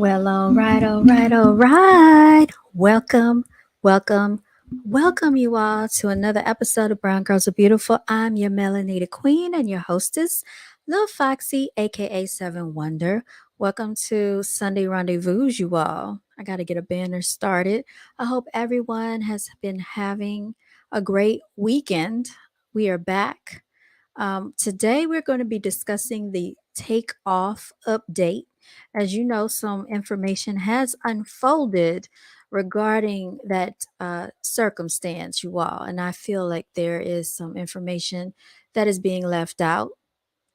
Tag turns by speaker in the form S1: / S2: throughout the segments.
S1: Well, all right, all right, all right. Welcome, welcome, welcome you all to another episode of Brown.Girls.Are.Beautiful. I'm your melanated queen and your hostess, Lil Foxy, aka Seven Wonder. Welcome to Sunday Rendezvous, you all. I got to get a banner started. I hope everyone has been having a great weekend. We are back. Today, we're going to be discussing the TakeOff update. As you know, some information has unfolded regarding that circumstance, you all. And I feel like there is some information that is being left out.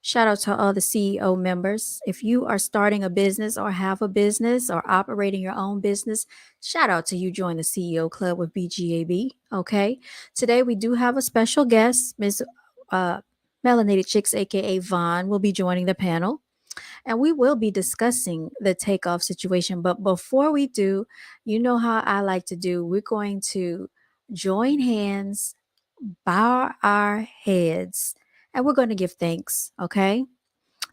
S1: Shout out to all the CEO members. If you are starting a business or have a business or operating your own business, shout out to you. Join the CEO Club with BGAB. Okay. Today we do have a special guest, Ms. Uh, Melanated Chicks, aka Vaughn, will be joining the panel. And we will be discussing the takeoff situation. But before we do, you know how I like to do. We're going to join hands, bow our heads, and we're going to give thanks. Okay.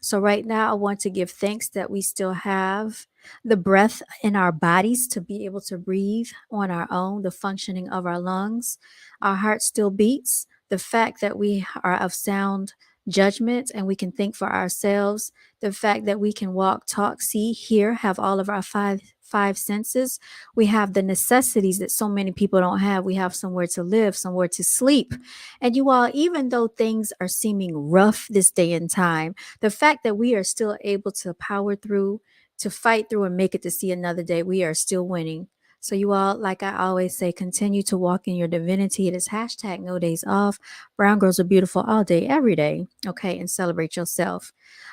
S1: So, right now, I want to give thanks that we still have the breath in our bodies to be able to breathe on our own, the functioning of our lungs. Our heart still beats. The fact that we are of sound judgment and we can think for ourselves. The fact that we can walk, talk, see, hear, have all of our five senses. We have the necessities that so many people don't have. We have somewhere to live, somewhere to sleep. And you all, even though things are seeming rough this day and time, the fact that we are still able to power through, to fight through, and make it to see another day, we are still winning. So, you all, like I always say, continue to walk in your divinity. It is hashtag no days off. Brown girls are beautiful all day, every day. Okay. And celebrate yourself.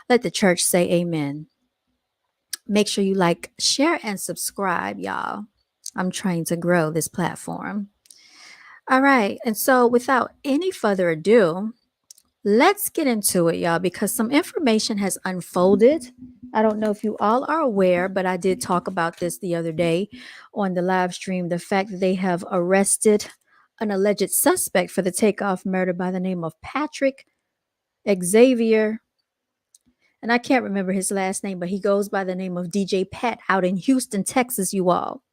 S1: Let the church say amen. Make sure you like, share, and subscribe, y'all. I'm trying to grow this platform. All right. And so, without any further ado, let's get into it, y'all, because some information has unfolded. I don't know if you all are aware, but I did talk about this the other day on the live stream. The fact that they have arrested an alleged suspect for the takeoff murder by the name of Patrick Xavier. And I can't remember his last name, but he goes by the name of DJ Pat out in Houston, Texas, you all.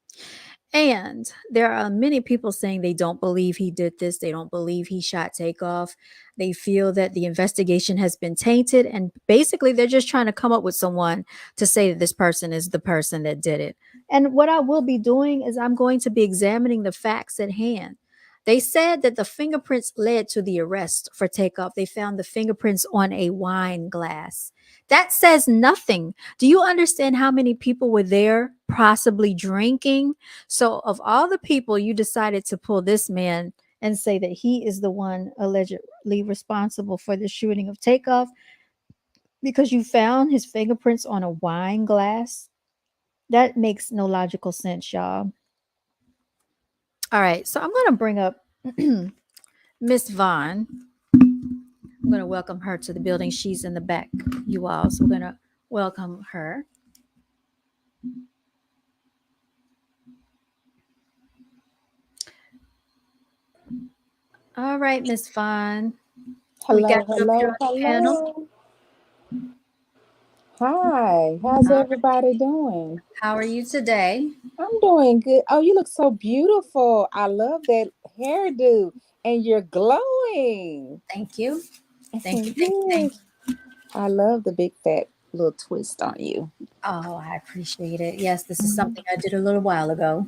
S1: And there are many people saying they don't believe he did this. They don't believe he shot Takeoff. They feel that the investigation has been tainted. And basically, they're just trying to come up with someone to say that this person is the person that did it. And what I will be doing is I'm going to be examining the facts at hand. They said that the fingerprints led to the arrest for Takeoff. They found the fingerprints on a wine glass. That says nothing. Do you understand how many people were there possibly drinking? So, of all the people, you decided to pull this man and say that he is the one allegedly responsible for the shooting of Takeoff because you found his fingerprints on a wine glass. That makes no logical sense, y'all. All right, so I'm going to bring up Miss Vaughn. I'm going to welcome her to the building. She's in the back, you all. So, we're going to welcome her. All right, Miss Vaughn. We got
S2: Hello,
S1: you up here
S2: hello,
S1: on the panel.
S2: hello. Hi, how's
S1: All
S2: everybody doing?
S1: How are you today?
S2: I'm doing good. Oh, you look so beautiful. I love that hairdo and you're glowing.
S1: Thank you. Thank you. Thank you. Thank
S2: Yes,
S1: you.
S2: I love the big fat little twist on you.
S1: Oh, I appreciate it. Yes, this is something I did a little while ago.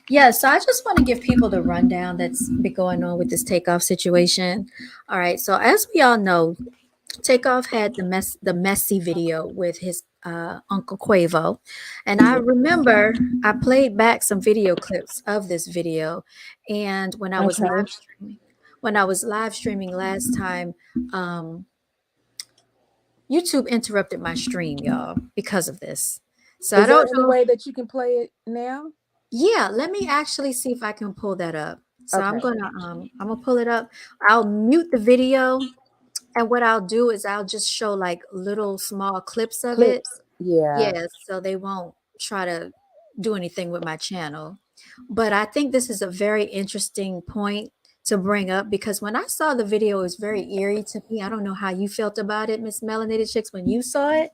S1: Yeah, so I just want to give people the rundown that's been going on with this takeoff situation. All right, so as we all know, Takeoff had the messy video with his Uncle Quavo, and I remember I played back some video clips of this video, and
S2: Okay.
S1: when I was live streaming last time, um, YouTube interrupted my stream, y'all, because of this. So I
S2: Is there
S1: don't
S2: any
S1: know.
S2: way that you can play it now?
S1: Yeah, let me actually see if I can pull that up. So
S2: Okay.
S1: I'm gonna pull it up. I'll mute the video, and what I'll do is I'll just show like little small clips of it.
S2: Clips. Yeah.
S1: Yeah, so they won't try to do anything with my channel. But I think this is a very interesting point to bring up because when I saw the video, it was very eerie to me. I don't know how you felt about it, Miss Melanated Chicks, when you saw it.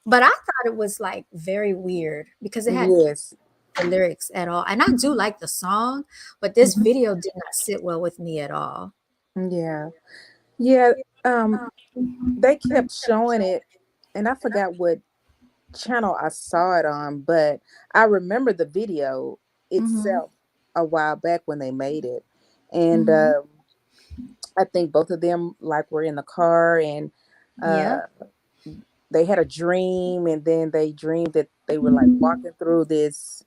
S1: But I thought it was like very weird because it had
S2: Yes.
S1: the lyrics at all. And I do like the song, but this
S2: Mhm.
S1: video did not sit well with me at all.
S2: Yeah. Yeah. They kept showing it, and I forgot what channel I saw it on, but I remember the video
S1: Mm-hmm.
S2: itself a while back when they made it. And
S1: Mm-hmm.
S2: I think both of them like were in the car, and uh
S1: Yep.
S2: they had a dream, and then they dreamed that they were like walking through this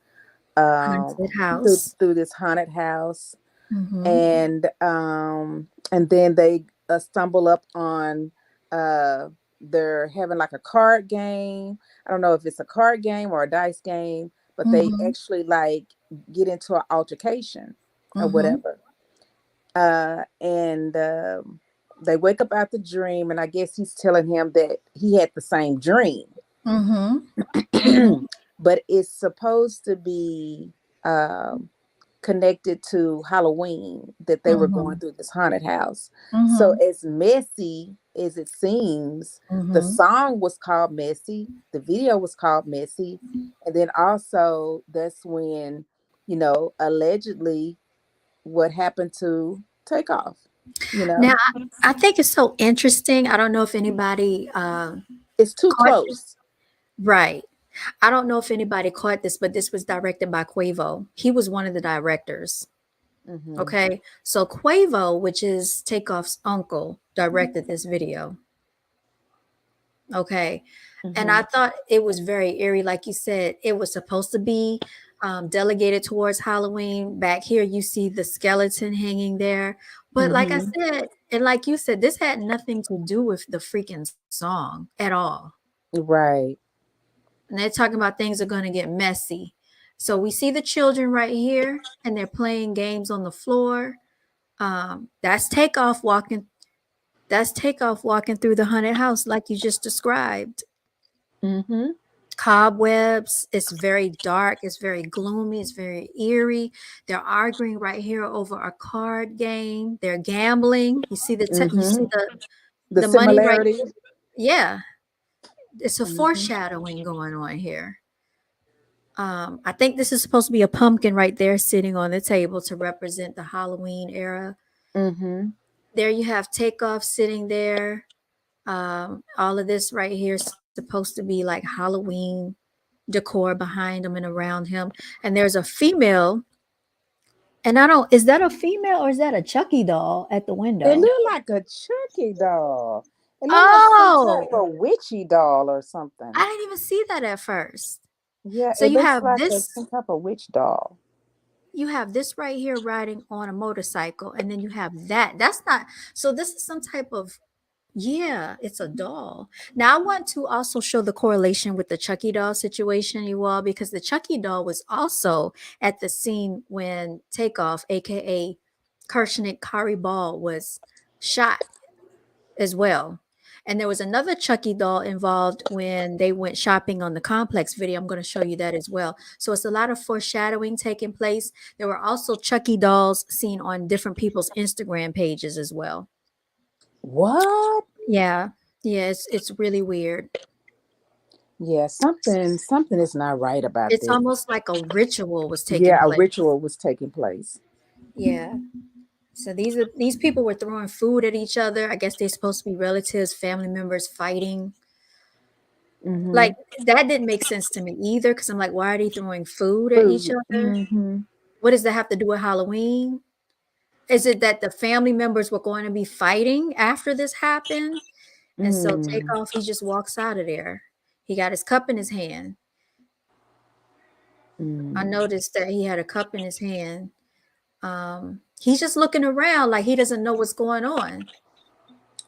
S1: Haunted
S2: through
S1: house.
S2: through this haunted house,
S1: Mm-hmm.
S2: and then they stumble up on uh they're having like a card game. I don't know if it's a card game or a dice game, but they
S1: Mm-hmm.
S2: actually like get into an altercation or
S1: Mm-hmm.
S2: whatever. And they wake up out the dream, and I guess he's telling him that he had the same dream.
S1: Mm-hmm. Mm-hmm.
S2: But it's supposed to be um connected to Halloween, that they were going
S1: Mm-hmm.
S2: through this haunted house. So
S1: Mm-hmm.
S2: as messy as it seems, the
S1: Mm-hmm.
S2: song was called Messy, the video was called Messy, and then also that's when, allegedly what happened to Takeoff, you
S1: Now,
S2: know.
S1: I think it's so interesting. I don't know if anybody
S2: It's too
S1: caught this.
S2: close.
S1: Right. I don't know if anybody caught this, but this was directed by Quavo. He was one of the directors.
S2: Mm-hmm.
S1: Okay. So Quavo, which is Takeoff's uncle, directed this video. Okay. And
S2: Mm-hmm.
S1: I thought it was very eerie. Like you said, it was supposed to be delegated towards Halloween. Back here, you see the skeleton hanging there. But like I
S2: Mm-hmm.
S1: said, and like you said, this had nothing to do with the freaking song at all.
S2: Right.
S1: And they're talking about things are going to get messy. So we see the children right here, and they're playing games on the floor. That's Takeoff walking. That's Takeoff walking through the haunted house, like you just described.
S2: Mm-hmm.
S1: Cobwebs. It's very dark. It's very gloomy. It's very eerie. They're arguing right here over a card game. They're gambling. You see you see
S2: Mm-hmm. The
S1: the money right
S2: similarity.
S1: here. Yeah, it's a
S2: Mm-hmm.
S1: foreshadowing going on here. I think this is supposed to be a pumpkin right there sitting on the table to represent the Halloween era.
S2: Mm-hmm.
S1: There you have Takeoff sitting there. All of this right here is supposed to be like Halloween decor behind him and around him. And there's a female, and I don't, is that a female or is that a Chucky doll at the
S2: It
S1: window?
S2: looked like a Chucky doll. It looked like some type
S1: Oh,
S2: of witchy doll or
S1: I
S2: something.
S1: didn't even see that at first.
S2: Yeah,
S1: So
S2: it looks like some type of witch doll.
S1: you have this right here riding on a motorcycle, and then you have that. That's not, so this is some type of, yeah, it's a doll. Now, I want to also show the correlation with the Chucky doll situation, you all, because the Chucky doll was also at the scene when Takeoff, aka Kirshnik Khari Ball, was shot as well. And there was another Chucky doll involved when they went shopping on the complex video. I'm going to show you that as well. So it's a lot of foreshadowing taking place. There were also Chucky dolls seen on different people's Instagram pages as well.
S2: What?
S1: Yeah. Yeah, it's really weird.
S2: Yeah, something is not right about
S1: It's
S2: this.
S1: almost like a ritual was taking
S2: Yeah, a
S1: place.
S2: ritual was taking place.
S1: Yeah. So these people were throwing food at each other. I guess they're supposed to be relatives, family members fighting.
S2: Mm-hmm.
S1: Like that didn't make sense to me either because I'm like, why are they throwing food at each
S2: Food.
S1: other?
S2: Mm-hmm.
S1: What does that have to do with Halloween? Is it that the family members were going to be fighting after this happened? And so
S2: Mm.
S1: Takeoff, he just walks out of there. He got his cup in his hand. I
S2: Mm.
S1: noticed that he had a cup in his hand. He's just looking around like he doesn't know what's going on.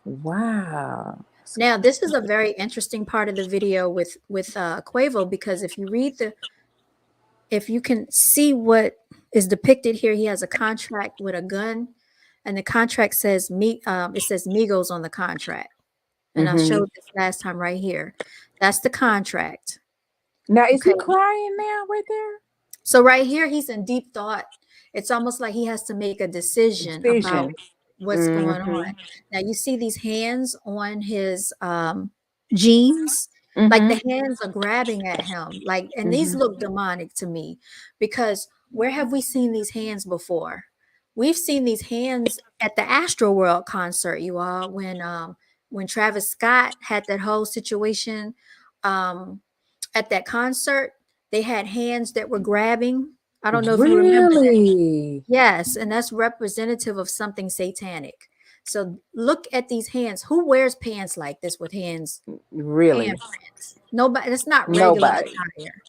S2: Wow.
S1: Now, this is a very interesting part of the video with Quavo because if you can see what is depicted here, he has a contract with a gun, and the contract says me. It says Migos on the contract, and I
S2: Mm-hmm.
S1: showed this last time right here. That's the contract.
S2: Now, is
S1: Okay,
S2: he crying now, right there?
S1: so right here he's in deep thought. It's almost like he has to make a decision about
S2: Decision.
S1: what's going on.
S2: Mm-hmm.
S1: Now you see these hands on his jeans. Like
S2: Mhm.
S1: the hands are grabbing at him. Like, and these
S2: Mhm.
S1: look demonic to me because where have we seen these hands before? We've seen these hands at the Astro World concert, you all, when Travis Scott had that whole situation um at that concert, they had hands that were grabbing. I don't know if you remember that.
S2: Really?
S1: Yes, and that's representative of something satanic. So look at these hands. Who wears pants like this with
S2: Really?
S1: handprints? Nobody. That's not regular
S2: Nobody.
S1: attire.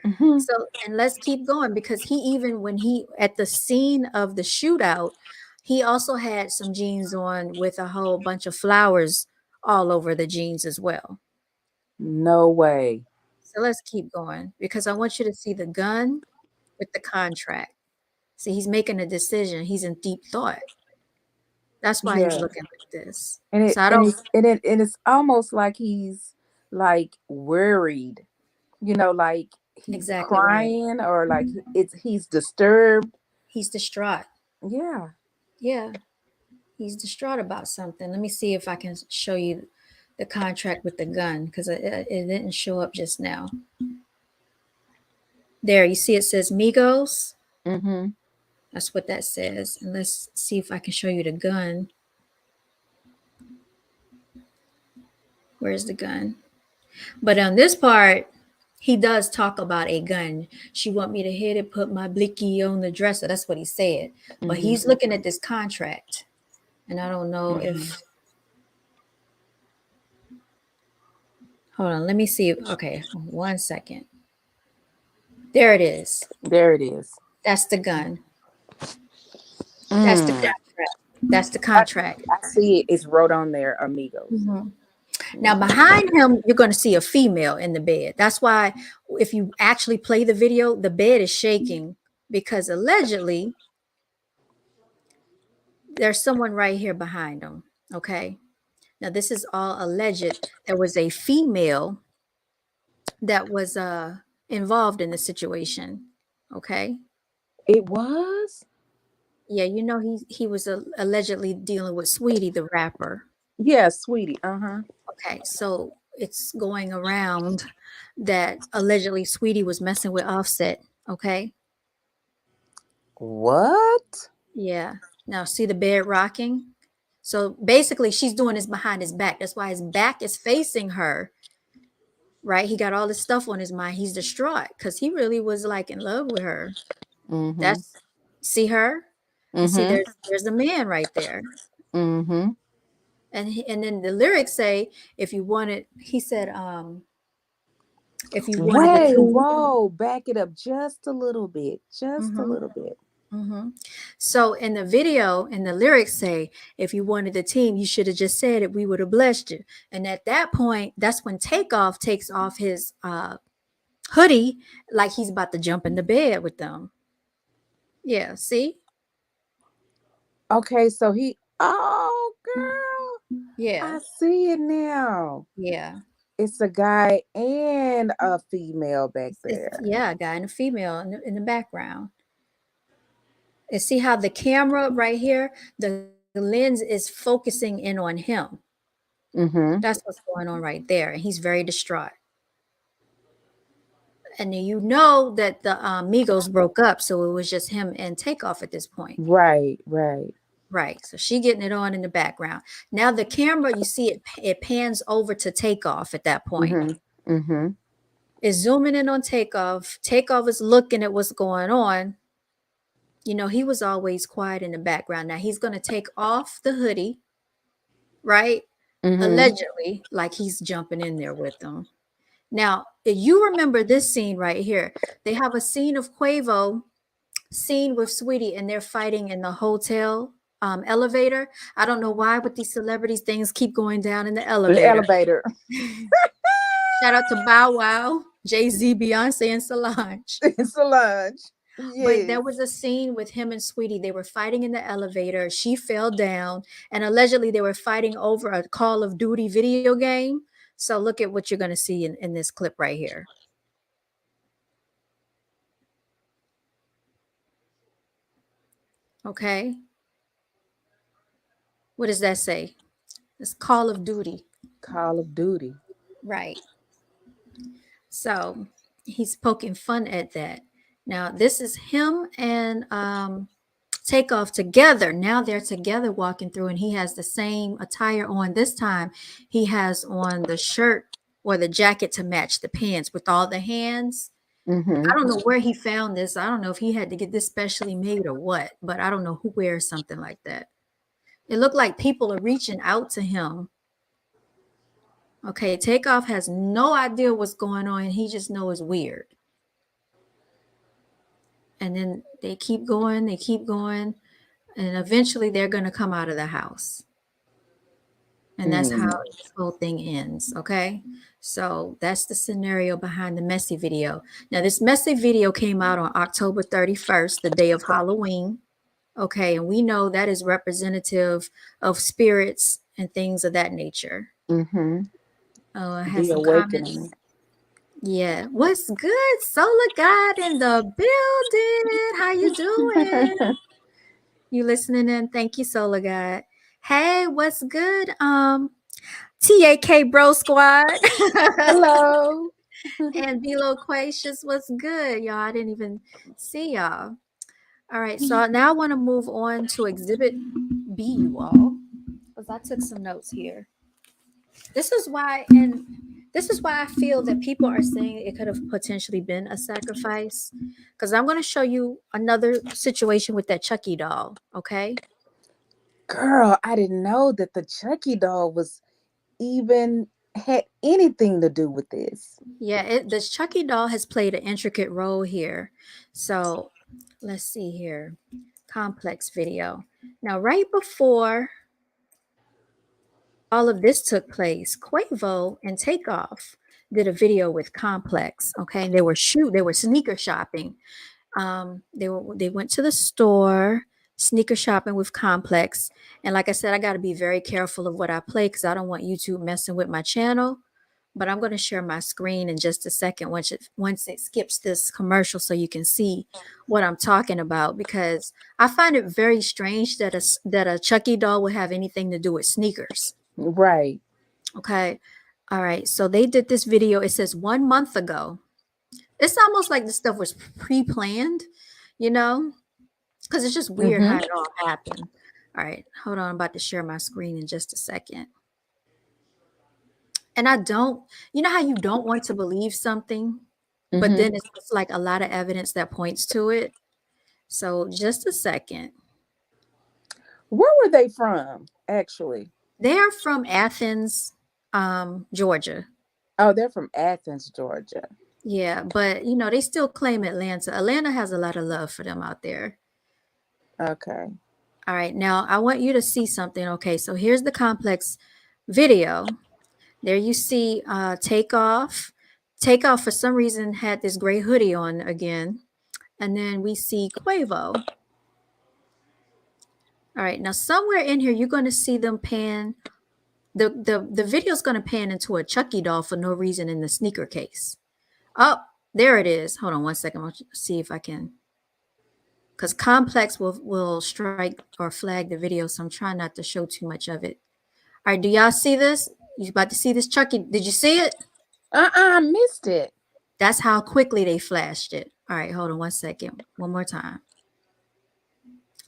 S2: Mhm.
S1: So, and let's keep going because he even when he at the scene of the shootout, he also had some jeans on with a whole bunch of flowers all over the jeans as well.
S2: No way.
S1: So let's keep going because I want you to see the gun with the contract. See, he's making a decision. He's in deep thought. That's why he's
S2: Yeah.
S1: looking like this.
S2: And
S1: So I don't
S2: it's almost like he's like worried. Like he's
S1: exactly right.
S2: crying or like he's disturbed.
S1: He's distraught.
S2: Yeah.
S1: Yeah, he's distraught about something. Let me see if I can show you the contract with the gun because it didn't show up just now. There, you see it says Migos.
S2: Mhm.
S1: That's what that says. And let's see if I can show you the gun. Where's the gun? But on this part, he does talk about a gun. She want me to hit it, put my blicky on the dresser. That's what he said. But
S2: Mhm.
S1: he's looking at this contract. And I don't know
S2: Mhm.
S1: if hold on, let me see. Okay, 1 second. There it is.
S2: There it is.
S1: That's the gun. That's the
S2: Mm.
S1: contract. That's the
S2: I,
S1: contract.
S2: I see it. It's wrote on there, amigos.
S1: Mhm. Now,
S2: Mhm.
S1: behind him, you're going to see a female in the bed. That's why, if you actually play the video, the bed is shaking because allegedly there's someone right here behind him. Okay. Now, this is all alleged. There was a female that was involved in the situation. Okay.
S2: It was.
S1: Yeah, you know he was allegedly dealing with Sweetie, the rapper.
S2: Yeah, sweetie. Uh huh.
S1: Okay, so it's going around that allegedly Sweetie was messing with Offset. Okay,
S2: What?
S1: yeah. Now see the bed rocking. So basically, she's doing this behind his back. That's why his back is facing her. Right? He got all this stuff on his mind. He's distraught because he really was like in love with her.
S2: Mhm.
S1: That's see her and see
S2: Mhm.
S1: there's a man right there.
S2: Mhm.
S1: And then the lyrics say if you wanted he said if you wanted the
S2: Wait,
S1: team.
S2: whoa, back it up just a little bit. Just a
S1: Hmm.
S2: little bit.
S1: Hmm. So in the video and the lyrics say if you wanted the team you should have just said it, we would have blessed you. And at that point that's when Takeoff takes off his hoodie like he's about to jump in the bed with them. Yeah, see.
S2: Okay, so oh, girl,
S1: Yeah.
S2: I see it now.
S1: Yeah.
S2: It's a guy and a female back
S1: It's
S2: there.
S1: yeah, a guy and a female in the background. And see how the camera right here, the lens is focusing in on him.
S2: Mm-hmm.
S1: That's what's going on right there. And he's very distraught. And you know that the Migos broke up, so it was just him and Takeoff at this point.
S2: Right, right.
S1: Right. So she getting it on in the background. Now the camera, you see it pans over to Takeoff at that point.
S2: Mm-hmm. Mm-hmm.
S1: It's zooming in on Takeoff. Takeoff is looking at what's going on. You know, he was always quiet in the background. Now he's gonna take off the hoodie, right?
S2: Mm-hmm.
S1: Allegedly, like he's jumping in there with them. Now, if you remember this scene right here, they have a scene of Quavo scene with Sweetie and they're fighting in the hotel elevator. I don't know why, but these celebrities things keep going down in the
S2: The
S1: elevator.
S2: elevator.
S1: Shout out to Bow Wow, Jay-Z, Beyonce, and Solange.
S2: It's a lunch.
S1: But
S2: Yes.
S1: there was a scene with him and Sweetie. They were fighting in the elevator. She fell down, and allegedly they were fighting over a Call of Duty video game. So look at what you're going to see in this clip right here. Okay. What does that say? It's Call of Duty.
S2: Call of Duty.
S1: Right. So he's poking fun at that. Now this is him and Takeoff together. Now they're together walking through, and he has the same attire on. This time he has on the shirt or the jacket to match the pants with all the hands.
S2: Mm-hmm.
S1: I don't know where he found this. I don't know if he had to get this specially made or what, but I don't know who wears something like that. It looked like people are reaching out to him. Okay, Takeoff has no idea what's going on. He just knows it's weird. And then they keep going, and eventually they're going to come out of the house. And that's how
S2: Mm.
S1: this whole thing ends. Okay. So that's the scenario behind the messy video. Now, this messy video came out on October 31st, the day of Halloween. Okay. And we know that is representative of spirits and things of that nature.
S2: Mm-hmm.
S1: Oh, I have
S2: The
S1: some
S2: awakening.
S1: comments. Yeah. What's good? Solar God in the building. How you doing? You listening in? Thank you, Solar God. Hey, what's good? TAK Bro Squad
S2: Hello.
S1: and Be Loquacious. What's good, y'all? I didn't even see y'all. All right, so now I want to move on to Exhibit B, you all, because I took some notes here. This is why, and this is why I feel that people are saying it could have potentially been a sacrifice. Because I'm going to show you another situation with that Chucky doll. Okay.
S2: Girl, I didn't know that the Chucky doll was even had anything to do with this.
S1: Yeah, this Chucky doll has played an intricate role here. So let's see here. Complex video. Now, right before all of this took place, Quavo and Takeoff did a video with Complex. Okay, they were sneaker shopping. They went to the store, sneaker shopping with Complex, and like I said, I got to be very careful of what I play because I don't want YouTube messing with my channel. But I'm going to share my screen in just a second once it skips this commercial so you can see what I'm talking about because I find it very strange that a Chucky doll would have anything to do with sneakers.
S2: Right.
S1: Okay. All right. So they did this video. It says 1 month ago. It's almost like this stuff was pre-planned, you know, because it's just weird
S2: Mm-hmm.
S1: how it all happened. All right. Hold on. I'm about to share my screen in just a second. And I don't, you know how you don't want to believe something, but
S2: Mm-hmm.
S1: then it's like a lot of evidence that points to it. So just a second.
S2: Where were they from, actually?
S1: They're from Athens, Georgia.
S2: Oh, they're from Athens, Georgia.
S1: Yeah, but they still claim Atlanta. Atlanta has a lot of love for them out there.
S2: Okay.
S1: All right, now I want you to see something. Okay, so here's the complex video. There you see Takeoff. Takeoff, for some reason, had this gray hoodie on again. And then we see Quavo. All right, now somewhere in here, you're going to see them pan. The video is going to pan into a Chucky doll for no reason in the sneaker case. Oh, there it is. Hold on 1 second. I'll see if I can. Because Complex will strike or flag the video, so I'm trying not to show too much of it. All right, do y'all see this? You about to see this Chucky? Did you see it?
S2: I missed it.
S1: That's how quickly they flashed it. All right, hold on 1 second. One more time.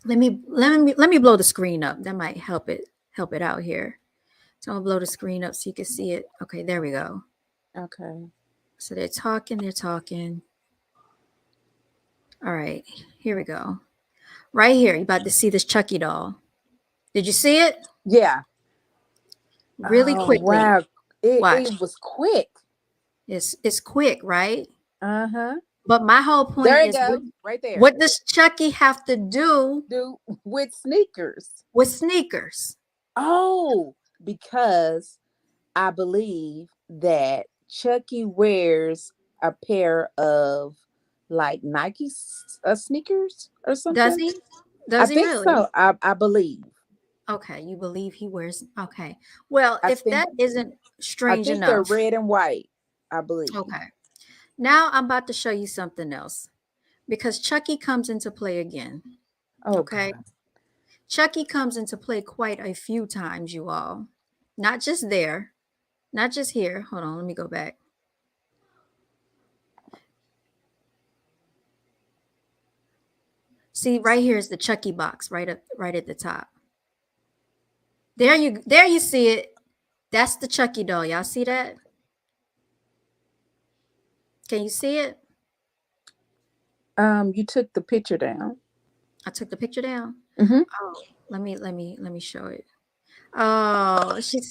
S1: Let me blow the screen up. That might help it out here. So I'll blow the screen up so you can see it. Okay, there we go.
S2: Okay.
S1: So they're talking, they're talking. All right, here we go. Right here, you're about to see this Chucky doll. Did you see it?
S2: Yeah.
S1: Really
S2: Oh
S1: quickly.
S2: wow. It
S1: Watch.
S2: it was quick.
S1: It's quick, right?
S2: Uh-huh.
S1: But my whole point
S2: There you
S1: is
S2: go. Right there.
S1: what does Chucky have to do
S2: Do with sneakers.
S1: with sneakers?
S2: Oh, because I believe that Chucky wears a pair of like Nike sneakers or
S1: Does
S2: something.
S1: he?
S2: I
S1: Does he
S2: think
S1: really?
S2: so. I believe.
S1: Okay, you believe he wears okay. Well,
S2: I
S1: if
S2: think
S1: that isn't
S2: I
S1: strange
S2: think they're
S1: enough,
S2: red and white. I believe.
S1: okay. Now I'm about to show you something else because Chucky comes into play again.
S2: Oh
S1: Okay.
S2: God.
S1: Chucky comes into play quite a few times, you all. Not just there, not just here. Hold on, let me go back. See, right here is the Chucky box, right at the top. There you see it. That's the Chucky doll. Y'all see that? Can you see it?
S2: You took the picture down.
S1: I took the picture down.
S2: Mm-hmm.
S1: Oh, let me show it. Oh, she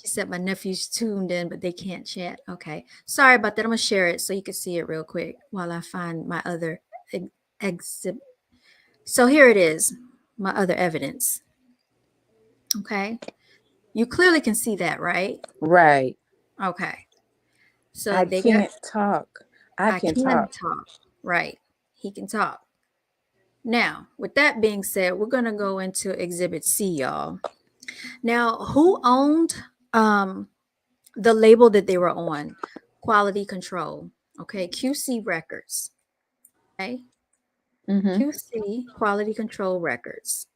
S1: said my nephew's tuned in, but they can't chat. Okay, sorry about that. I'm gonna share it so you can see it real quick while I find my other exhibit. So here it is, my other evidence. Okay, you clearly can see that, right?
S2: Right.
S1: Okay, so
S2: I
S1: they got.
S2: can't talk. I
S1: I
S2: can
S1: can
S2: talk.
S1: talk, right? He can talk. Now, with that being said, we're gonna go into Exhibit C, y'all. Now, who owned um the label that they were on? Quality Control. Okay, QC Records. Okay,
S2: Mm-hmm.
S1: QC Quality Control Records.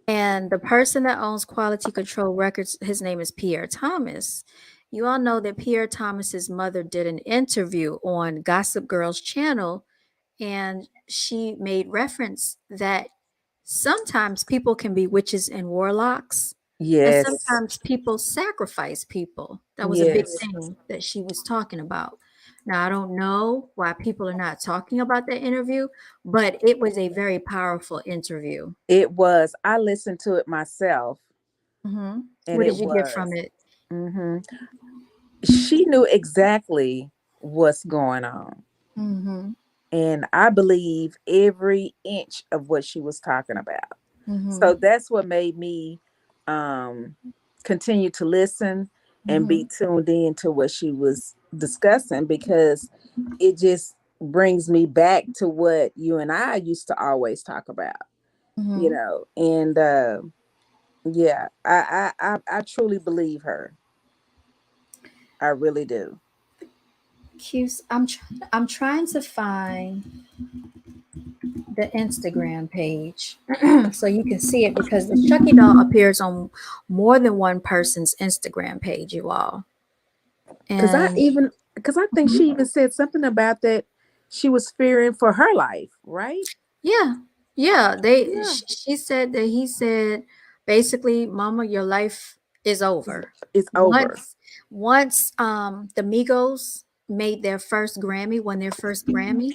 S1: And the person that owns Quality Control Records, his name is Pierre Thomas. You all know that Pierre Thomas's mother did an interview on Gossip Girl's channel, and she made reference that sometimes people can be witches and warlocks, and
S2: Yes.
S1: sometimes people sacrifice people. That was a big
S2: Yes.
S1: thing that she was talking about. Now, I don't know why people are not talking about that interview, but it was a very powerful interview.
S2: It was. I listened to it myself, and
S1: What
S2: it
S1: did you get
S2: was.
S1: from it?
S2: Mm-hmm. She knew exactly what's going on.
S1: Mhm.
S2: And I believe every inch of what she was talking about. So
S1: Mhm.
S2: that's what made me um, continue to listen and be
S1: Mhm.
S2: tuned in to what she was discussing, because it just brings me back to what you and I used to always talk about,
S1: Mhm.
S2: and yeah, I truly believe her. I really do.
S1: I'm trying to find the Instagram page so you can see it because the Chucky doll appears on more than one person's Instagram page, you all.
S2: Because
S1: And
S2: I think
S1: mhm,
S2: she even said something about that she was fearing for her life, right?
S1: yeah, yeah,
S2: Yeah,
S1: she said that he said basically, Mama, your life is over.
S2: it's over.
S1: Once the Migos made their first Grammy, won their first Grammy,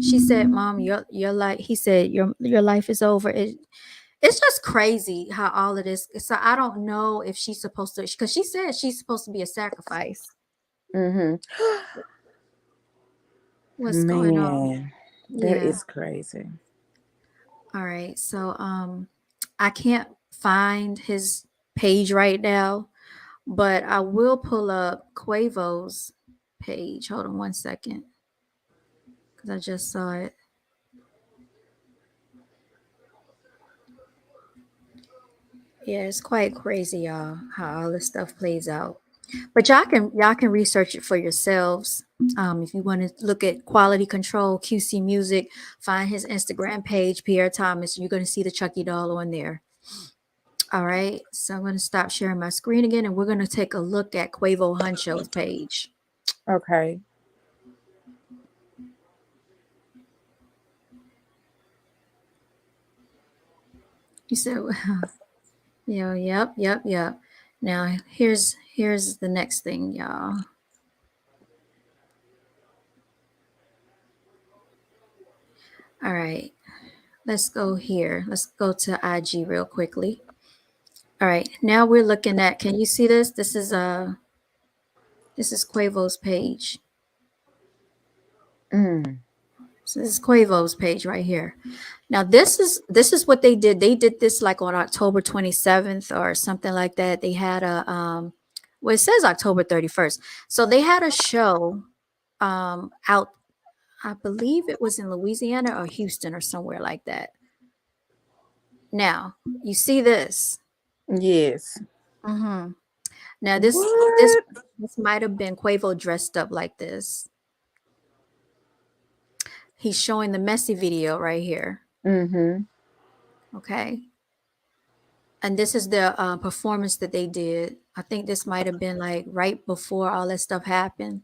S1: she said, "Mom, your life." He said, "Your life is over." It's just crazy how all of this. So I don't know if she's supposed to, because she said she's supposed to be a sacrifice.
S2: Hmm.
S1: What's going on?
S2: Man, that
S1: Yeah.
S2: is crazy.
S1: All right. So I can't find his page right now, but I will pull up Quavo's page. Hold on one second, because I just saw it. Yeah, it's quite crazy, y'all, how all this stuff plays out. But y'all can research it for yourselves. If you want to look at quality control, QC music, find his Instagram page, Pierre Thomas. You're going to see the Chucky doll on there. All right. So I'm going to stop sharing my screen again, and we're going to take a look at Quavo Huncho's page.
S2: Okay.
S1: You said, yeah, yep. Now here's the next thing, y'all. All right. Let's go here. Let's go to IG real quickly. All right. Now we're looking at. Can you see this? This is Quavo's page.
S2: Mm.
S1: So this is Quavo's page right here. Now this is what they did. They did this like on October 27th or something like that. They had a well, it says October 31st. So they had a show out, I believe it was in Louisiana or Houston or somewhere like that. Now, you see this.
S2: Yes.
S1: hmm Now this
S2: What?
S1: this might have been Quavo dressed up like this. He's showing the messy video right here.
S2: Mm-hmm.
S1: Okay. And this is the performance that they did. I think this might have been like right before all that stuff happened.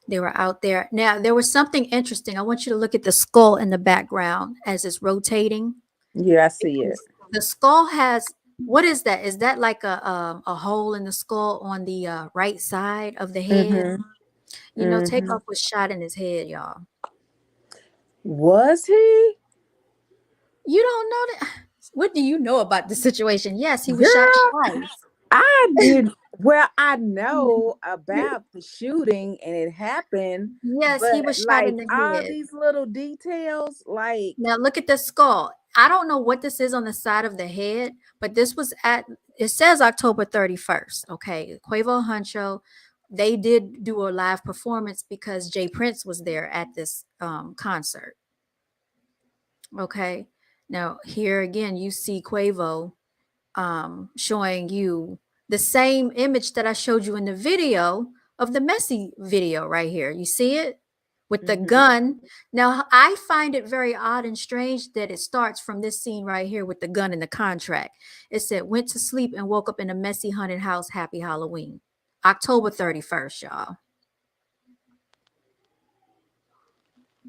S1: They were out there. Now, there was something interesting. I want you to look at the skull in the background as it's rotating,
S2: Yeah, I see it.
S1: because the skull has, what is that? Is that like a hole in the skull on the right side of the head?
S2: Mm-hmm.
S1: You know,
S2: Mm-hmm.
S1: Takeoff was shot in his head, y'all.
S2: Was he?
S1: You don't know that? What do you know about the situation? Yes, he was shot
S2: Girl,
S1: twice.
S2: I didn't. Well, I know about the shooting and it happened,
S1: Yes,
S2: but
S1: he was shot in
S2: like
S1: the
S2: all
S1: head.
S2: these little details, like,
S1: Now look at the skull. I don't know what this is on the side of the head, but this was at, it says October 31st. Okay. Quavo Huncho, they did do a live performance because Jay Prince was there at this concert. Okay. Now here again you see Quavo showing you the same image that I showed you in the video of the messy video right here. You see it with the
S2: hmm
S1: gun. Now, I find it very odd and strange that it starts from this scene right here with the gun in the contract. It said, went to sleep and woke up in a messy haunted house. Happy Halloween. October 31st, y'all.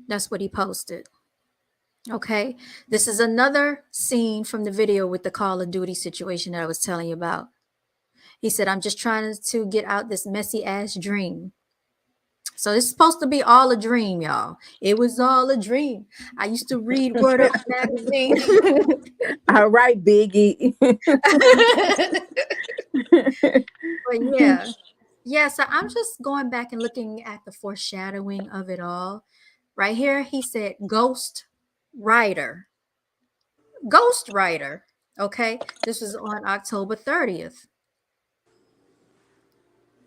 S1: That's what he posted. Okay. This is another scene from the video with the Call of Duty situation that I was telling you about. He said, I'm just trying to get out this messy ass dream. So it's supposed to be all a dream, y'all. It was all a dream. I used to read Word Up magazine.
S2: all right, Biggie.
S1: But yeah. Yeah, so I'm just going back and looking at the foreshadowing of it all. Right here, he said Ghost Rider. Ghost Rider. Okay. This was on October 30th.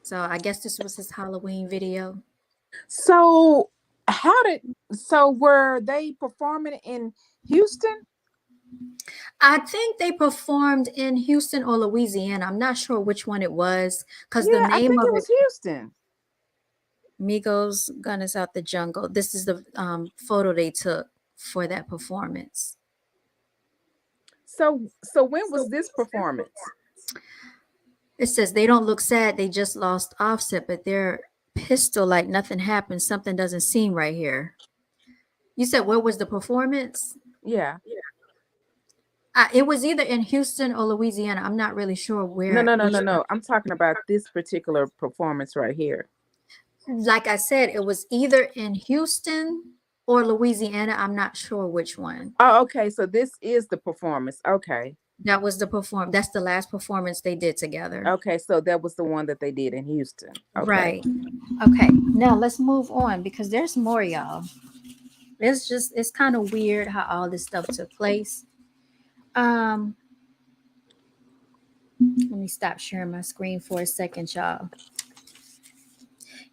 S1: So I guess this was his Halloween video.
S2: So, how did so were they performing in Houston?
S1: I think they performed in Houston or Louisiana. I'm not sure which one it was because the
S2: Yeah, I
S1: name
S2: think
S1: of
S2: it
S1: it,
S2: was Houston.
S1: Migos Gun is Out the Jungle. This is the photo they took for that performance.
S2: So when was this performance?
S1: It says they don't look sad. They just lost Offset, but they're pistol like nothing happened. Something doesn't seem right here. You said where was the performance?
S2: Yeah.
S1: It was either in Houston or Louisiana. I'm not really sure
S2: No,
S1: where,
S2: no, no,
S1: which
S2: no,
S1: one.
S2: no. I'm talking about this particular performance right here.
S1: Like I said, it was either in Houston or Louisiana. I'm not sure which one.
S2: Oh, okay. So this is the performance. Okay.
S1: That was the perform. That's the last performance they did together.
S2: Okay. So that was the one that they did in Houston. Okay.
S1: Right. Okay. Now let's move on because there's more, y'all. It's kind of weird how all this stuff took place. Um, let me stop sharing my screen for a second, y'all.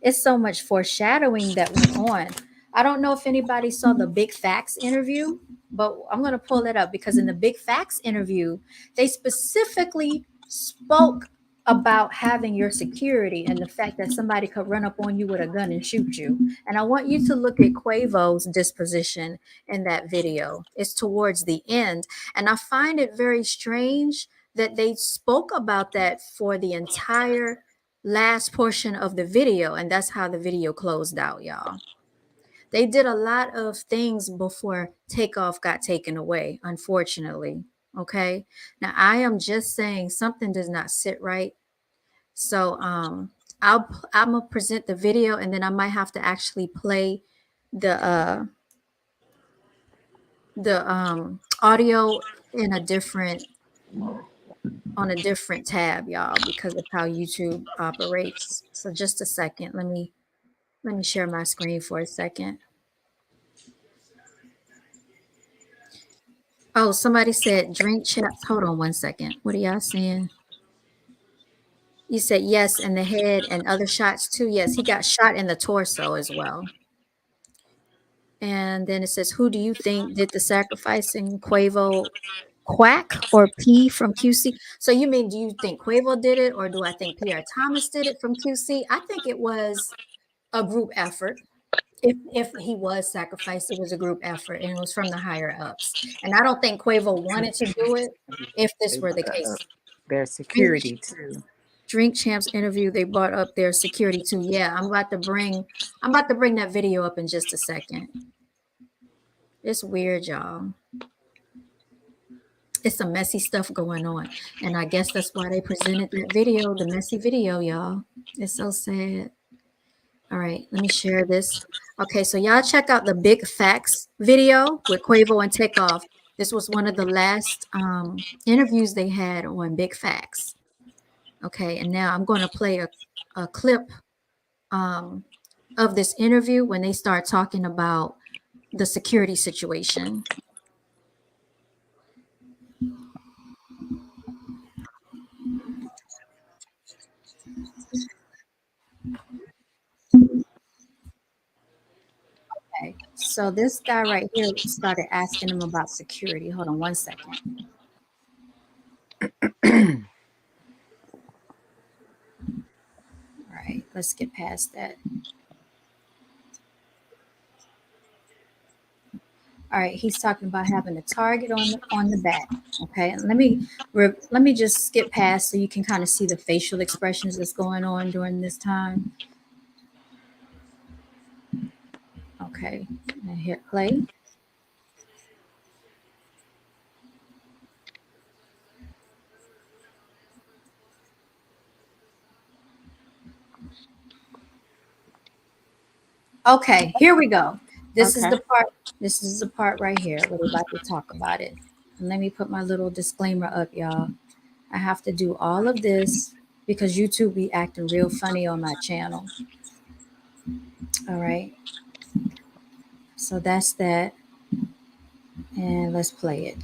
S1: It's so much foreshadowing that went on. I don't know if anybody saw the Big Facts interview, but I'm going to pull it up because in the Big Facts interview, they specifically spoke about having your security and the fact that somebody could run up on you with a gun and shoot you. And I want you to look at Quavo's disposition in that video. It's towards the end. And I find it very strange that they spoke about that for the entire last portion of the video, and that's how the video closed out, y'all. They did a lot of things before Takeoff got taken away, unfortunately. Okay. Now I am just saying something does not sit right. So I'm gonna present the video and then I might have to actually play the audio in a different on a different tab, y'all, because of how YouTube operates. So just a second. Let me share my screen for a second. Oh, somebody said drink chaps. Hold on one second. What are y'all saying? You said yes in the head and other shots too. Yes, he got shot in the torso as well. And then it says, who do you think did the sacrificing? Quavo Quack or P from QC? So you mean, do you think Quavo did it or do I think Pierre Thomas did it from QC? I think it was a group effort. If he was sacrificed, it was a group effort and it was from the higher ups. And I don't think Quavo wanted to do it if this were the case.
S2: Their security too.
S1: Drink Champs interview, they brought up their security too. Yeah, I'm about to bring that video up in just a second. It's weird, y'all. It's some messy stuff going on. And I guess that's why they presented that video, the messy video, y'all. It's so sad. All right, let me share this. Okay, so y'all check out the Big Facts video with Quavo and Takeoff. This was one of the last interviews they had on Big Facts. Okay, and now I'm going to play a clip um, of this interview when they start talking about the security situation. Okay, so this guy right here started asking him about security. Hold on one second. All right, let's get past that. All right, he's talking about having a target on the back. Okay, and let me just skip past so you can kind of see the facial expressions that's going on during this time. Okay, and hit play. Okay, here we go. This is
S2: Okay.
S1: the part. This is the part right here where we're about to talk about it. And let me put my little disclaimer up, y'all. I have to do all of this because YouTube be acting real funny on my channel. All right. So that's that. And let's play it.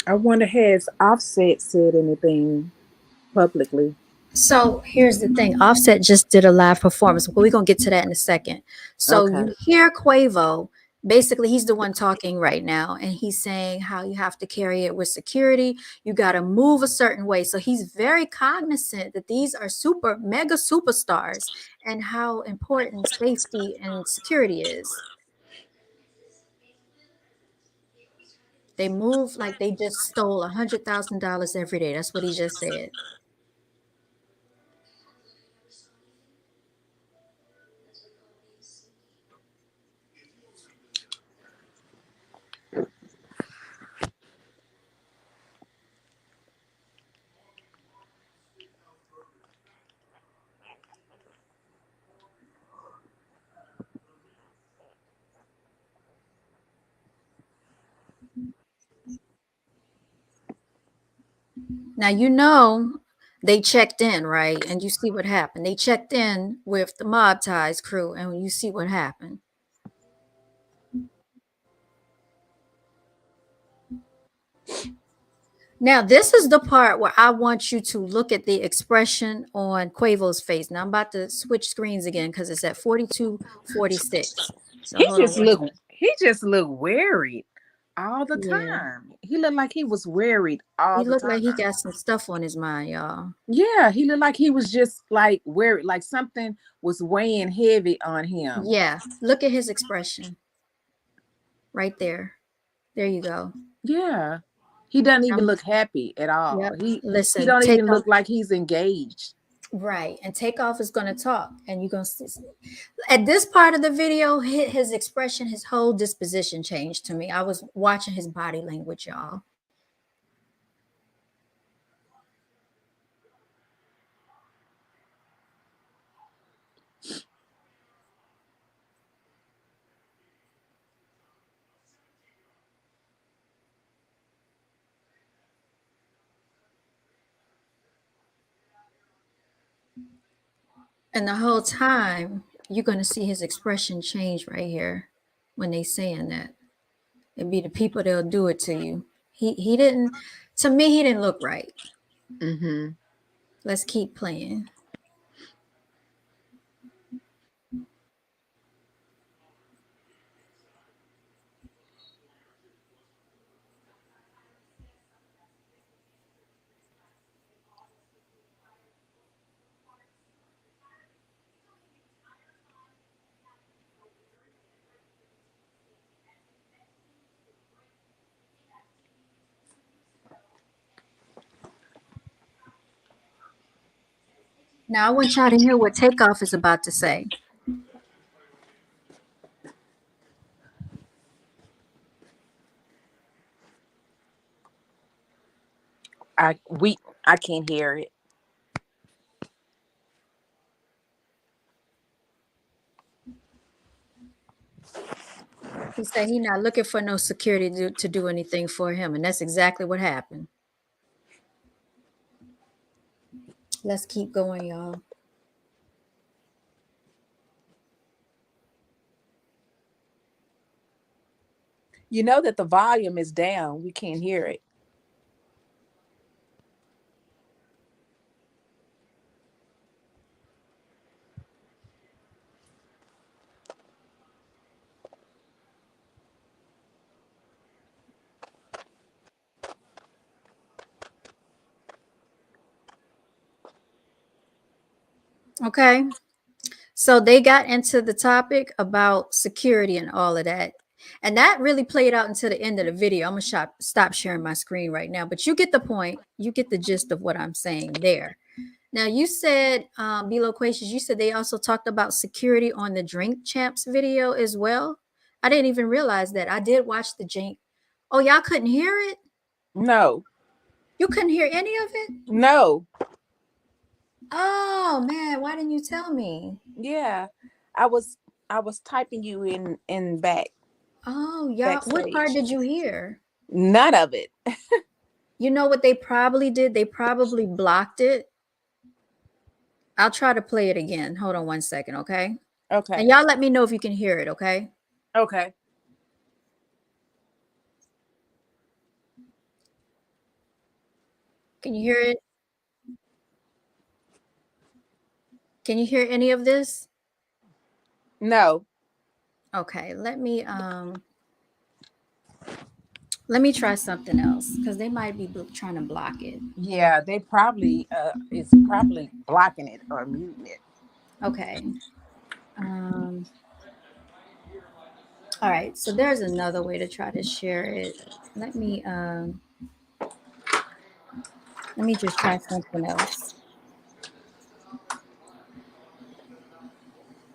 S2: I wonder, has Offset said anything publicly?
S1: So here's the thing. Offset just did a live performance, but we're gonna get to that in a second. So
S2: Okay.
S1: you hear Quavo, basically he's the one talking right now, and he's saying how you have to carry it with security, you gotta move a certain way. So he's very cognizant that these are super mega superstars and how important safety and security is. They move like they just stole $100,000 every day. That's what he just said. Now you know they checked in, right? And you see what happened. They checked in with the Mob Ties crew, and you see what happened. Now, this is the part where I want you to look at the expression on Quavo's face. Now, I'm about to switch screens again because it's at 42:46. So hold on one second.
S2: He just looked worried all the
S1: Yeah.
S2: time. He looked like he was worried
S1: He
S2: all the
S1: looked like he
S2: time.
S1: got some stuff on his mind, y'all.
S2: Yeah, he looked like he was just like worried, like something was weighing heavy on him.
S1: Yeah. Look at his expression right there. There you go.
S2: Yeah. He doesn't even
S1: Um,
S2: look happy at all.
S1: yep.
S2: He
S1: Listen,
S2: don't
S1: take
S2: even
S1: off.
S2: look like he's engaged.
S1: Right. And Takeoff is going to talk, and you're going to see. At this part of the video, his expression, his whole disposition changed to me. I was watching his body language, y'all. And the whole time, you're going to see his expression change right here when they saying that. It'd be the people that'll do it to you. He didn't, to me, he didn't look right.
S2: Mm-hmm.
S1: Let's keep playing. Now I want y'all to hear what TakeOff is about to say.
S2: I can't hear it.
S1: He said he not looking for no security to do anything for him, and that's exactly what happened. Let's keep going, y'all.
S2: You know that the volume is down. We can't hear it.
S1: Okay. So they got into the topic about security and all of that. And that really played out until the end of the video. I'm going to stop sharing my screen right now, but you get the point. You get the gist of what I'm saying there. Now, you said, B Loquations, you said they also talked about security on the Drink Champs video as well. I didn't even realize that. I did watch the drink. Oh, y'all couldn't hear it?
S2: No.
S1: You couldn't hear any of it?
S2: No.
S1: Oh, man. Why didn't you tell me?
S2: Yeah. I was typing you in
S1: Oh, y'all. What part
S2: backstage.
S1: did you hear?
S2: None of it.
S1: You know what they probably did? They probably blocked it. I'll try to play it again. Hold on one second, okay?
S2: Okay.
S1: And y'all let me know if you can hear it, okay?
S2: Okay.
S1: Can you hear it? Can you hear any of this?
S2: No.
S1: Okay, let me try something else because they might be trying to block it.
S2: Yeah, they probably is probably blocking it or muting it.
S1: Okay. Um, all right, so there's another way to try to share it. Let me um let me just try something else.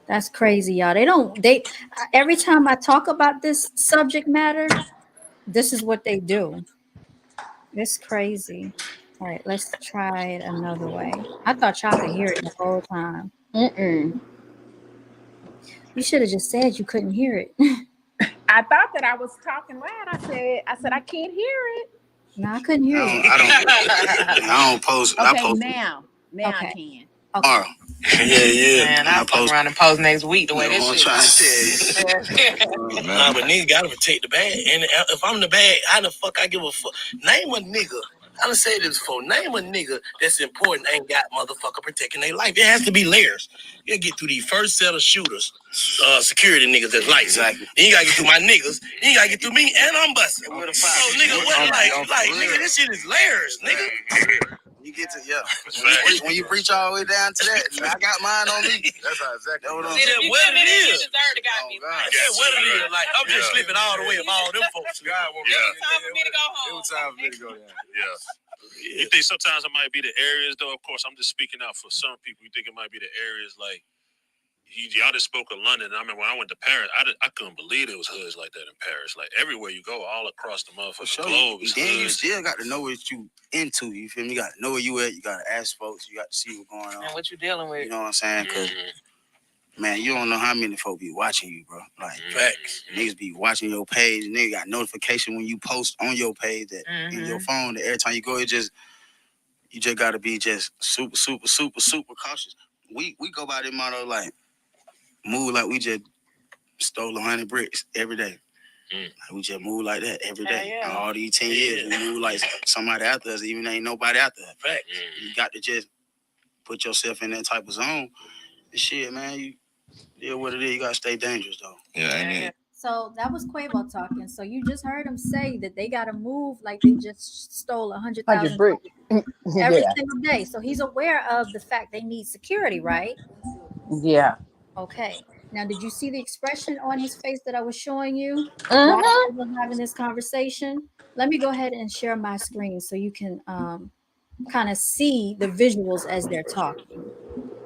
S1: That's crazy, y'all. They every time I talk about this subject matter, this is what they do. It's crazy. All right, let's try it another way. I thought y'all could hear it the whole time.
S2: Mm-mm.
S1: You should have just said you couldn't hear it.
S2: I thought that I was talking loud. I said I can't hear it.
S1: No, I couldn't hear you.
S3: I don't post.
S2: Okay,
S3: I post
S2: now I
S1: Okay.
S2: can.
S1: Okay.
S3: tomorrow. Yeah.
S4: Man, I'll fuck around and post next week the way
S3: You know
S4: this
S3: what I'm
S4: shit.
S3: trying to tell you. Nah, but nigga gotta protect the bag. And if I'm the bag, how the fuck I give a fuck? Name a nigga. I done said this before. Name a nigga that's important ain't got motherfucker protecting their life. It has to be layers. You gotta get through the first set of shooters, security niggas that's like exactly. Then you gotta get through my niggas. Then you gotta get through me and I'm busting. So nigga, what like nigga, this shit is layers, nigga. You get to when you preach all the way down to that, I got mine on me. That's exactly what I'm saying. What it is.
S4: You deserve to got me.
S3: Yeah, what it is. Like I'm just slipping all the way of all them folks.
S4: It was time for me to go home.
S3: It was time for me to go down.
S5: Yeah. You think sometimes it might be the areas, though? Of course, I'm just speaking out for some people. You think it might be the areas like y'all just spoke of London. I mean, when I went to Paris, I couldn't believe it was hoods like that in Paris. Like everywhere you go, all across the motherfucking globe is
S3: then you
S5: hoods.
S3: still got to know what you into. You feel me? You got to know where you at. You got to ask folks. You got to see what's going on.
S4: And what you dealing with?
S3: You know what I'm saying? Because man, you don't know how many folk be watching you, bro. Like facts. Niggas be watching your page. Niggas got notification when you post on your page that in your phone. That every time you go, you just gotta be just super, super, super, super cautious. we go by the motto like move like we just stole 100 bricks every day. Like we just move like that every day.
S4: Yeah.
S3: All these 10 years, we move like somebody after us, even ain't nobody after us. Fact. You got to just put yourself in that type of zone. And shit, man, you deal what it is. You gotta stay dangerous though. Yeah, amen.
S1: So that was Quavo talking. So you just heard him say that they got to move like they just stole 100,000
S2: bricks.
S1: every
S2: Yeah.
S1: single day. So he's aware of the fact they need security, right?
S2: Yeah.
S1: Okay. Now, did you see the expression on his face that I was showing you while
S2: Mm-hmm.
S1: we were having this conversation? Let me go ahead and share my screen so you can kind of see the visuals as they're talking.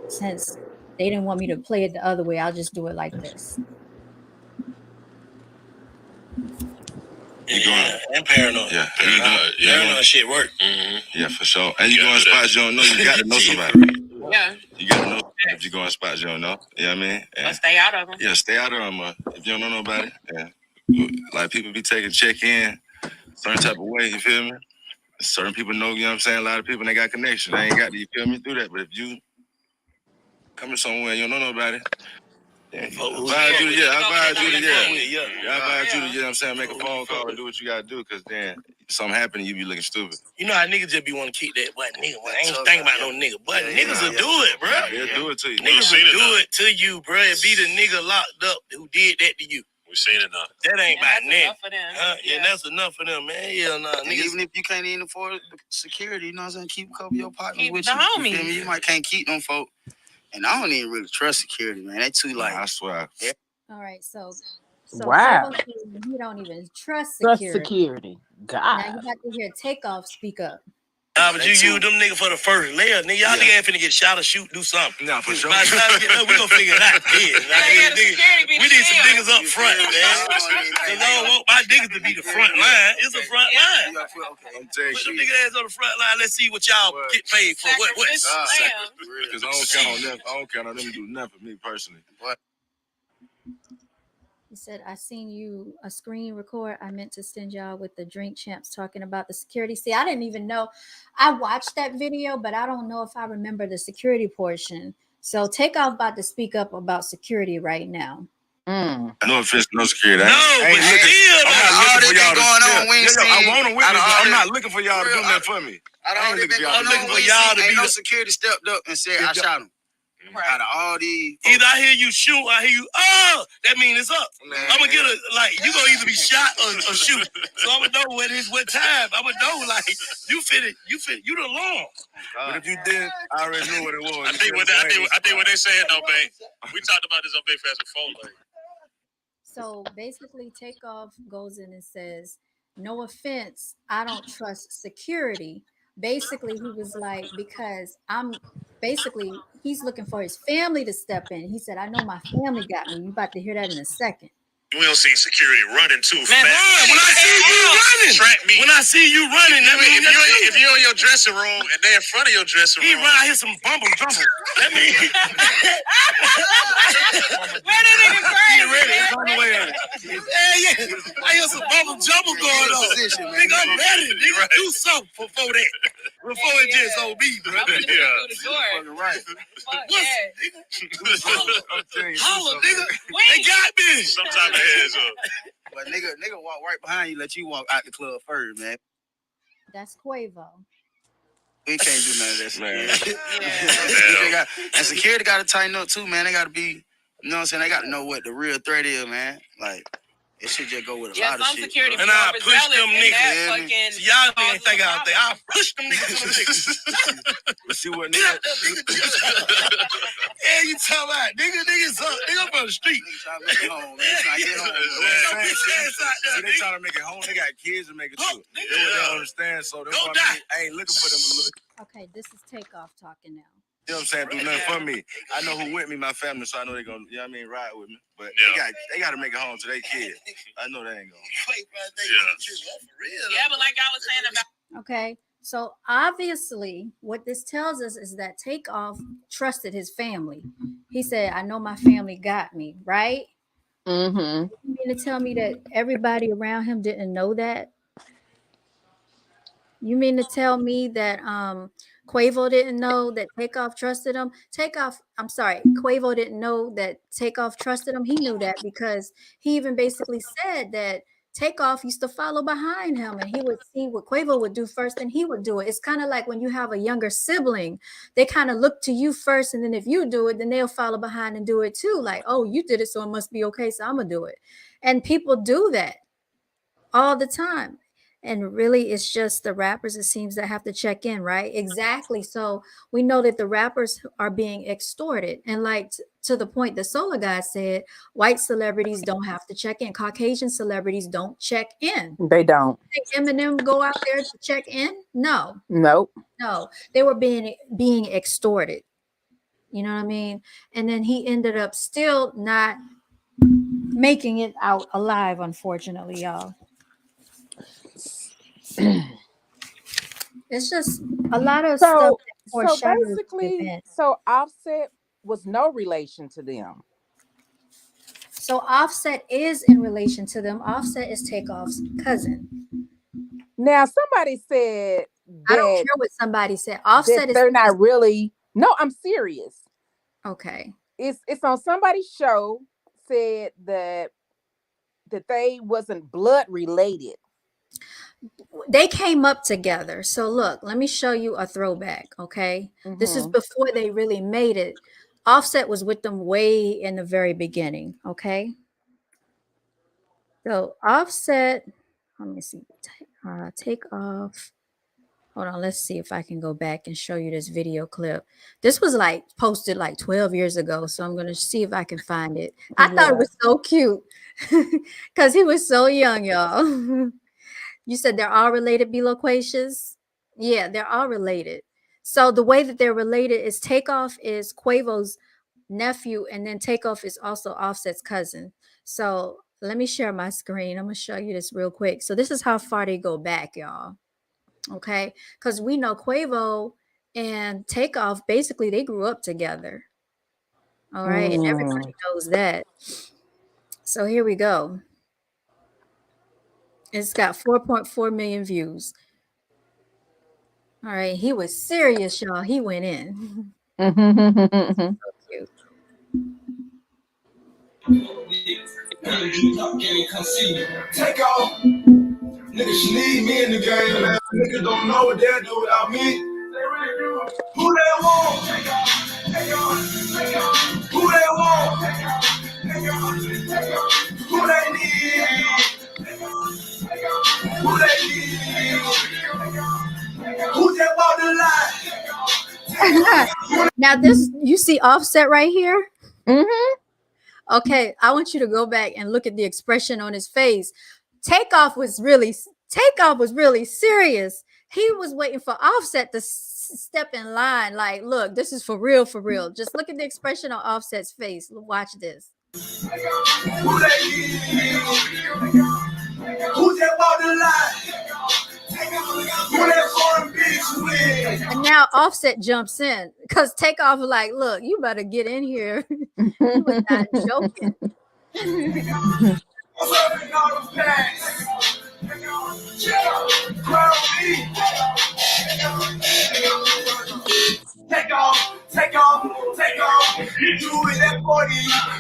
S1: Since they didn't want me to play it the other way, I'll just do it like this.
S3: You going?
S5: And paranoid.
S3: Yeah.
S5: Paranoid
S3: shit work. Yeah, for sure. And you going spots you don't know, you got to know somebody.
S4: Yeah.
S3: You got to know if you going spots you don't know. You know what I mean?
S4: But stay out of them.
S3: Yeah, stay out of them. If you don't know nobody. Yeah. Like people be taking check in certain type of way, you feel me? Certain people know, you know what I'm saying? A lot of people, they got connection. They ain't got to, you feel me, through that. But if you coming somewhere, you don't know nobody. I advise you to, you know what I'm saying, make a phone call and do what you gotta do, cause then something happen and you be looking stupid.
S5: You know how niggas just be want to keep that, but nigga, I ain't thinking about no nigga, but niggas will do it, bro.
S3: They'll do it to you.
S5: Niggas will do it to you, bro. It be the nigga locked up who did that to you.
S3: We seen it now.
S5: That ain't about nothing.
S4: For them.
S5: Yeah, that's enough for them, man. Yeah, nah, niggas.
S3: Even if you can't even afford security, you know what I'm saying, keep a couple of your partners
S4: Keep
S3: with
S4: the
S3: you.
S4: homies.
S3: You feel me? You might can't keep them folk. And I don't even really trust security, man. They too like. I swear. Yeah.
S1: All right, so
S2: Wow.
S1: Quavo said he don't even trust
S2: Trust
S1: security.
S2: security.
S1: Now
S2: God.
S1: you got to hear Takeoff speak up.
S5: Nah, but you use them niggas for the first layer. Nigga, y'all niggas ain't finna get shot or shoot, do something.
S3: Nah, for sure.
S5: By the time we get up, we gonna figure it out. We need some niggas up front, man. Cause I don't want my niggas to be the front line. It's a front line.
S3: I'm telling
S5: Put them
S3: you.
S5: niggas ass on the front line. Let's see what y'all get paid for. What?
S3: Because I don't count on them. I don't count on them to do nothing for me personally. What?
S1: He said, I seen you a screen record. I meant to send y'all with the drink champs talking about the security. See, I didn't even know. I watched that video, but I don't know if I remember the security portion. So Takeoff about to speak up about security right now.
S3: No offense, no security.
S5: No, but still,
S3: all this going on. I want to witness. I'm not looking for y'all to do nothing for me. I'm looking for y'all to be no security stepped up and said I shot him. Out of all these,
S5: either I hear you shoot, I hear you. Oh, that means it's up. I'm gonna get a you gonna either be shot or shoot. So I'm gonna know what time. I'm gonna know like you the law.
S3: But if you did, I already knew what it was.
S5: I think what they saying though, babe. We talked about this on Big Fast before. Like.
S1: So basically, Takeoff goes in and says, "No offense, I don't trust security." Basically, he was like, because he's looking for his family to step in. He said, I know my family got me. You about to hear that in a second.
S5: We don't see security running too fast. When I see you running, when I see you running, that means if you're in your dressing room and they're in front of your dressing room, he run out here some bumble. That means he ready. It's on the way out. Yeah. I hear some bumble jumble going on. Nigga, I'm ready. Nigga, do something before that. Before it just OB. Right. Holla, nigga. They got me. Sometimes the heads up.
S3: But nigga walk right behind you, let you walk out the club first, man.
S1: That's Quavo.
S3: We can't do none of that. And security got to tighten up too, man. They got to be, you know what I'm saying? They got to know what the real threat is, man. Like, it should just go with a lot of shit.
S4: Security
S5: and I push them niggas. Y'all ain't think out there. I push them niggas to the niggas.
S3: Let's see what nigga.
S5: Yeah, you talking about niggas up. Nigga up on the street.
S3: Trying to make it home, man. Trying to get home. See, they trying to make it home. They got kids to make it too. They don't understand, so I ain't looking for them to look.
S1: Okay, this is Takeoff talking now.
S3: You know what I'm saying? Do nothing for me. I know who with me, my family, so I know they're going to, you know what I mean, ride with me. But they got to make it home to their kids. I know they ain't going to.
S4: Yeah, but like I was saying about...
S1: Okay, so obviously what this tells us is that Takeoff trusted his family. He said, I know my family got me, right?
S2: Mm-hmm.
S1: You mean to tell me that everybody around him didn't know that? You mean to tell me that Quavo didn't know that Takeoff trusted him. Quavo didn't know that Takeoff trusted him. He knew that because he even basically said that Takeoff used to follow behind him and he would see what Quavo would do first and he would do it. It's kind of like when you have a younger sibling, they kind of look to you first, and then if you do it, then they'll follow behind and do it too. Like, oh, you did it, so it must be okay, so I'm gonna do it. And people do that all the time. And really, it's just the rappers, it seems, that have to check in, right? Exactly. So we know that the rappers are being extorted. And like to the point the Solar Guy said, white celebrities don't have to check in. Caucasian celebrities don't check in.
S2: They don't.
S1: Think Eminem go out there to check in? No,
S2: Nope.
S1: no. They were being extorted. You know what I mean? And then he ended up still not making it out alive, unfortunately, y'all. It's just a lot of stuff
S2: So
S1: that
S2: so
S1: foreshadows the
S2: basically,
S1: event.
S2: so Offset was no relation to them.
S1: So Offset is in relation to them. Offset is Takeoff's cousin.
S2: Now somebody said
S1: I don't
S2: that
S1: care what somebody said. Offset is
S2: they're not really. No, I'm serious.
S1: okay.
S2: It's on somebody's show said that they wasn't blood related.
S1: They came up together. So look, let me show you a throwback. Okay. This is
S2: Mm-hmm.
S1: before they really made it. Offset was with them way in the very beginning. Okay. So Offset, let me see. Takeoff. Hold on, let's see if I can go back and show you this video clip. This was like posted like 12 years ago, so I'm going to see if I can find it. I thought it
S2: Yeah.
S1: was so cute because he was so young, y'all. You said they're all related, be loquacious? Yeah, they're all related. So the way that they're related is Takeoff is Quavo's nephew, and then Takeoff is also Offset's cousin. So let me share my screen. I'm going to show you this real quick. So this is how far they go back, y'all. Okay, because we know Quavo and Takeoff basically they grew up together. All right, and everybody knows that. So here we go. It's got 4.4 million views. All right, he was serious, y'all. He went in.
S2: Mm-hmm.
S1: So cute.
S3: Take off. Niggas should leave me in the game, man. Niggas don't know what they'll do without me. They really do. Who they want? Take off. Take off. Take off. Who they want? Take off. Take off. Take off. Who they need? Take off. Take off. Who they need? Take off. Who just bought the line?
S1: Now this, you see Offset right here?
S2: Mm-hmm.
S1: Okay, I want you to go back and look at the expression on his face. Takeoff was really serious. He was waiting for Offset to step in line. Like, look, this is for real, for real. Just look at the expression on Offset's face. Watch this.
S3: Who they need? Who just bought the line? Who that foreign bitch with?
S1: And now Offset jumps in because Takeoff was like, look, you better get in here. He was not joking.
S3: Take off, take off, take off. You do it at 40,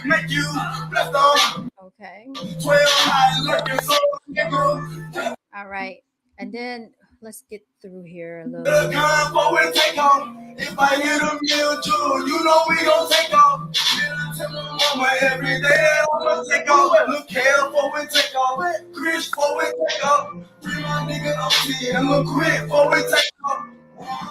S3: make you blessed on.
S1: Okay.
S3: 12 high looking so nigga.
S1: All right. And then let's get through here a little
S3: The
S1: bit.
S3: gun forward, take off. If I hit a meal too, you know we gon' take off. Tell my mama every day I'ma take off. Look here forward, take off. Chris forward, take off. Free my nigga up here. I'ma quit forward, take off.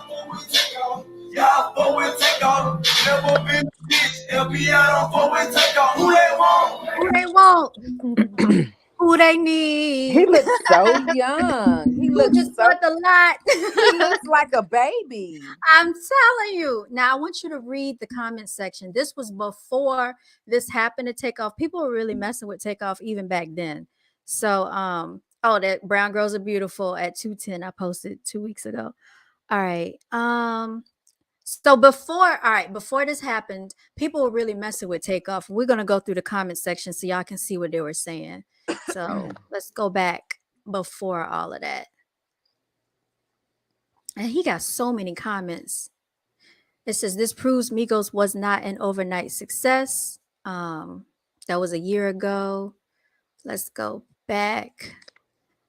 S3: Forward, take off. Y'all forward, take off. Never been a bitch. FBI don't forward, take off. Who they want?
S1: Who they want? Who they need?
S2: He looks so young. He
S1: Who
S2: looks
S1: just
S2: so.
S1: bought the lot?
S2: He looks like a baby.
S1: I'm telling you. Now I want you to read the comment section. This was before this happened to Takeoff. People were really messing with Takeoff even back then. So oh, that Brown Girls Are Beautiful at 2:10. I posted 2 weeks ago. All right. So before this happened, people were really messing with Takeoff. We're gonna go through the comment section so y'all can see what they were saying. So let's go back before all of that. And he got so many comments. It says, this proves Migos was not an overnight success. That was a year ago. Let's go back.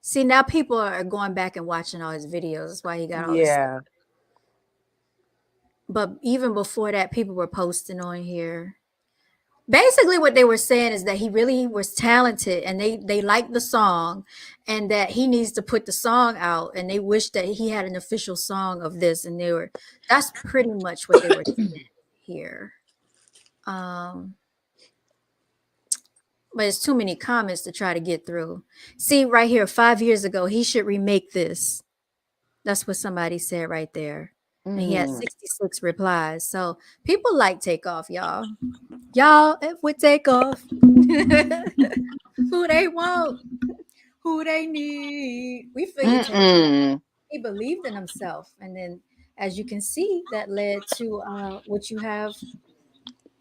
S1: See, now people are going back and watching all his videos. That's why he got all this stuff.
S2: Yeah.
S1: But even before that, people were posting on here. Basically, what they were saying is that he really was talented and they liked the song and that he needs to put the song out, and they wish that he had an official song of this. And that's pretty much what they were saying here. But it's too many comments to try to get through. See, right here, 5 years ago, he should remake this. That's what somebody said right there. And he had 66 replies. So people like TakeOff, y'all. Y'all, if we TakeOff, who they want, who they need. We figured TakeOff. He believed in himself. And then, as you can see, that led to what you have.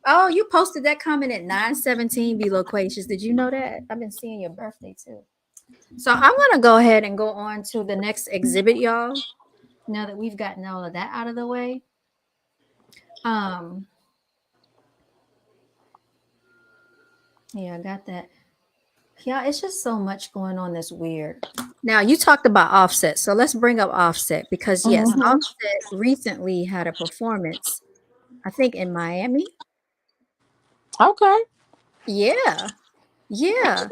S1: Oh, you posted that comment at 9:17 be loquacious. Did you know that? I've been seeing your birthday too. So I'm gonna go ahead and go on to the next exhibit, y'all. Now that we've gotten all of that out of the way. Yeah, I got that. Yeah, it's just so much going on that's weird. Now you talked about Offset, so let's bring up Offset because yes, Offset recently had a performance, I think in Miami.
S2: Okay.
S1: Yeah. Yeah.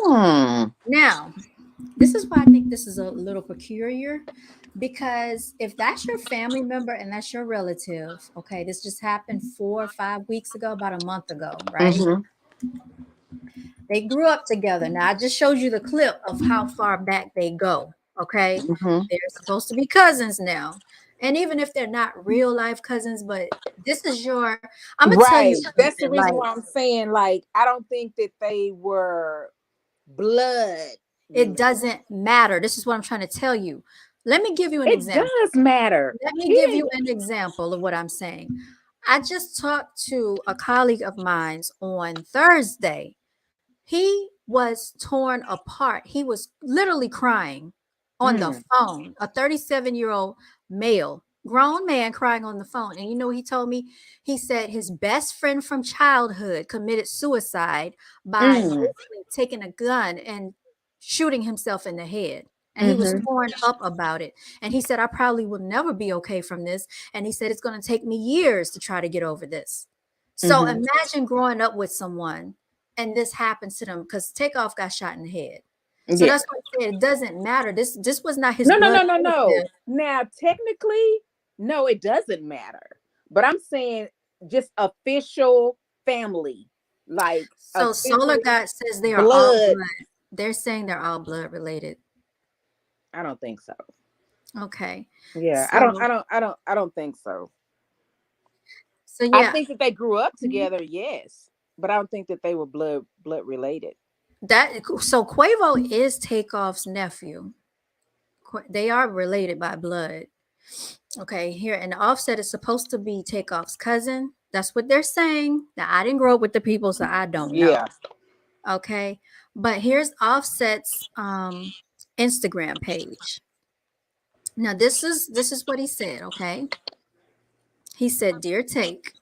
S1: Now, this is why I think this is a little peculiar, because if that's your family member and that's your relative, okay, this just happened 4 or 5 weeks ago, about a month ago, right? They grew up together. Now, I just showed you the clip of how far back they go, okay? They're supposed to be cousins now. And even if they're not real life cousins, but this is I'm going to tell you
S2: Right. That's the
S1: something,
S2: reason
S1: like,
S2: why I'm saying, like, I don't think that they were blood.
S1: it doesn't matter. This is what I'm trying to tell you. Let me give you an
S2: It
S1: example.
S2: does matter.
S1: Let me give you an example of what I'm saying. I just talked to a colleague of mine on Thursday. He was torn apart. He was literally crying on the phone. A 37-year-old male, grown man crying on the phone. And you know what he told me? He said his best friend from childhood committed suicide by basically taking a gun and shooting himself in the head. And he was torn up about it. And he said, I probably will never be okay from this. And he said, it's going to take me years to try to get over this. So imagine growing up with someone and this happens to them, because TakeOff got shot in the head. So that's what I said. It doesn't matter. This was not his blood.
S2: No. Now, technically, no, it doesn't matter. But I'm saying just official family. Like,
S1: so Solar God says they are all blood. They're saying they're all blood related.
S2: I don't think so.
S1: Okay.
S2: Yeah,
S1: so,
S2: I don't think so.
S1: So yeah,
S2: I think that they grew up together, yes, but I don't think that they were blood related.
S1: So Quavo is TakeOff's nephew. They are related by blood. Okay, here, and the Offset is supposed to be TakeOff's cousin. That's what they're saying. Now, I didn't grow up with the people, so I don't know. Okay, but here's Offset's Instagram page. Now, this is what he said. Okay, he said, "Dear Take."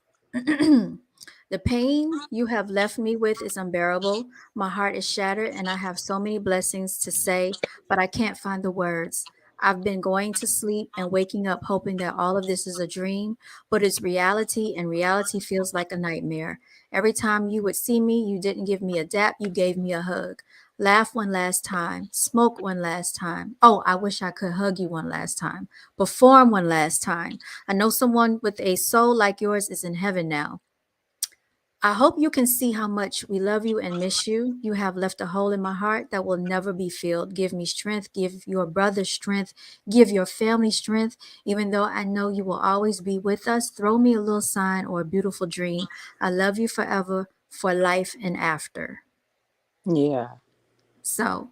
S1: The pain you have left me with is unbearable. My heart is shattered, and I have so many blessings to say, but I can't find the words. I've been going to sleep and waking up hoping that all of this is a dream, but it's reality, and reality feels like a nightmare. Every time you would see me, you didn't give me a dap, you gave me a hug. Laugh one last time, smoke one last time. Oh, I wish I could hug you one last time. Perform one last time. I know someone with a soul like yours is in heaven now. I hope you can see how much we love you and miss you. You have left a hole in my heart that will never be filled. Give me strength. Give your brother strength. Give your family strength. Even though I know you will always be with us, throw me a little sign or a beautiful dream. I love you forever, for life and after.
S2: Yeah.
S1: So,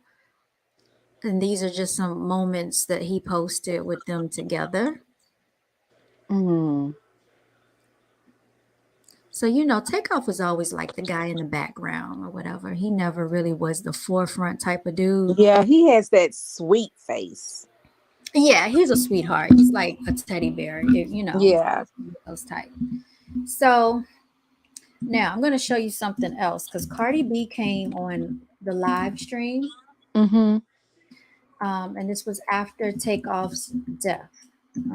S1: and these are just some moments that he posted with them together. So, TakeOff was always like the guy in the background or whatever. He never really was the forefront type of dude.
S2: Yeah, he has that sweet face.
S1: Yeah, he's a sweetheart. He's like a teddy bear,
S2: Yeah.
S1: those type. So now I'm going to show you something else because Cardi B came on the live stream,
S2: Mm-hmm.
S1: and this was after Takeoff's death.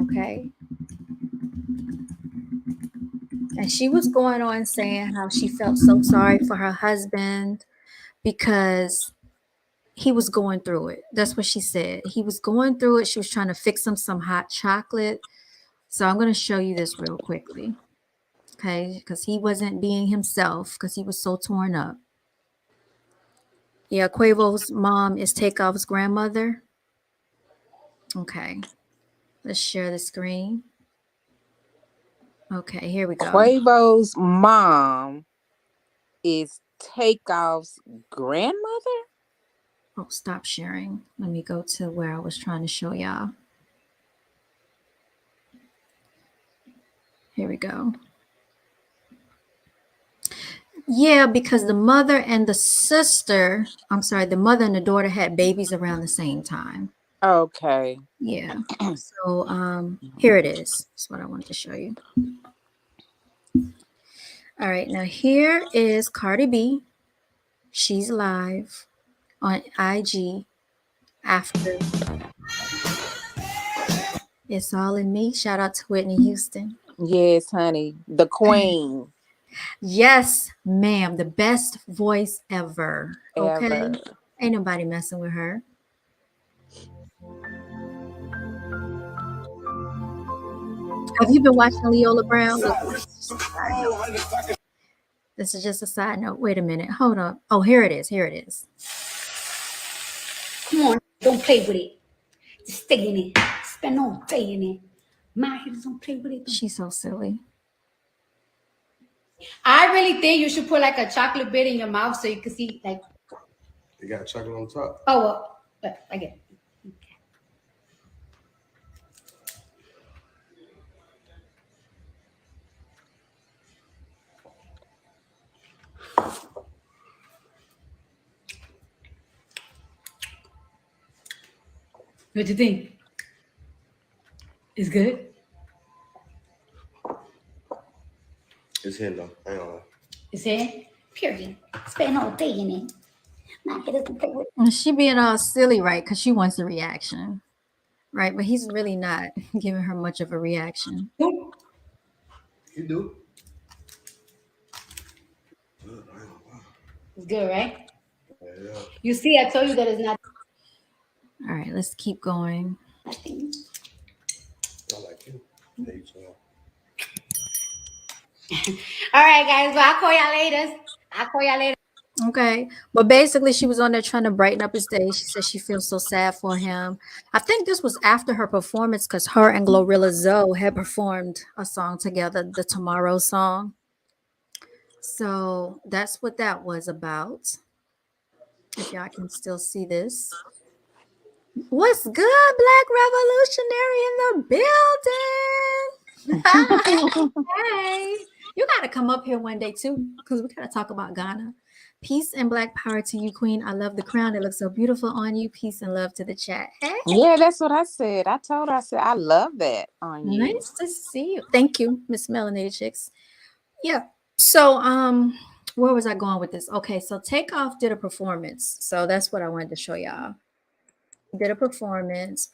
S1: Okay, and she was going on saying how she felt so sorry for her husband because he was going through it. That's what she said. He was going through it. She was trying to fix him some hot chocolate. So I'm going to show you this real quickly. Okay, because he wasn't being himself because he was so torn up. Yeah, Quavo's mom is Takeoff's grandmother. Okay, let's share the screen. Okay, here we go.
S2: Quavo's mom is Takeoff's grandmother.
S1: Oh, stop sharing. Let me go to where I was trying to show y'all. Here we go. Yeah, because the mother and the sister, I'm sorry, the mother and the daughter had babies around the same time.
S2: Okay.
S1: Yeah. So here it is. That's what I wanted to show you. All right, now here is Cardi B. She's live on IG after It's All in Me. Shout out to Whitney Houston.
S2: Yes, honey. The queen
S1: Yes, ma'am. The best voice ever.
S2: ever.
S1: Okay. Ain't nobody messing with her. Have you been watching Leola Brown? Look, this is just a side note. Wait a minute. Hold on. Oh, here it is. Here it is.
S3: Come on, don't play with it. Just stay in it. Spend all day in it. My hitters don't play with it.
S1: She's so silly.
S3: I really think you should put like a chocolate bit in your mouth so you can see like.
S5: You got chocolate on top.
S3: Oh, well, but I get it. What you think? It's good.
S5: It's hitting though. I ain't gonna lie.
S3: It's in. Period. Spend all day in it. My hitters don't play with
S1: And she being all silly, right? Because she wants a reaction, right? But he's really not giving her much of a reaction.
S3: it.
S5: You do.
S3: It's good, right?
S5: Yeah.
S3: You see, I told you that it's not.
S1: All right, let's keep going.
S3: Nothing.
S5: I like you. Yeah, you too.
S3: All right, guys. Well, I'll call y'all later. I'll call y'all later.
S1: Okay. But basically, she was on there trying to brighten up his day. She said she feels so sad for him. I think this was after her performance because her and Glorilla Zoe had performed a song together, the Tomorrow song. So that's what that was about. If y'all can still see this. What's good, Black Revolutionary in the building? Hey, you got to come up here one day too, because we got to talk about Ghana. Peace and black power to you, Queen. I love the crown. It looks so beautiful on you. Peace and love to the chat. Hey,
S2: Yeah, that's what I said. I told her, I said, I love that on you.
S1: nice to see you. Thank you, Miss Melanated Chicks. Yeah. So, where was I going with this? Okay, so Takeoff did a performance. So that's what I wanted to show y'all. He did a performs.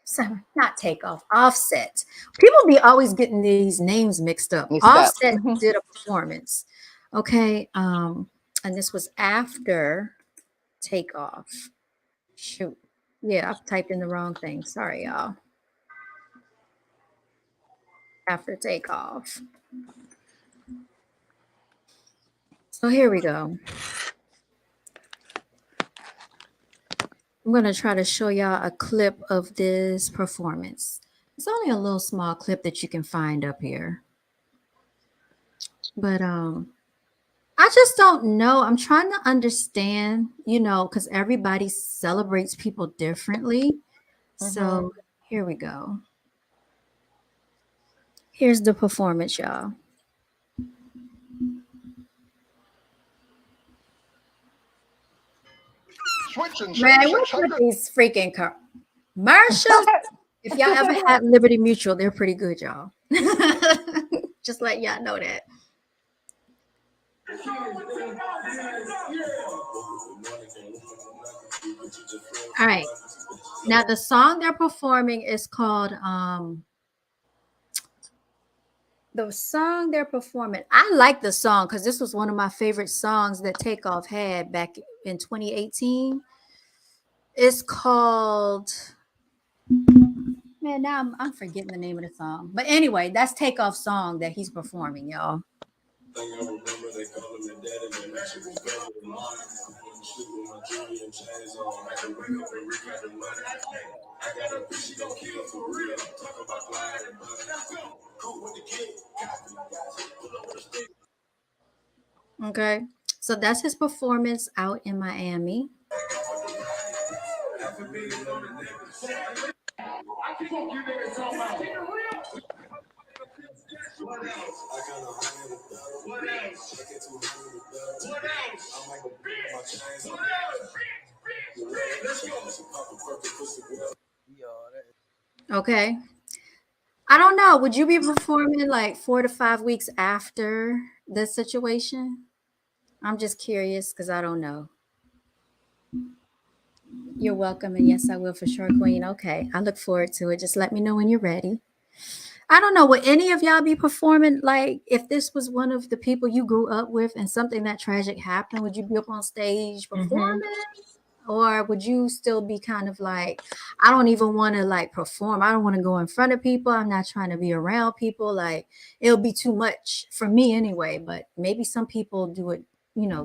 S1: Sorry, not Takeoff, Offset. People be always getting these names mixed up.
S2: You stop.
S1: Offset did a performance. Okay. And this was after Takeoff. Shoot. Yeah, I've typed in the wrong thing. Sorry, y'all. After Takeoff. So here we go. I'm going to try to show y'all a clip of this performance. It's only a little small clip that you can find up here. But I just don't know. I'm trying to understand, because everybody celebrates people differently. So here we go. Here's the performance, y'all. Man, what's with these freaking commercials? If y'all ever had Liberty Mutual, they're pretty good, y'all. Just let y'all know that. All right. Now the song they're performing is called the song they're performing. I like the song because this was one of my favorite songs that Takeoff had back in 2018. It's called man. Now I'm forgetting the name of the song, but anyway, that's Takeoff's song that he's performing, y'all. Okay, so that's his performance out in Miami. Okay. I don't know. Would you be performing like 4 to 5 weeks after this situation? I'm just curious because I don't know. You're welcome. And yes, I will for sure, Queen. Okay. I look forward to it. Just let me know when you're ready. I don't know. Would any of y'all be performing like if this was one of the people you grew up with and something that tragic happened? Would you be up on stage performing? Or would you still be kind of like, I don't even want to like perform. I don't want to go in front of people. I'm not trying to be around people. Like it'll be too much for me anyway. But maybe some people do it,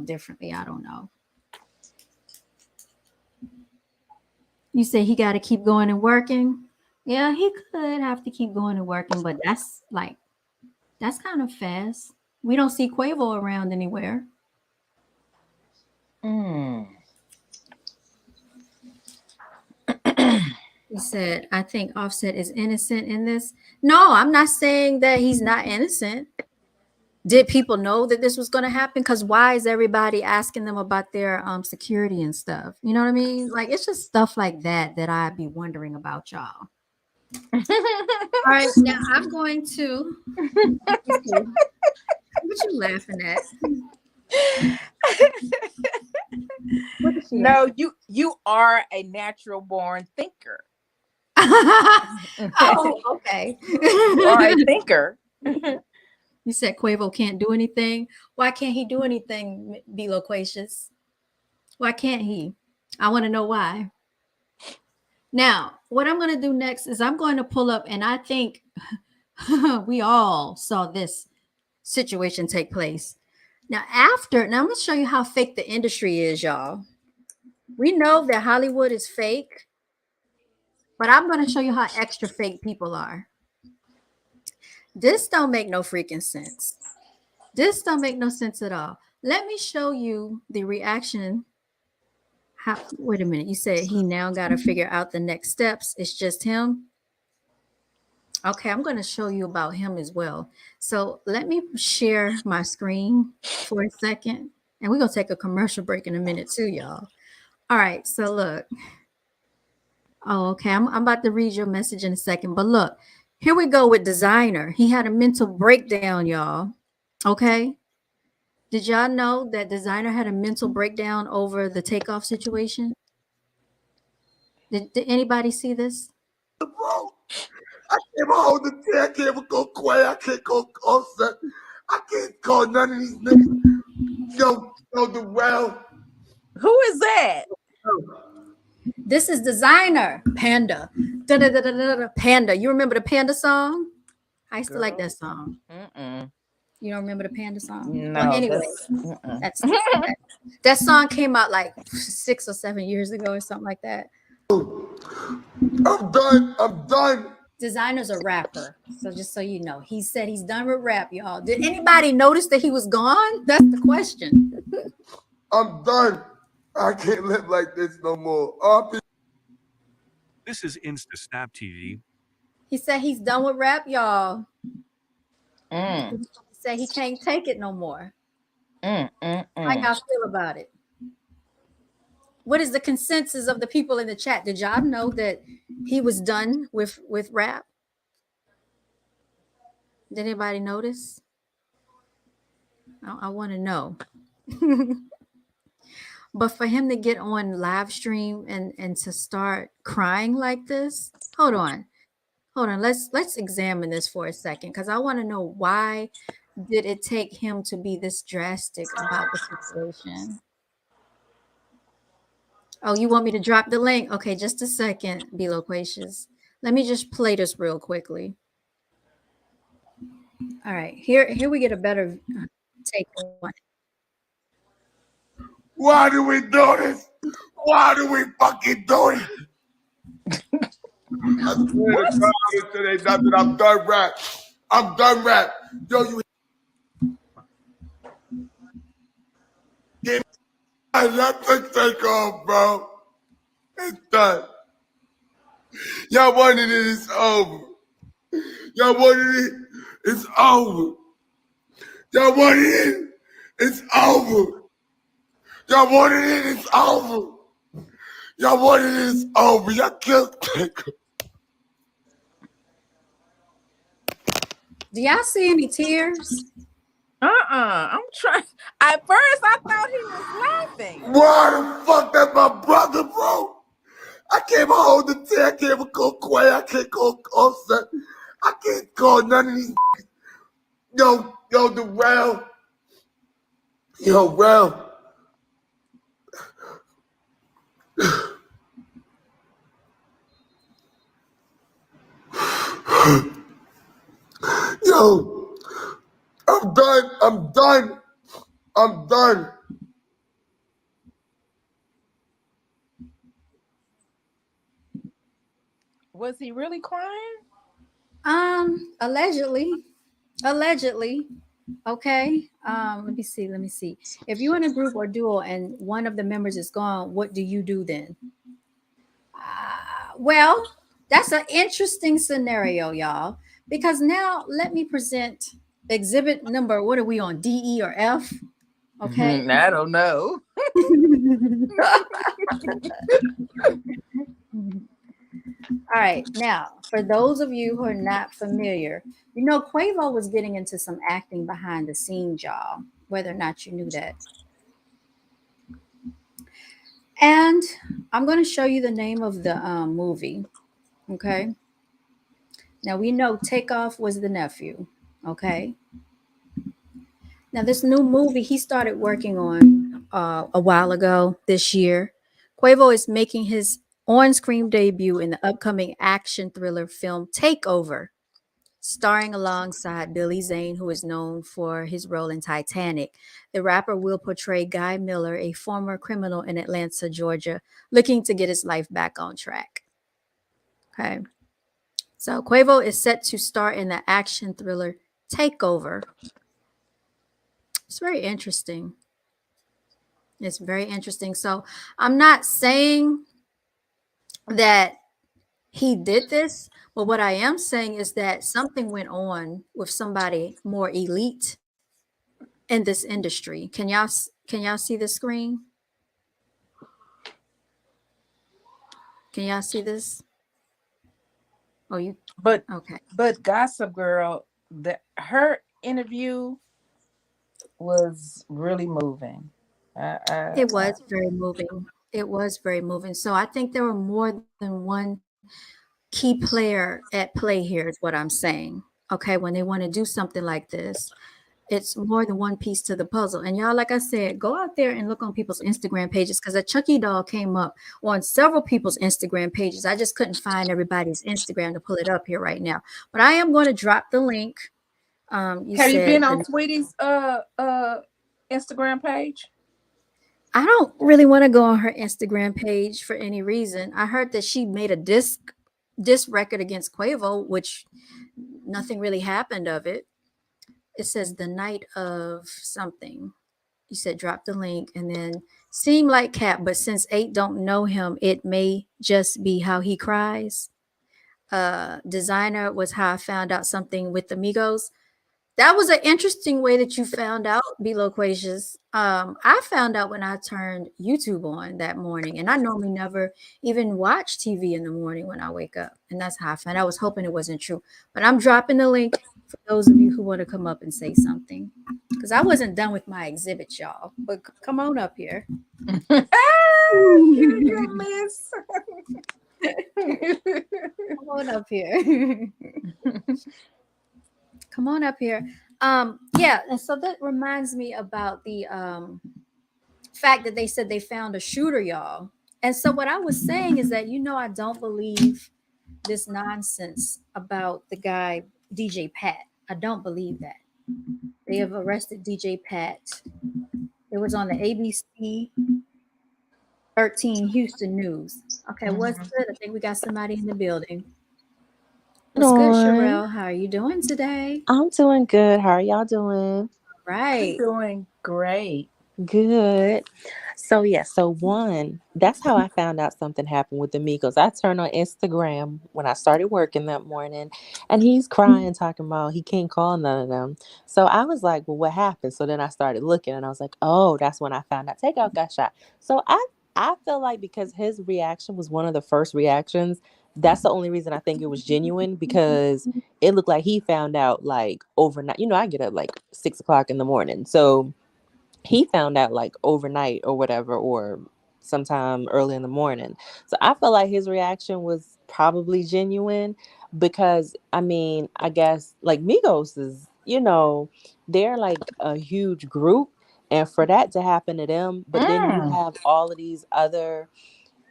S1: differently. I don't know. You say he got to keep going and working. Yeah, he could have to keep going and working, but that's kind of fast. We don't see Quavo around anywhere. He said, I think Offset is innocent in this. No, I'm not saying that he's not innocent. Did people know that this was going to happen? Because why is everybody asking them about their security and stuff? You know what I mean? Like, it's just stuff like that I'd be wondering about, y'all. All right, now I'm going to. What you laughing at?
S2: No, you are a natural born thinker.
S1: Oh, okay.
S2: You are a thinker.
S1: You said Quavo can't do anything. Why can't he do anything, Be Loquacious? Why can't he? I want to know why. Now, what I'm going to do next is I'm going to pull up, and I think we all saw this situation take place. Now, I'm going to show you how fake the industry is, y'all. We know that Hollywood is fake, but I'm going to show you how extra fake people are. This don't make no freaking sense. This don't make no sense at all. Let me show you the reaction. Wait a minute. You said he now got to figure out the next steps. It's just him. Okay, I'm going to show you about him as well. So let me share my screen for a second. And we're going to take a commercial break in a minute too, y'all. All right, so look. Oh, okay. I'm about to read your message in a second. But look, here we go with Designer. He had a mental breakdown, y'all. Okay. Did y'all know that Designer had a mental breakdown over the Takeoff situation? Did anybody see this?
S3: Bro, I can't hold the I can't even go Quay. I can't go Offset. I can't call none of these niggas. Yo, the well.
S2: Who is that?
S1: This is Designer. Panda. Panda. You remember the Panda song? I used to like that song. You don't remember the Panda song?
S2: No.
S1: Well, anyway, that song came out like 6 or 7 years ago or something like that.
S3: I'm done.
S1: Designer's a rapper. So just so you know, he said he's done with rap, y'all. Did anybody notice that he was gone? That's the question.
S3: I'm done. I can't live like this no more.
S6: This is InstaSnap TV.
S1: He said he's done with rap, y'all. He said he can't take it no more. How y'all feel about it? What is the consensus of the people in the chat? Did y'all know that he was done with rap? Did anybody notice? I want to know. But for him to get on live stream and to start crying like this, hold on. Let's examine this for a second because I want to know why did it take him to be this drastic about the situation? Oh, you want me to drop the link? Okay, just a second, be loquacious. Let me just play this real quickly. All right, here we get a better take on it.
S3: Why do we do this? Why do we fucking do it? I swear to God, until they nothing. I'm done rap. I'm done rap. Yo, you let the take off, bro. It's done. Y'all wanted it, it's over. Y'all wanted it, it's over. Y'all wanted it, it's over. Y'all wanted it, it's over. Y'all wanted it, it's over. Y'all killed Takeoff.
S1: Do y'all see any tears?
S2: I'm trying. At first, I thought he was laughing.
S3: Why the fuck that my brother, bro? I can't even hold the tear. I can't even call Quay. I can't call Offset. I can't call none of these. Yo, the round. Yo, round. Yo, I'm done. I'm done. I'm done.
S2: Was he really crying?
S1: Allegedly. Allegedly. Okay. Let me see. If you're in a group or duo and one of the members is gone, what do you do then? Well, that's an interesting scenario, y'all. Because now let me present exhibit number. What are we on? D, E, or F? Okay.
S2: I don't know.
S1: All right. Now, for those of you who are not familiar, you know Quavo was getting into some acting behind the scenes, y'all. Whether or not you knew that. And I'm going to show you the name of the movie. Okay. Now we know Takeoff was the nephew. Okay. Now this new movie he started working on a while ago this year. Quavo is making his on-screen debut in the upcoming action thriller film Takeover, starring alongside Billy Zane, who is known for his role in Titanic. The rapper will portray Guy Miller, a former criminal in Atlanta, Georgia, looking to get his life back on track. Okay. So Quavo is set to star in the action thriller Takeover. It's very interesting. It's very interesting. So I'm not saying that he did this, but what I am saying is that something went on with somebody more elite in this industry. Can y'all see the screen? Can y'all see this? Oh, you
S2: But
S1: okay.
S2: Gossip Girl, her interview was really moving.
S1: It was very moving. It was very moving. So I think there were more than one key player at play here, is what I'm saying. Okay, when they want to do something like this, it's more than one piece to the puzzle. And y'all, like I said, go out there and look on people's Instagram pages because a Chucky doll came up on several people's Instagram pages. I just couldn't find everybody's Instagram to pull it up here right now. But I am going to drop the link. You
S2: Have you been
S1: said
S2: on Sweetie's Instagram page?
S1: I don't really want to go on her Instagram page for any reason. I heard that she made a disc record against Quavo, which nothing really happened of it. It says the night of something. You said drop the link and then seem like Cap, but since 8 don't know him, it may just be how he cries. Designer was how I found out something with Amigos. That was an interesting way that you found out, Be Loquacious. I found out when I turned YouTube on that morning, and I normally never even watch TV in the morning when I wake up, and that's how I found out. I was hoping it wasn't true, but I'm dropping the link for those of you who want to come up and say something, because I wasn't done with my exhibit, y'all. But come on up here.
S2: You miss.
S1: Come on up here. Come on up here. Yeah, and so that reminds me about the fact that they said they found a shooter, y'all. And so what I was saying is that I don't believe this nonsense about the guy DJ Pat. I don't believe that. They have arrested DJ Pat. It was on the ABC 13 Houston News. Okay, what's good? I think we got somebody in the building. What's good,
S7: On.
S1: Sherelle? How are you doing today?
S7: I'm doing good. How are y'all doing?
S2: I'm
S1: Right.
S2: doing great.
S7: Good. So one, that's how I found out something happened with the Migos. I turned on Instagram when I started working that morning, and he's crying, talking about he can't call none of them. So I was like, well, what happened? So then I started looking, and I was like, oh, that's when I found out TakeOff got shot. So I feel like because his reaction was one of the first reactions, that's the only reason I think it was genuine because it looked like he found out like overnight. I get up like 6 o'clock in the morning, so he found out like overnight or whatever, or sometime early in the morning. So I feel like his reaction was probably genuine because I mean, I guess like Migos is, they're like a huge group. And for that to happen to them, but then you
S2: Mm.
S7: have all of these other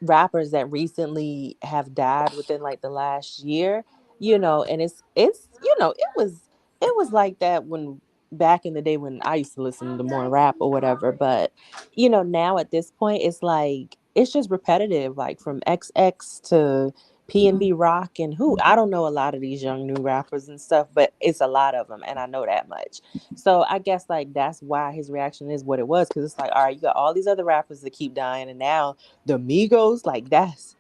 S7: rappers that recently have died within like the last year, and it's it was like that when back in the day when I used to listen to more rap or whatever, but now at this point it's like it's just repetitive, like from XX to P&B Rock and who I don't know a lot of these young new rappers and stuff, but it's a lot of them and I know that much. So I guess like that's why his reaction is what it was, because it's like, all right, you got all these other rappers that keep dying, and now the Migos, like that's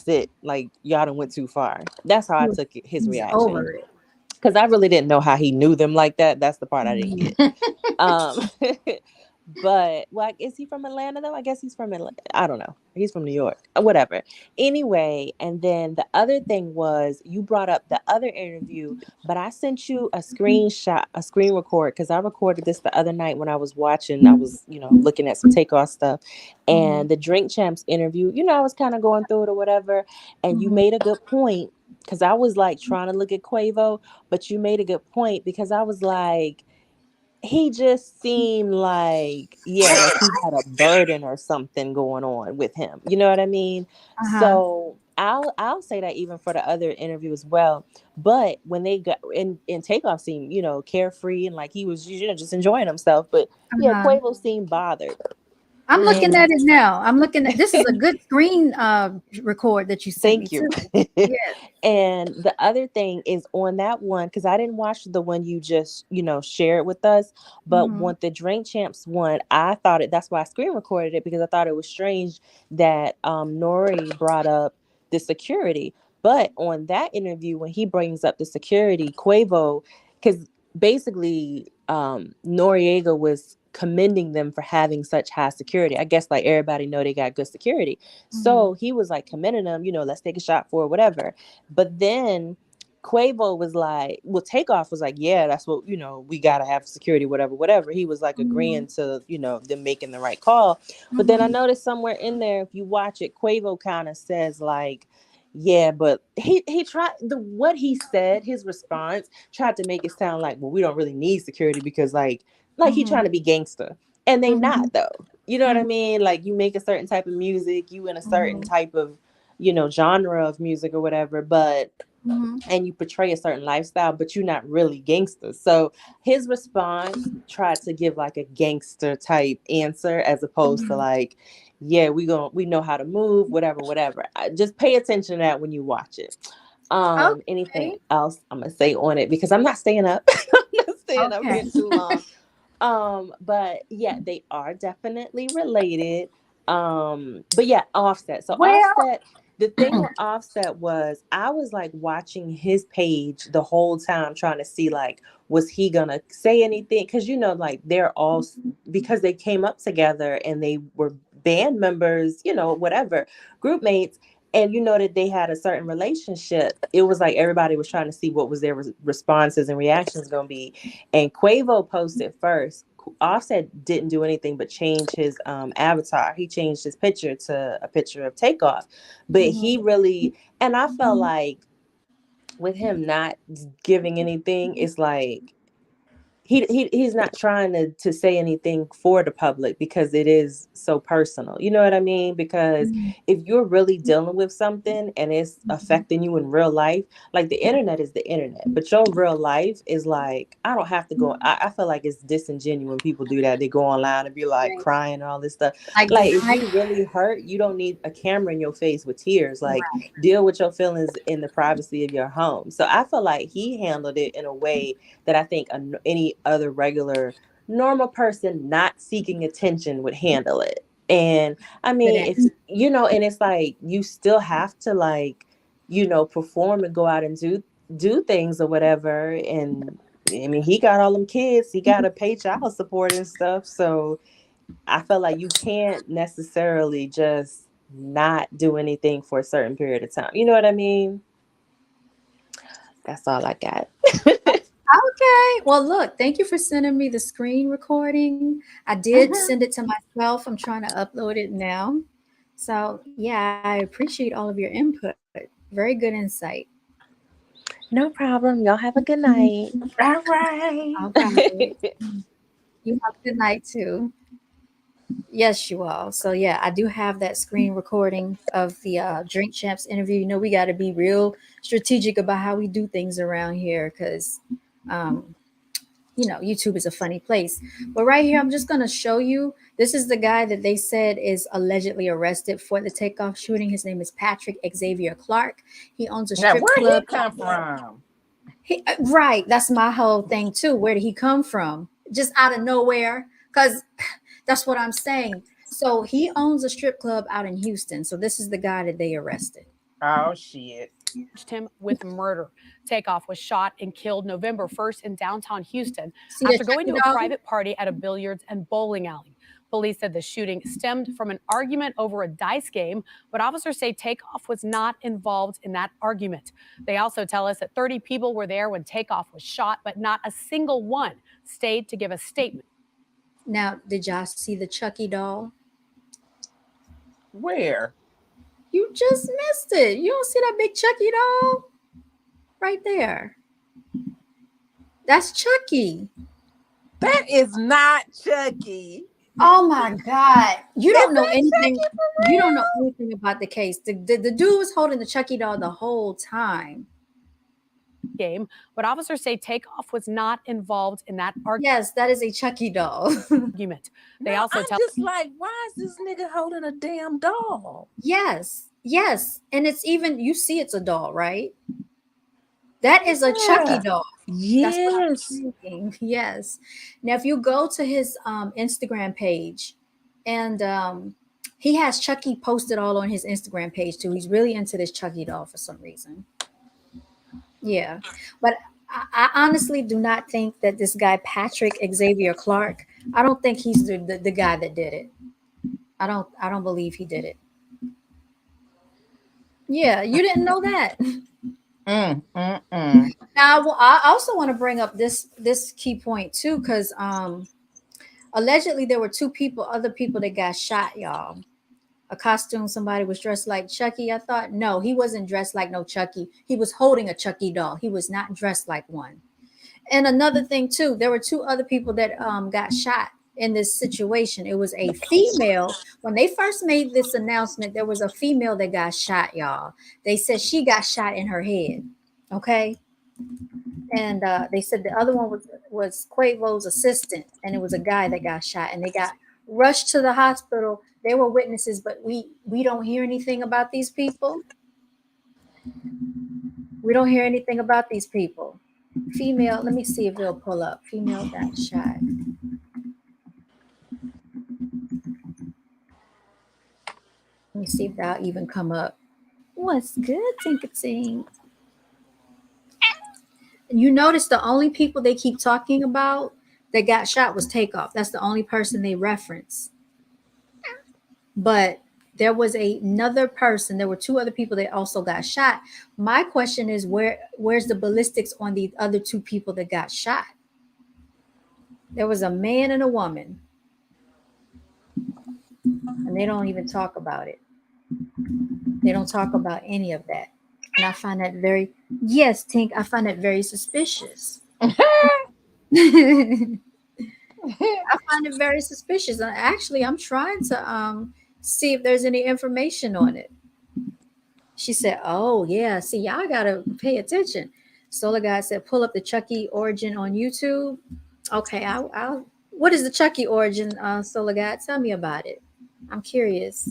S7: it. Like y'all done went too far. That's how I took his
S1: He's
S7: reaction.
S1: over it.
S7: Because I really didn't know how he knew them like that. That's the part I didn't
S1: Mhm.
S7: get. Um, but like, is he from Atlanta though? I guess he's from Atlanta. I don't know. He's from New York or whatever. Anyway, and then the other thing was you brought up the other interview, but I sent you a screenshot, a screen record, because I recorded this the other night when I was watching. I was, looking at some takeoff stuff,
S1: Mhm.
S7: and the Drink Champs interview. I was kind of going through it or whatever, and you
S1: Mhm.
S7: made a good point because I was like trying to look at Quavo, but you made a good point because I was like, he just seemed like, yeah, like he had a burden or something going on with him. You know what I mean?
S1: Uh-huh.
S7: So I'll say that even for the other interview as well. But when they got in Takeoff seemed, carefree and like he was, just enjoying himself. But yeah,
S1: Uh-huh.
S7: Quavo seemed bothered.
S1: I'm looking
S7: And
S1: at it now. I'm looking at this is a good screen record that you sent me
S7: thank you.
S1: too. Yes.
S7: And the other thing is on that one, because I didn't watch the one you just, shared with us, but
S1: Mhm.
S7: when the Drink Champs one, I thought that's why I screen recorded it because I thought it was strange that Nori brought up the security. But on that interview, when he brings up the security, Quavo, because basically Noriega was commending them for having such high security. I guess like everybody know they got good security.
S1: Mhm.
S7: So he was like commending them, let's take a shot for it, whatever. But then Quavo was like, well, Takeoff was like, yeah, that's what, we got to have security, whatever, whatever. He was like
S1: Mhm.
S7: agreeing to, them making the right call. But then I
S1: Mhm.
S7: noticed somewhere in there, if you watch it, Quavo kind of says like, yeah, but he tried what he said, his response tried to make it sound like, well, we don't really need security because like he
S1: Mhm.
S7: trying to be gangster. And they
S1: Mhm.
S7: not though. You know what I
S1: Mhm.
S7: mean? Like you make a certain type of music, you in a certain
S1: Mhm.
S7: type of, genre of music or whatever, but
S1: Mhm.
S7: and you portray a certain lifestyle, but you're not really gangster. So his response tried to give like a gangster type answer as opposed to
S1: Mhm.
S7: like, yeah, we know how to move, whatever, whatever. Just pay attention to that when you watch it. Anything
S1: Okay.
S7: else I'm gonna say on it because I'm not staying up. I'm not staying up
S1: Okay.
S7: here too long. But yeah, they are definitely related. But yeah, Offset. So
S2: Well,
S7: Offset. The thing with Offset was I was like watching his page the whole time trying to see like was he gonna say anything, because like they're all, because they came up together and they were band members, whatever, group mates, and that they had a certain relationship. It was like everybody was trying to see what was their responses and reactions gonna be. And Quavo posted first. Offset didn't do anything but change his avatar. He changed his picture to a picture of Takeoff, but he really, and I felt like with him not giving anything, it's like he's not trying to say anything for the public because it is so personal. You know what I mean? Because if you're really dealing with something and it's affecting you in real life, like the internet is the internet, but your real life is like, I don't have to go. I feel like it's disingenuous when people do that. They go online and be like
S1: Right.
S7: crying and all this stuff.
S1: Like
S7: Like if
S1: deny,
S7: you really hurt, you don't need a camera in your face with tears. Like
S1: right.
S7: deal with your feelings in the privacy of your home. So I feel like he handled it in a way that I think any other regular, normal person not seeking attention would handle it. And I mean, if and it's like you still have to like, perform and go out and do things or whatever. And I mean, he got all them kids, he got to pay child support and stuff. So I feel like you can't necessarily just not do anything for a certain period of time. You know what I mean? That's all I got.
S1: Okay. Well, look, thank you for sending me the screen recording. I did send it to myself. I'm trying to upload it now. So, yeah, I appreciate all of your input. Very good insight.
S7: No problem. Y'all have a good night.
S2: All right.
S1: All right. You have a good night too. Yes, you all. So, yeah, I do have that screen recording of the Drink Champs interview. You know, we got to be real strategic about how we do things around here because um, YouTube is a funny place. But right here, I'm just going to show you. This is the guy that they said is allegedly arrested for the takeoff shooting. His name is Patrick Xavier Clark. He owns a
S2: Now,
S1: strip
S2: where he
S1: club.
S2: come from?
S1: Right. That's my whole thing, too. Where did he come from? Just out of nowhere. Because that's what I'm saying. So he owns a strip club out in Houston. So this is the guy that they arrested.
S2: Oh shit.
S8: Him with murder. Takeoff was shot and killed November 1st in downtown Houston
S1: See that
S8: after going to
S1: Chucky
S8: a
S1: doll?
S8: private party at a billiards and bowling alley. Police said the shooting stemmed from an argument over a dice game, but officers say Takeoff was not involved in that argument. They also tell us that 30 people were there when Takeoff was shot, but not a single one stayed to give a statement.
S1: Now, did y'all see the Chucky doll?
S2: Where?
S1: You just missed it. You don't see that big Chucky doll? Right there. That's Chucky.
S2: That is not Chucky.
S1: Oh my God. You
S2: Is
S1: don't know
S2: that
S1: anything.
S2: Chucky for
S1: You don't know
S2: real?
S1: anything about the case. The dude was holding the Chucky doll the whole time.
S8: Game, but officers say Takeoff was not involved in that
S1: Yes, that is a Chucky doll.
S8: argument. They
S2: No,
S8: also
S2: I'm
S8: tell
S2: just like, why is this nigga holding a damn doll?
S1: Yes. Yes. And it's even, you see it's a doll, right? That is a Chucky
S2: Yeah.
S1: doll. That's what I'm
S2: Yes.
S1: saying. Yes. Now, if you go to his Instagram page, and he has Chucky posted all on his Instagram page too. He's really into this Chucky doll for some reason. Yeah, but I honestly do not think that this guy Patrick Xavier Clark. I don't think he's the guy that did it. I don't believe he did it. Yeah, you didn't know that. Now, I also want to bring up this key point too, because allegedly there were other people that got shot, y'all. A costume, somebody was dressed like Chucky. I thought, no, he wasn't dressed like no Chucky. He was holding a Chucky doll. He was not dressed like one. And another thing too, there were two other people that got shot in this situation. It was a female. When they first made this announcement, there was a female that got shot, y'all. They said she got shot in her head. Okay. And they said the other one was Quavo's assistant, and it was a guy that got shot, and they got rushed to the hospital. They were witnesses, but we don't hear anything about these people. We don't hear anything about these people. Female, let me see if it'll pull up. Female got shot. Let me see if that'll even come up. What's good, Tinkating? You notice the only people they keep talking about that got shot was Takeoff. That's the only person they reference. But there was another person. There were two other people that also got shot. My question is, where's the ballistics on the other two people that got shot? There was a man and a woman, and they don't even talk about it. They don't talk about any of that. And I find that very, yes, Tink, I find that very suspicious. I find it very suspicious. And actually, I'm trying to see if there's any information on it. She said, "Oh yeah, see, y'all gotta pay attention." Solar Guy said, "Pull up the Chucky origin on YouTube." Okay, I'll. What is the Chucky origin, Solar Guy? Tell me about it. I'm curious.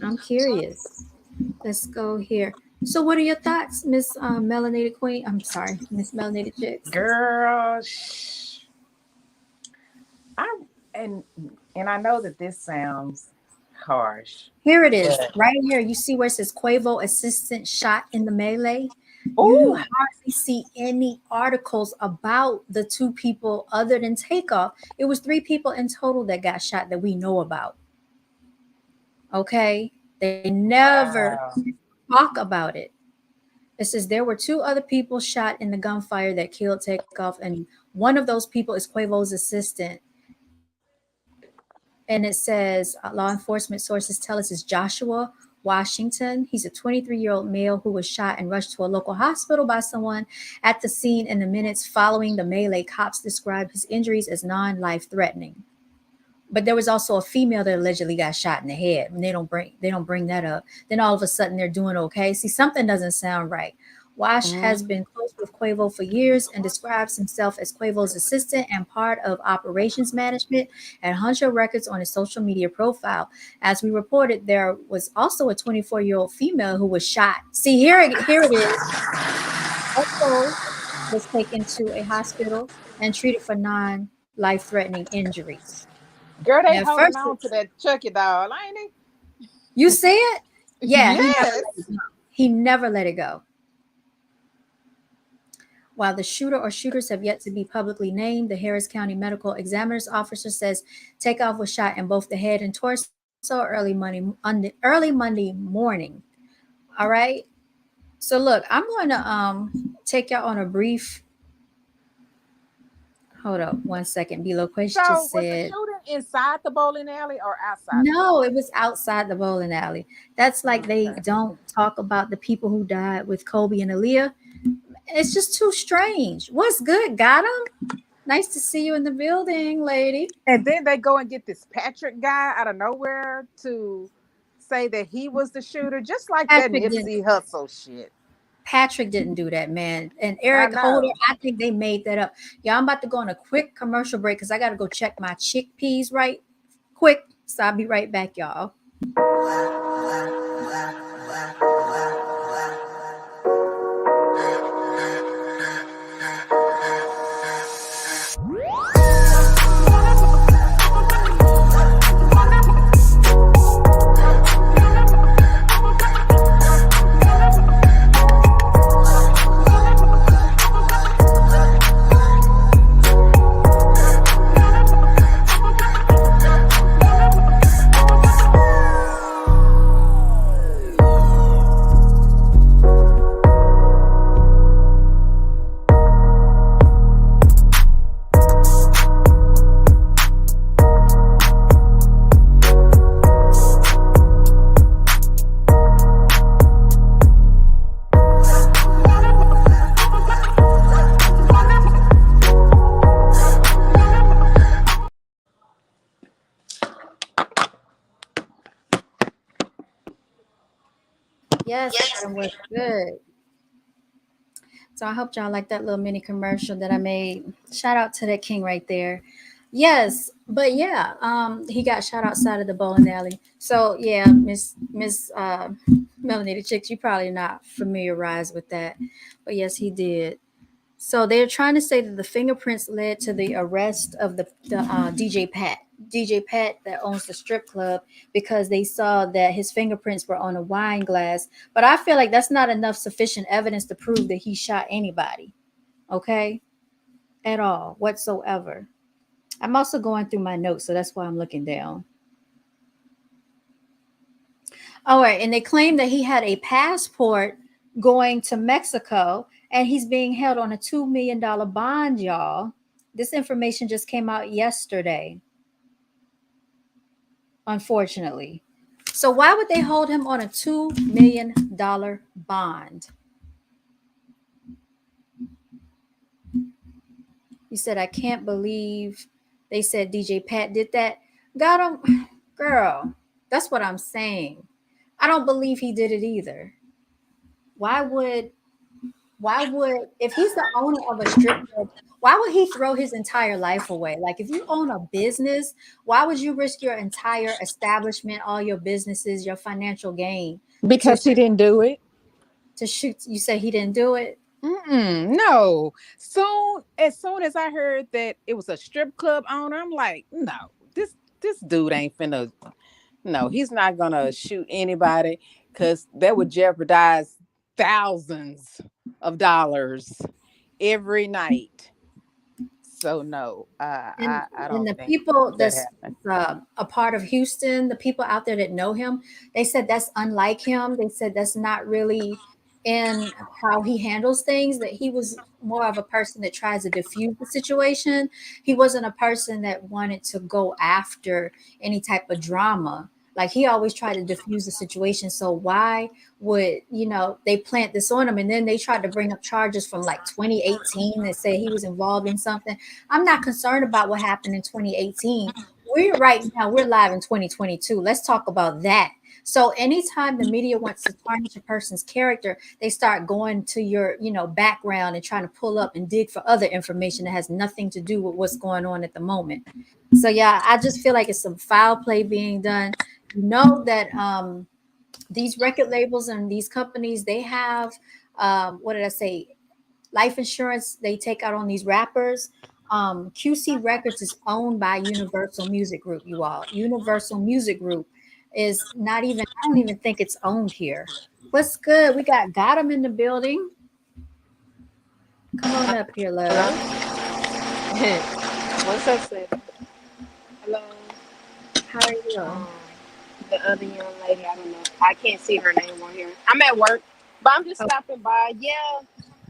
S1: I'm curious. Let's go here. So, what are your thoughts, Miss Melanated Queen? I'm sorry, Miss Melanated Chicks.
S2: Girl, I and and I know that this sounds harsh,
S1: Here it is,
S2: but
S1: right here. You see where it says Quavo assistant shot in the melee? You
S2: oh,
S1: hardly see any articles about the two people other than Takeoff. It was three people in total that got shot that we know about. Okay? They never
S2: wow.
S1: talk about it. It says there were two other people shot in the gunfire that killed Takeoff, and one of those people is Quavo's assistant. And it says law enforcement sources tell us it's Joshua Washington. He's a 23-year-old male who was shot and rushed to a local hospital by someone at the scene in the minutes following the melee. Cops described his injuries as non-life threatening. But there was also a female that allegedly got shot in the head, and they don't bring that up. Then all of a sudden they're doing okay. See, something doesn't sound right. Wash has
S2: Mm.
S1: been close with Quavo for years and describes himself as Quavo's assistant and part of operations management at Huncho Records on his social media profile. As we reported, there was also a 24-year-old female who was shot. See, here it is. Also was taken to a hospital and treated for non-life threatening injuries.
S2: Girl,
S1: Now,
S2: they
S1: at
S2: holding
S1: first,
S2: on to that Chucky doll, ain't
S1: you see it?
S2: they?
S1: Yeah, he never
S2: Yes.
S1: let it go. He never let it go. While the shooter or shooters have yet to be publicly named, the Harris County Medical Examiner's Officer says Takeoff was shot in both the head and torso early Monday morning. All right. So look, I'm going to take y'all on a brief. Hold up, 1 second. Below Quest
S2: So
S1: just
S2: was the
S1: said
S2: shooting inside the bowling alley or outside the
S1: no,
S2: bowling
S1: it was outside the bowling alley. That's like
S2: alley?
S1: they
S2: Okay.
S1: don't talk about the people who died with Kobe and Aaliyah. It's just too strange. What's good? Got him? Nice to see you in the building, lady.
S2: And then they go and get this Patrick guy out of nowhere to say that he was the shooter, just like that
S1: Patrick didn't.
S2: Nipsey Hustle shit.
S1: Patrick didn't do that, man. And
S2: I
S1: Eric Holder,
S2: know.
S1: I think they made that up. Yeah, I'm about to go on a quick commercial break because I got to go check my chickpeas right quick. So I'll be right back, y'all. Yes, Adam was good. So I hope y'all like that little mini commercial that I made. Shout out to that king right there. Yes, but yeah, he got shot outside of the bowling alley. So yeah, Miss Melanated Chicks, you probably not familiarized with that, but yes, he did. So they're trying to say that the fingerprints led to the arrest of the DJ Pat. DJ Pat that owns the strip club because they saw that his fingerprints were on a wine glass. But I feel like that's not enough sufficient evidence to prove that he shot anybody. Okay? At all, whatsoever. I'm also going through my notes, so that's why I'm looking down. All right, and they claim that he had a passport going to Mexico and he's being held on a $2 million bond, y'all. This information just came out yesterday, unfortunately. So, why would they hold him on a $2 million bond? You said, I can't believe they said DJ Pat did that. Got him, girl. That's what I'm saying. I don't believe he did it either. Why would if he's the owner of a strip club, why would he throw his entire life away? Like if you own a business, why would you risk your entire establishment, all your businesses, your financial gain
S2: Because he didn't do it.
S1: to shoot? You say he didn't do it?
S2: No. As soon as I heard that it was a strip club owner, I'm like, no, this dude ain't finna. No, he's not gonna shoot anybody because that would jeopardize thousands of dollars every night. So no,
S1: and
S2: I
S1: and
S2: don't
S1: the
S2: think
S1: people
S2: that
S1: that's
S2: happened.
S1: a part of Houston, the people out there that know him, they said that's unlike him. They said that's not really in how he handles things. That he was more of a person that tries to diffuse the situation. He wasn't a person that wanted to go after any type of drama. Like he always tried to diffuse the situation. So why would they plant this on him and then they tried to bring up charges from like 2018 that say he was involved in something. I'm not concerned about what happened in 2018. We're live in 2022. Let's talk about that. So anytime the media wants to tarnish a person's character, they start going to your, background and trying to pull up and dig for other information that has nothing to do with what's going on at the moment. So yeah, I just feel like it's some foul play being done. You know that these record labels and these companies, they have what did I say? Life insurance they take out on these rappers. QC Records is owned by Universal Music Group, you all. Universal Music Group is not even, I don't even think it's owned here. What's good? We got him in the building. Come on up here,
S9: Hello?
S1: love.
S9: What's up, sis? Hello.
S1: How are you?
S9: Um, the other young lady, I don't know. I can't see her name on here. I'm at work, but I'm just
S1: Oh,
S9: stopping by. Yeah,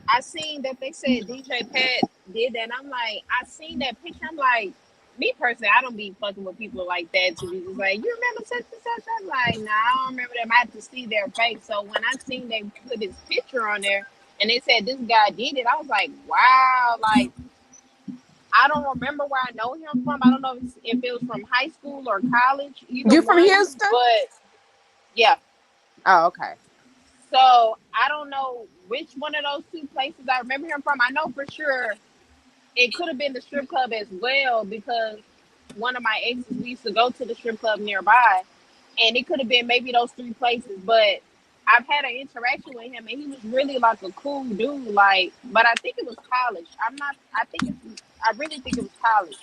S9: I seen that they said DJ Pat did that. And I'm like, I seen that picture. I'm like, me personally, I don't be fucking with people like that to be just like, you remember such and such? I'm like, nah, I don't remember them. I have to see their face. So when I seen they put his picture on there and they said this guy did it, I was like, wow, like I don't remember where I know him from. I don't know if it was from high school or college, either
S2: You from
S9: one.
S2: Houston?
S9: But yeah,
S2: Oh, okay.
S9: so I don't know which one of those two places I remember him from. I know for sure it could have been the strip club as well because one of my exes we used to go to the strip club nearby, and it could have been maybe those three places. But I've had an interaction with him, and he was really like a cool dude. Like, but I think it was college. I'm not. I think it's. I really think it was college.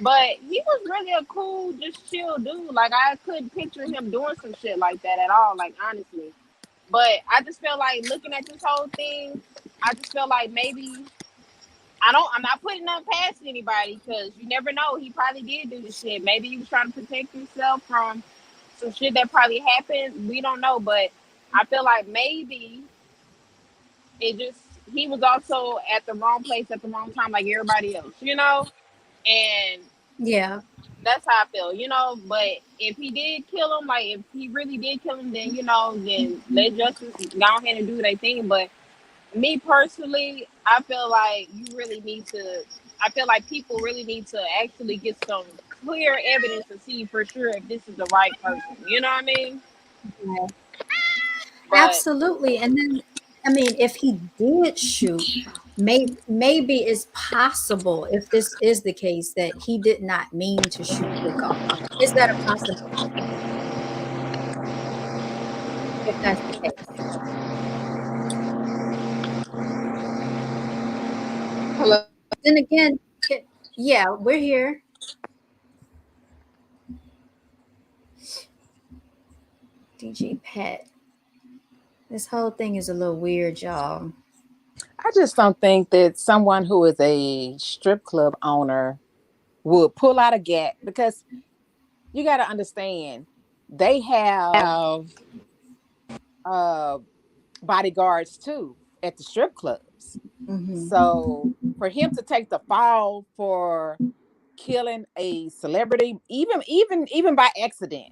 S9: But he was really a cool, just chill dude. Like I couldn't picture him doing some shit like that at all. Like honestly, but I just feel like looking at this whole thing, I just feel like maybe I don't. I'm not putting nothing past anybody because you never know. He probably did do this shit. Maybe he was trying to protect himself from some shit that probably happened. We don't know, but I feel like maybe it just he was also at the wrong place at the wrong time, like everybody else, and
S1: yeah.
S9: that's how I feel, But if he did kill him, like if he really did kill him, then then let justice go ahead and do their thing. But me personally, I feel like you really need to. I feel like people really need to actually get some clear evidence to see for sure if this is the right person. You know what I mean?
S1: Yeah.
S9: But
S1: Absolutely. And then, I mean, if he did shoot, maybe it's possible, if this is the case, that he did not mean to shoot Takeoff. Is that a possibility if that's the case?
S9: hello.
S1: Then again, yeah, we're here. DJ Pat. This whole thing is a little weird, y'all.
S2: I just don't think that someone who is a strip club owner would pull out a gap because you got to understand they have uh bodyguards too at the strip clubs.
S1: Mm-hmm.
S2: So for him to take the fall for killing a celebrity, even by accident,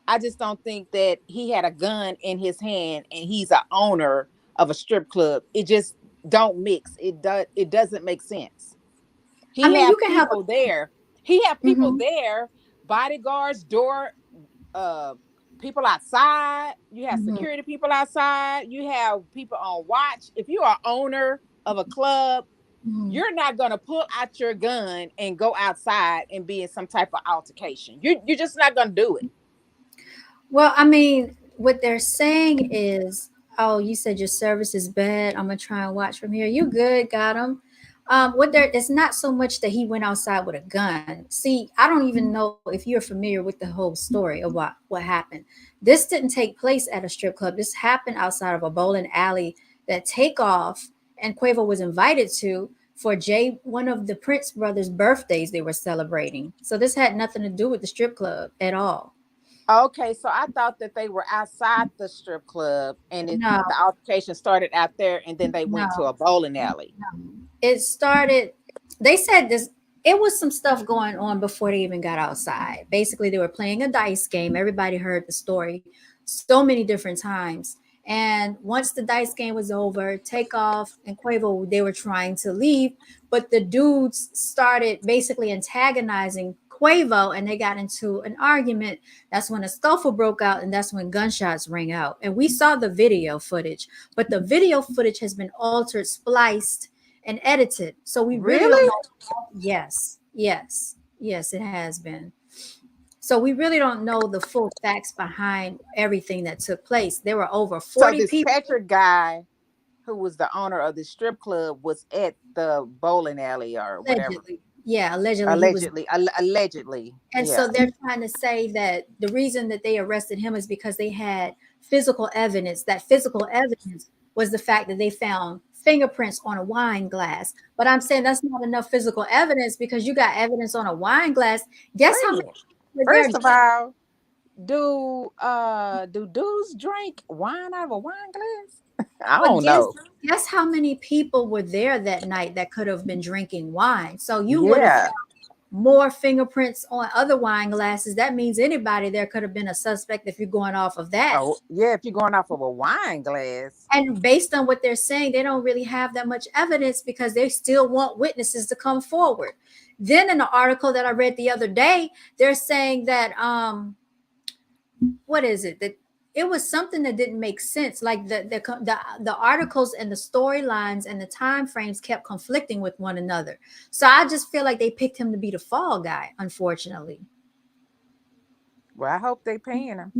S2: I just don't think that he had a gun in his hand and he's a owner of a strip club. It just don't mix. It doesn't make sense.
S1: I
S2: He
S1: mean,
S2: have
S1: you can have
S2: people there. He have people
S1: Mhm.
S2: there, bodyguards, door uh people outside. You have
S1: Mhm.
S2: security people outside. You have people on watch. If you are owner of a club,
S1: Mhm.
S2: you're not gonna pull out your gun and go outside and be in some type of altercation. You're just not gonna do it.
S1: Well, I mean, what they're saying is, oh, you said your service is bad. I'm gonna try and watch from here. You good? Got him. What there? It's not so much that he went outside with a gun. See, I don't even know if you're familiar with the whole story of what happened. This didn't take place at a strip club. This happened outside of a bowling alley that Takeoff and Quavo was invited to for one of the Prince brothers' birthdays they were celebrating. So this had nothing to do with the strip club at all.
S2: Okay, so I thought that they were outside the strip club and
S1: No,
S2: the altercation started out there and then they
S1: no,
S2: went to a bowling alley.
S1: no. It started, they said this, it was some stuff going on before they even got outside. Basically, they were playing a dice game. Everybody heard the story so many different times. And once the dice game was over, Takeoff and Quavo, they were trying to leave, but the dudes started basically antagonizing Quavo and they got into an argument. That's when a scuffle broke out and that's when gunshots rang out. And we saw the video footage, but the video footage has been altered, spliced, and edited. So we really don't
S2: Really?
S1: know. Yes, yes, yes, it has been. So we really don't know the full facts behind everything that took place. There were over
S2: So
S1: 40
S2: this
S1: people
S2: Patrick guy who was the owner of the strip club was at the bowling alley or whatever.
S1: allegedly. Yeah, allegedly he was.
S2: Allegedly.
S1: And
S2: Yeah.
S1: so they're trying to say that the reason that they arrested him is because they had physical evidence. That physical evidence was the fact that they found fingerprints on a wine glass. But I'm saying that's not enough physical evidence because you got evidence on a wine glass. Guess
S2: Wait
S1: how
S2: a
S1: many
S2: minute.
S1: were there?
S2: First of all, do dudes drink wine out of a wine glass? I
S1: Well,
S2: don't know.
S1: guess how many people were there that night that could have been drinking wine. So you would have
S2: Yeah.
S1: more fingerprints on other wine glasses. That means anybody there could have been a suspect if you're going off of that.
S2: Oh, yeah, if you're going off of a wine glass.
S1: And based on what they're saying, they don't really have that much evidence because they still want witnesses to come forward. Then in the article that I read the other day, they're saying that what is it? That it was something that didn't make sense. Like the articles and the storylines and the time frames kept conflicting with one another. So I just feel like they picked him to be the fall guy, unfortunately.
S2: Well, I hope they paying him.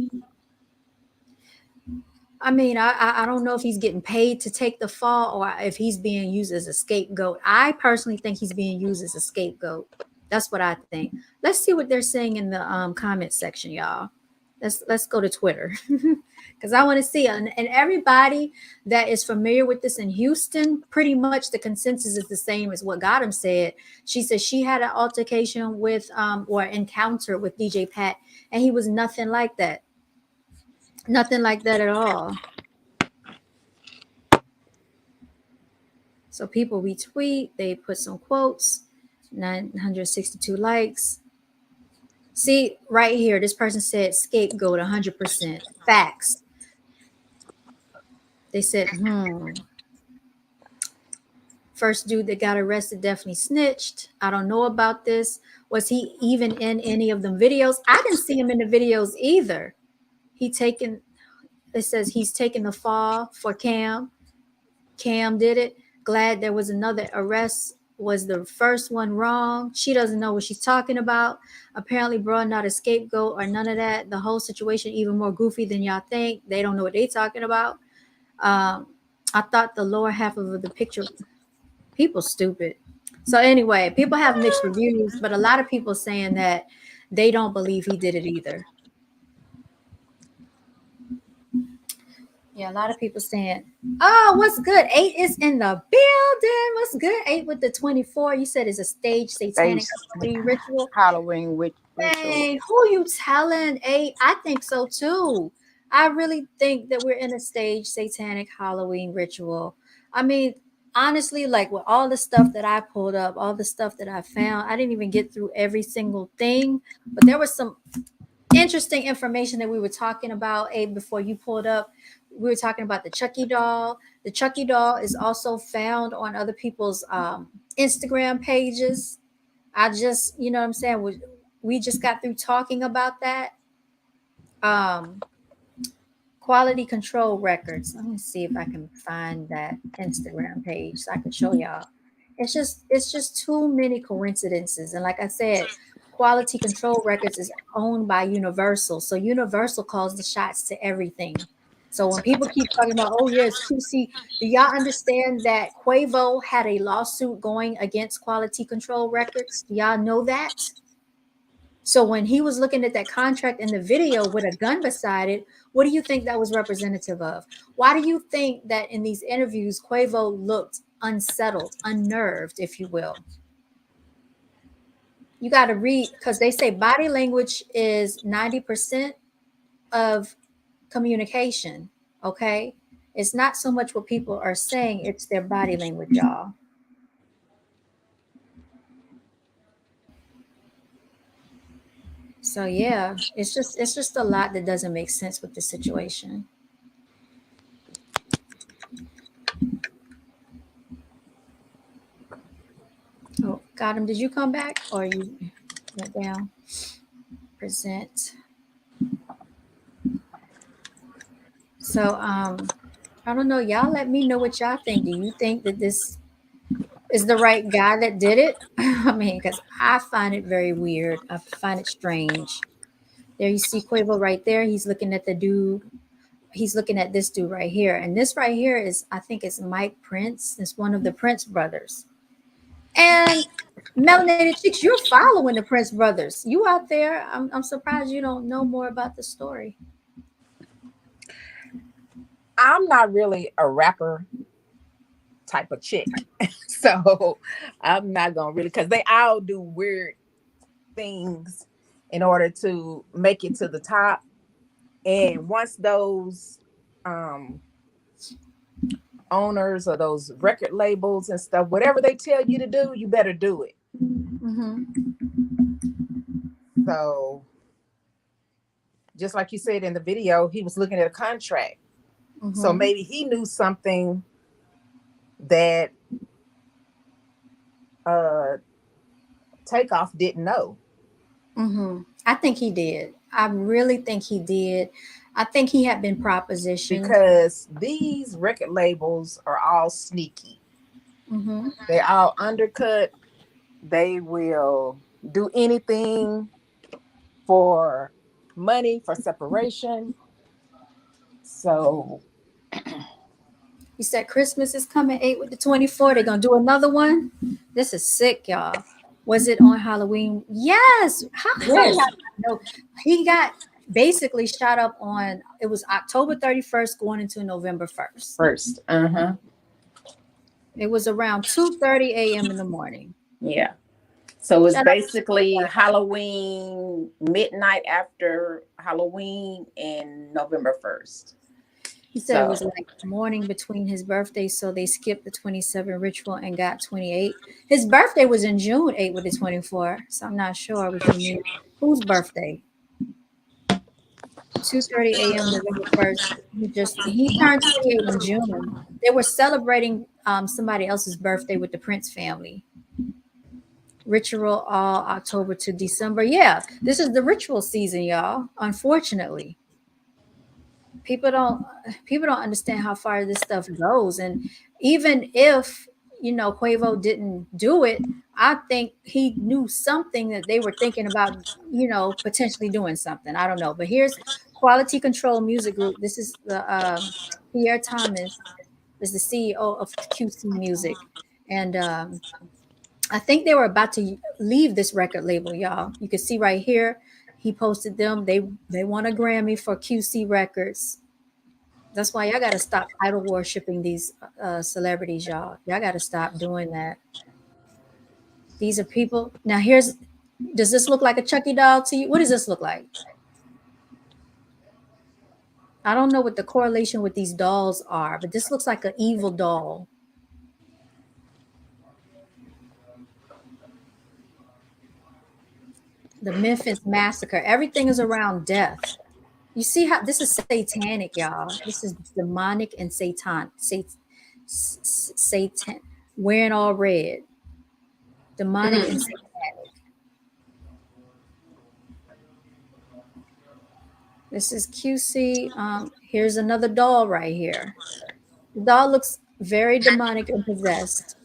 S1: I mean, I don't know if he's getting paid to take the fall or if he's being used as a scapegoat. I personally think he's being used as a scapegoat. That's what I think. Let's see what they're saying in the comment section, y'all. Let's go to Twitter because I want to see and everybody that is familiar with this in Houston. Pretty much the consensus is the same as what Gotham said. She said she had an altercation with or encounter with DJ Pat, and he was nothing like that. Nothing like that at all. So people retweet, they put some quotes, 962 likes. See, right here, this person said scapegoat 100%. Facts. They said, first dude that got arrested definitely snitched. I don't know about this. Was he even in any of them videos? I didn't see him in the videos either. He taken, it says he's taking the fall for Cam. Cam did it. Glad there was another arrest. Was the first one wrong? She doesn't know what she's talking about. Apparently, bro, not a scapegoat or none of that. The whole situation even more goofy than y'all think. They don't know what they talking about. Um, I thought the lower half of the picture, people stupid. So anyway, people have mixed reviews, but a lot of people saying that they don't believe he did it either. Yeah, a lot of people saying, "Oh, what's good? 8 is in the building. What's good? 8 with the 24." You said it's a stage satanic
S2: Stage
S1: Halloween ritual.
S2: Halloween ritual.
S1: Dang, who you telling? 8? I think so too. I really think that we're in a stage satanic Halloween ritual. I mean, honestly, like with all the stuff that I pulled up, all the stuff that I found, I didn't even get through every single thing, but there was some interesting information that we were talking about, Abe, before you pulled up. We were talking about the Chucky doll. The Chucky doll is also found on other people's Instagram pages. I just, you know what I'm saying? We just got through talking about that. Um, Quality control records. Let me see if I can find that Instagram page so I can show y'all. It's just too many coincidences. And like I said, quality control records is owned by Universal. So Universal calls the shots to everything. So when people keep talking about, oh yeah, it's QC, do y'all understand that Quavo had a lawsuit going against quality control records? Do y'all know that? So when he was looking at that contract in the video with a gun beside it, what do you think that was representative of? Why do you think that in these interviews Quavo looked unsettled, unnerved, if you will? You got to read because they say body language is 90% of communication. Okay. It's not so much what people are saying, it's their body language, y'all. So yeah, it's just a lot that doesn't make sense with the situation. Oh, got him. Did you come back or you went down? Present. So I don't know. Y'all let me know what y'all think. Do you think that this is the right guy that did it? I mean, because I find it very weird. I find it strange. There you see Quavo right there. He's looking at the dude. He's looking at this dude right here. And this right here is, I think it's Mike Prince. It's one of the Prince brothers. And Melanated Chicks, you're following the Prince brothers. You out there. I'm surprised you don't know more about the story.
S2: I'm not really a rapper type of chick. So I'm not gonna really, because they all do weird things in order to make it to the top. And once those um owners or those record labels and stuff, whatever they tell you to do, you better do it.
S1: Mm-hmm.
S2: So just like you said in the video, he was looking at a contract. So
S1: Mm-hmm.
S2: maybe he knew something that uh Takeoff didn't know.
S1: Mm-hmm. I think he did. I really think he did. I think he had been propositioned.
S2: Because these record labels are all sneaky.
S1: Mm-hmm.
S2: They all undercut. They will do anything for money, for separation. So
S1: He said Christmas is coming 8 with the 24. They're gonna do another one. This is sick, y'all. Was it on Halloween? Yes. How y'all
S2: yes,
S1: not know? He got basically shot up on it was October 31st going into November 1st.
S2: first. Uh-huh.
S1: It was around 2:30 a.m. in the morning.
S2: Yeah. So it's
S1: Shut up.
S2: basically Halloween, midnight after Halloween and November 1st.
S1: He said it
S2: So
S1: was like morning between his birthdays, so they skipped the 27 ritual and got 28. His birthday was in June 8 with the 24, so I'm not sure what he means. Whose birthday? 2:30 a.m. November 1st. He turned 28 in June. They were celebrating somebody else's birthday with the Prince family. Ritual all October to December. Yeah, this is the ritual season, y'all. Unfortunately, people don't people don't understand how far this stuff goes. And even if Quavo didn't do it, I think he knew something that they were thinking about, potentially doing something. I don't know. But here's Quality Control Music Group. This is the Pierre Thomas is the CEO of QC Music. And I think they were about to leave this record label, y'all. You can see right here, he posted them. They won a Grammy for QC Records. That's why y'all got to stop idol worshiping these celebrities, y'all. Y'all got to stop doing that. These are people. Now, does this look like a Chucky doll to you? What does this look like? I don't know what the correlation with these dolls are, but this looks like an evil doll. The Memphis Massacre. Everything is around death. You see how this is satanic, y'all. This is demonic and Satan, wearing all red. Demonic and satanic. This is QC. Here's another doll right here. The doll looks very demonic and possessed.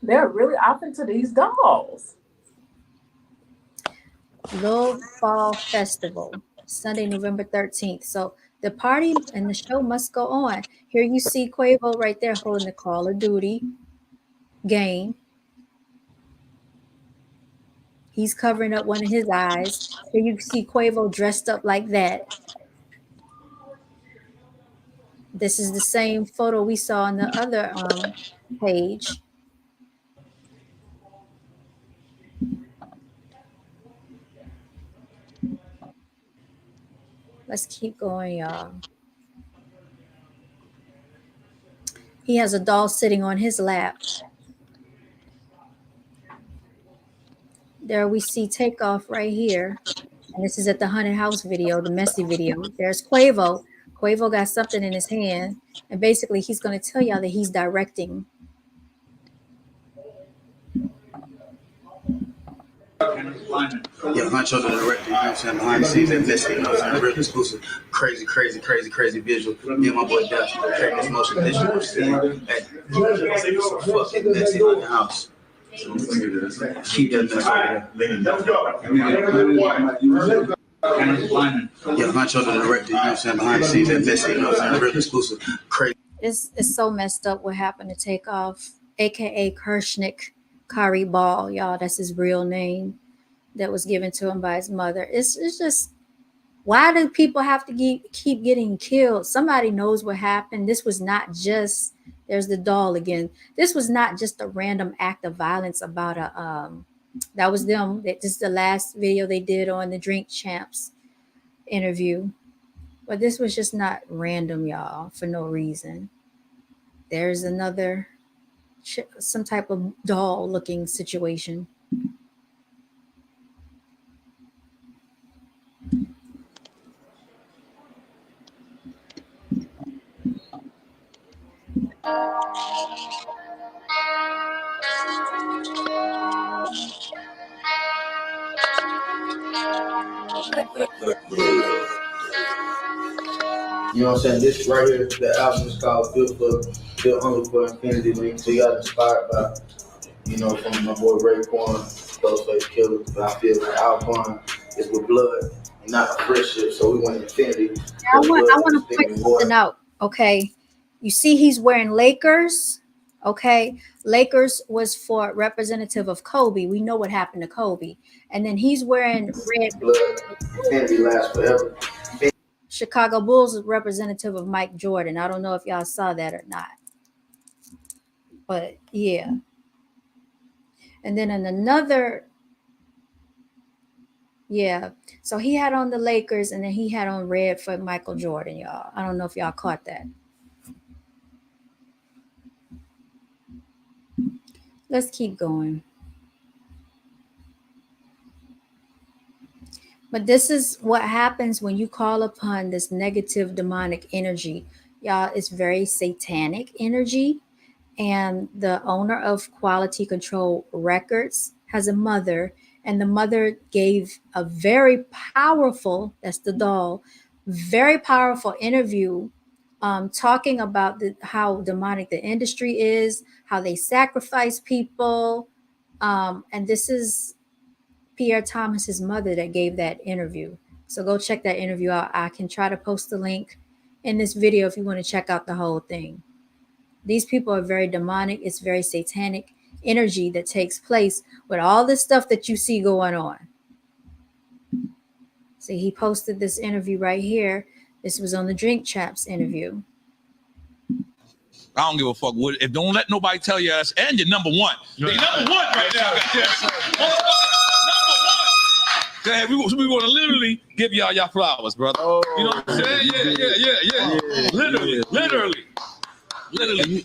S2: They're really off into these dolls.
S1: Love Fall Festival, Sunday, November 13th. So the party and the show must go on. Here you see Quavo right there holding the Call of Duty game. He's covering up one of his eyes. Here you see Quavo dressed up like that. This is the same photo we saw on the other page. Let's keep going, y'all. He has a doll sitting on his lap. There we see Takeoff right here. And this is at the haunted house video, the messy video. There's Quavo. Quavo got something in his hand. And basically, he's going to tell y'all that he's directing.
S3: Yeah, Huncho the director, you know what I'm saying? Behind the scenes, that messy, you know what I'm saying? Real exclusive, crazy visual. Yeah, my boy Dutch, creating this motion picture. You know what I'm saying? Hey, so fucking messy in the house. So keep that mess over there. Yeah, Huncho the director, you know what I'm saying? Behind the scenes, that messy, you know what I'm saying? Real exclusive, crazy.
S1: It's so messed up what happened to Takeoff, aka Kirshnik Khari Ball, y'all. That's his real name that was given to him by his mother. It's just, why do people have to keep getting killed? Somebody knows what happened. This was not just, there's the doll again. This was not just a random act of violence about that was them. This is the last video they did on the Drink Champs interview. But this was just not random, y'all, for no reason. There's another, some type of doll looking situation.
S3: You know what I'm saying? This right here, the album is called Built Only for Infinity Link. So you got inspired by, you know, from my boy Ray Quan, Ghostface Killer. But I feel like Alpine is with blood and not a friendship. So we went Infinity.
S1: I want to point something out. Okay. You see he's wearing Lakers. Okay. Lakers was for representative of Kobe. We know what happened to Kobe. And then he's wearing red.
S3: Blood, Infinity lasts forever.
S1: Chicago Bulls is representative of Mike Jordan. I don't know if y'all saw that or not. But yeah. And then in another, yeah. So he had on the Lakers and then he had on red for Michael Jordan, y'all. I don't know if y'all caught that. Let's keep going. But this is what happens when you call upon this negative demonic energy. Y'all, it's very satanic energy. And the owner of Quality Control Records has a mother, and the mother gave a very powerful, that's the doll, very powerful interview talking about how demonic the industry is, how they sacrifice people. And this is Pierre Thomas's mother that gave that interview. So go check that interview out. I can try to post the link in this video if you want to check out the whole thing. These people are very demonic. It's very satanic energy that takes place with all this stuff that you see going on. See, he posted this interview right here. This was on the Drink Champs interview.
S3: I don't give a fuck. If don't let nobody tell you us, and you're number one. You're number one right now. Number one. We want to literally give y'all flowers, brother. Oh, you know what I'm saying? Yeah. Literally.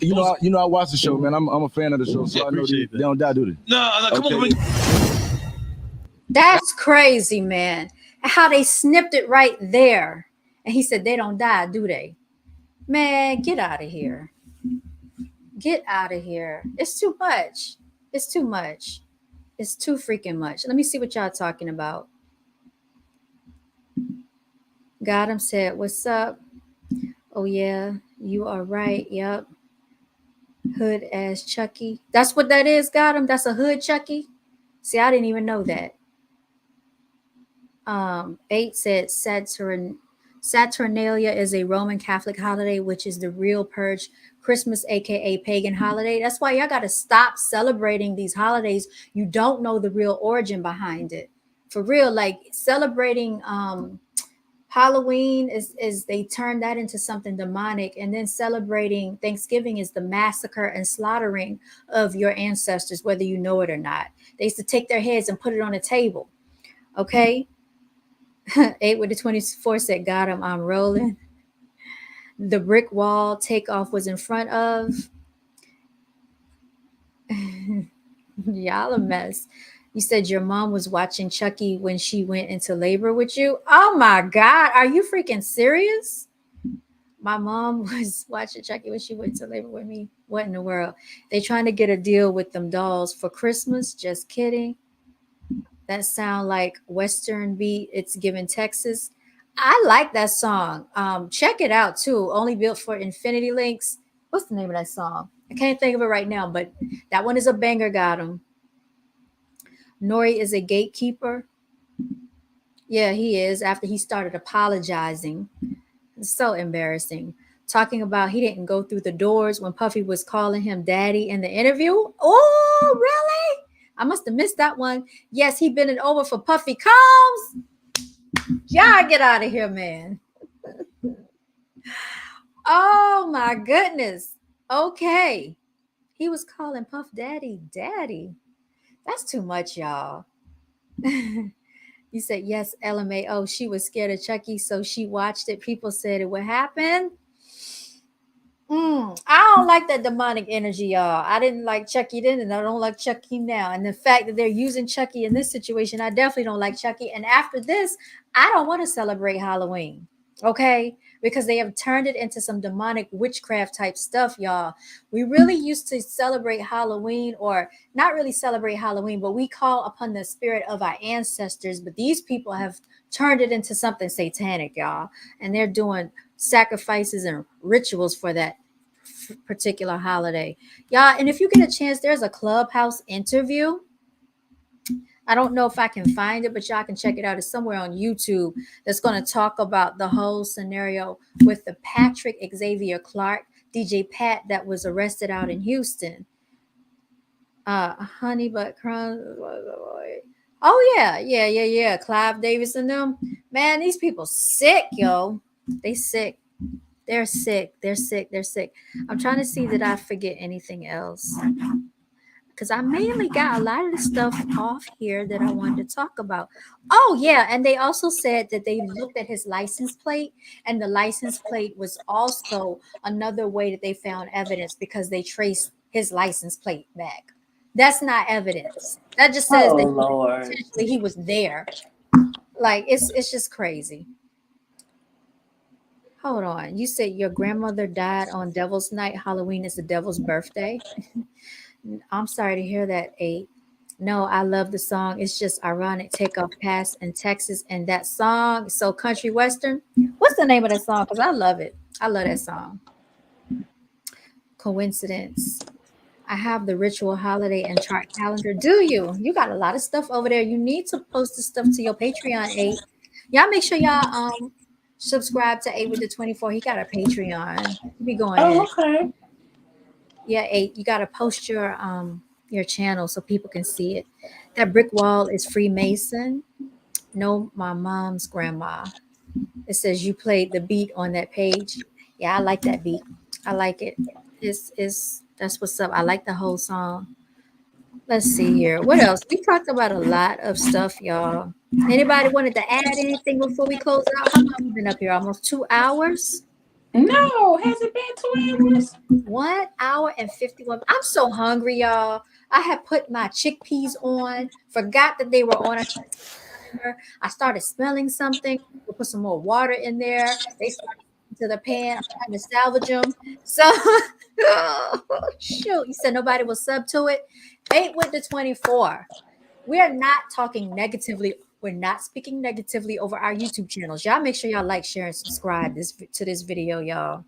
S10: You know, I watch the show, man. I'm a fan of the show, so I know they don't die, do they?
S3: No, come on.
S1: That's crazy, man. How they snipped it right there. And he said, they don't die, do they? Man, get out of here. Get out of here. It's too much. It's too much. It's too freaking much. Let me see what y'all talking about. Gotham said, what's up? Oh, yeah, you are right. Yep. Hood ass Chucky. That's what that is, Gotham? That's a hood Chucky? See, I didn't even know that. 8 said Saturnalia is a Roman Catholic holiday, which is the real purge Christmas, aka pagan holiday. That's why y'all gotta stop celebrating these holidays. You don't know the real origin behind it. For real, like celebrating Halloween is they turn that into something demonic, and then celebrating Thanksgiving is the massacre and slaughtering of your ancestors, whether you know it or not. They used to take their heads and put it on a table. Okay. 8 with the 24 said, got him, I'm rolling. The brick wall takeoff was in front of. Y'all a mess. You said your mom was watching Chucky when she went into labor with you. Oh my God. Are you freaking serious? My mom was watching Chucky when she went to labor with me. What in the world? They trying to get a deal with them dolls for Christmas. Just kidding. That sound like Western beat. It's given Texas. I like that song. Check it out too. Only built for Infinity Links. What's the name of that song? I can't think of it right now, but that one is a banger. Got him. Nori is a gatekeeper. Yeah, he is. After he started apologizing, it's so embarrassing. Talking about he didn't go through the doors when Puffy was calling him daddy in the interview. Oh, really? I must have missed that one. Yes, he been it over for Puffy Combs. Y'all get out of here, man. Oh my goodness. Okay. He was calling Puff Daddy daddy. That's too much, y'all. You said yes, LMAO. She was scared of Chucky, so she watched it. People said it would happen. I don't like that demonic energy, y'all. I didn't like Chucky then, and I don't like Chucky now. And the fact that they're using Chucky in this situation, I definitely don't like Chucky. And after this, I don't want to celebrate Halloween, okay? Because they have turned it into some demonic witchcraft type stuff, y'all. We really used to celebrate Halloween, or not really celebrate Halloween, but we call upon the spirit of our ancestors. But these people have turned it into something satanic, y'all. And they're doing sacrifices and rituals for that particular holiday, y'all. And if you get a chance, there's a Clubhouse interview. I don't know if I can find it, but y'all can check it out. It's somewhere on YouTube that's going to talk about the whole scenario with the Patrick Xavier Clark, DJ Pat, that was arrested out in Houston. Honey Butt Crumbs. Oh yeah. Clive Davis and them. Man, these people sick, yo. They sick. They're sick. I'm trying to see that I forget anything else, because I mainly got a lot of the stuff off here that I wanted to talk about. Oh yeah, and they also said that they looked at his license plate, and the license plate was also another way that they found evidence, because they traced his license plate back. That's not evidence. That just says that potentially he was there. Like it's just crazy. Hold on. You said your grandmother died on Devil's Night. Halloween is the devil's birthday. I'm sorry to hear that, 8. No, I love the song. It's just ironic. Takeoff Pass in Texas, and that song, so country western. What's the name of that song? Because I love it. I love that song. Coincidence. I have the ritual holiday and chart calendar. Do you? You got a lot of stuff over there. You need to post the stuff to your Patreon, 8. Y'all make sure y'all subscribe to 8 with the 24. He got a Patreon. You be going in.
S7: Okay.
S1: Yeah, 8. You gotta post your channel so people can see it. That brick wall is Freemason. No, my mom's grandma. It says you played the beat on that page. Yeah, I like that beat. I like it. It's that's what's up. I like the whole song. Let's see here. What else? We talked about a lot of stuff, y'all. Anybody wanted to add anything before we close out? How long we been up here? Almost 2 hours.
S2: No, has it been 2 hours?
S1: 1 hour and 51. I'm so hungry, y'all. I had put my chickpeas on, forgot that they were on. I started smelling something. We'll put some more water in there. They started to the pan. I'm trying to salvage them. So, shoot, you said nobody will sub to it. 8 with the 24. We are not talking negatively. We're not speaking negatively over our YouTube channels. Y'all make sure y'all like, share, and subscribe to this video, y'all.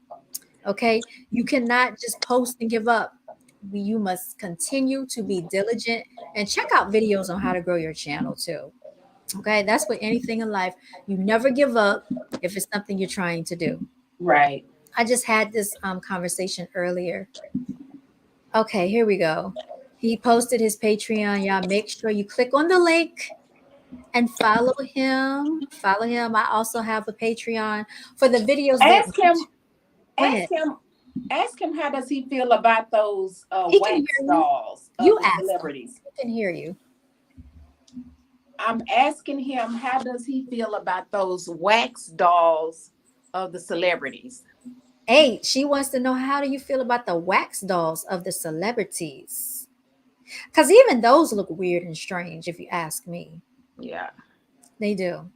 S1: Okay, you cannot just post and give up. You must continue to be diligent and check out videos on how to grow your channel too. Okay, that's with anything in life. You never give up if it's something you're trying to do.
S2: Right.
S1: I just had this conversation earlier. Okay, here we go. He posted his Patreon. Y'all make sure you click on the link and follow him. Follow him. I also have a Patreon for the videos that
S2: Ask him.
S1: Go ahead.
S2: Ask him how does he feel about those
S1: He can
S2: wax
S1: hear you.
S2: dolls of
S1: You
S2: the
S1: ask him.
S2: celebrities.
S1: He can hear you.
S2: I'm asking him how does he feel about those wax dolls of the celebrities.
S1: Hey, she wants to know how do you feel about the wax dolls of the celebrities? Because even those look weird and strange, if you ask me.
S2: Yeah.
S1: They do.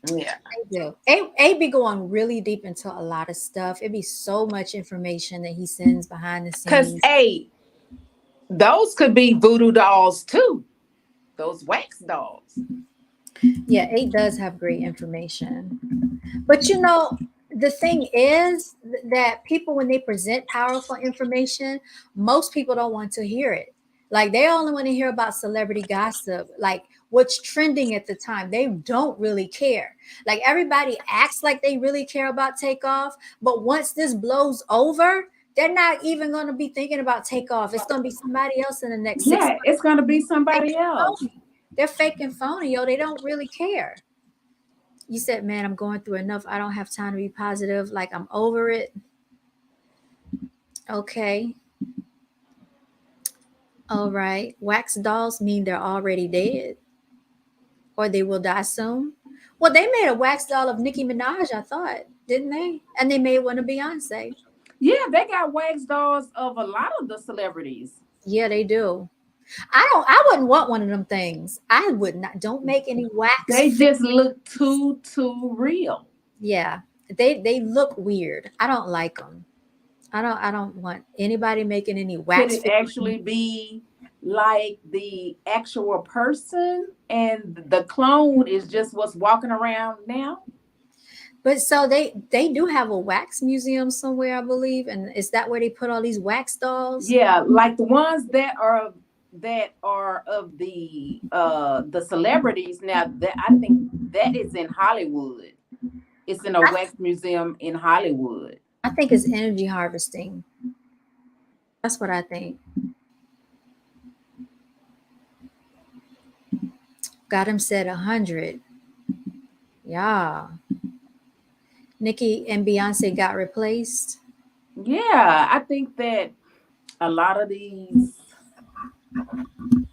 S2: Yeah.
S1: They do. A be going really deep into a lot of stuff. It'd be so much information that he sends behind the
S2: Because
S1: scenes.
S2: those could be voodoo dolls too. Those wax dolls.
S1: Yeah, A does have great information. But you know, the thing is that people, when they present powerful information, most people don't want to hear it. Like they only want to hear about celebrity gossip, like what's trending at the time. They don't really care. Like everybody acts like they really care about Takeoff, but once this blows over, they're not even going to be thinking about Takeoff. It's going to be somebody else in the next 6
S2: Yeah,
S1: months.
S2: it's gonna be somebody else.
S1: They're fake and phony, yo. They don't really care. You said, man, I'm going through enough. I don't have time to be positive. Like I'm over it. Okay. All right. Wax dolls mean they're already dead or they will die soon. Well, they made a wax doll of Nicki Minaj, I thought, didn't they? And they made one of Beyonce.
S2: Yeah, they got wax dolls of a lot of the celebrities.
S1: Yeah, they do. I wouldn't want one of them things. I would not. Don't make any wax.
S2: They just look too real.
S1: Yeah. They look weird. I don't like them. I don't want anybody making any
S2: Could
S1: wax
S2: it actually be like the actual person and the clone is just what's walking around now?
S1: But so they do have a wax museum somewhere, I believe, and is that where they put all these wax dolls?
S2: Yeah, like the ones that are of the celebrities now. That I think that is in Hollywood. It's in a wax museum in Hollywood.
S1: I think it's energy harvesting. That's what I think. Got him said 100. Yeah. Nicki and Beyonce got replaced.
S2: Yeah, I think that a lot of these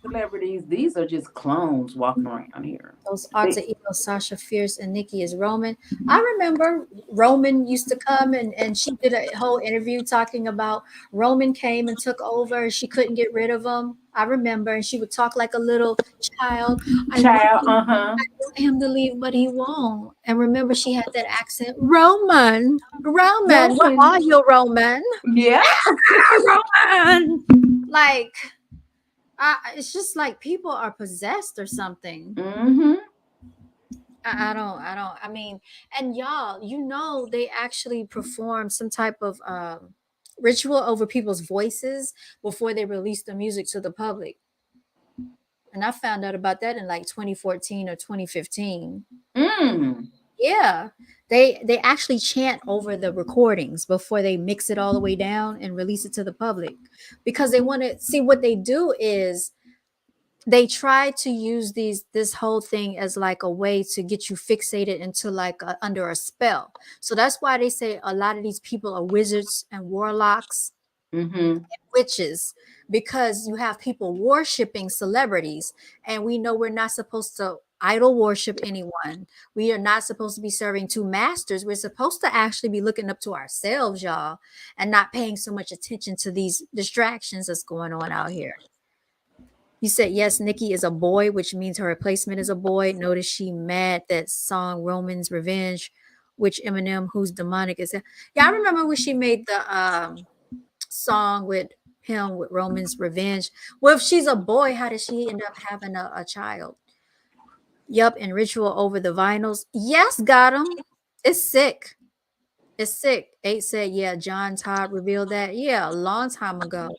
S2: celebrities, these are just clones walking around here.
S1: Those alter ego, Sasha Fierce and Nicki is Roman. I remember Roman used to come and she did a whole interview talking about Roman came and took over. She couldn't get rid of him. I remember, and she would talk like a little child. I want him to leave, but he won't. And remember, she had that accent. Roman, what are you, Roman?
S2: Yeah,
S1: Roman. Like, it's just like people are possessed or something.
S2: Mm-hmm.
S1: I mean, and y'all, you know, they actually perform some type of ritual over people's voices before they release the music to the public. And I found out about that in like 2014 or 2015. Yeah. They actually chant over the recordings before they mix it all the way down and release it to the public, because they want to see. What they do is they try to use this whole thing as like a way to get you fixated into like under a spell. So that's why they say a lot of these people are wizards and warlocks,
S2: Mm-hmm.
S1: witches, because you have people worshiping celebrities, and we know we're not supposed to idol worship anyone. We are not supposed to be serving two masters. We're supposed to actually be looking up to ourselves, y'all, and not paying so much attention to these distractions that's going on out here. You said yes, Nikki is a boy, which means her replacement is a boy. Notice she mad that song Roman's Revenge, which Eminem, who's demonic, is. Yeah, I remember when she made the song with him with Roman's Revenge. Well, if she's a boy, how did she end up having a child? Yup, and Ritual over the vinyls. Yes, got him. It's sick. It's sick. 8 said, yeah, John Todd revealed that. Yeah, a long time ago.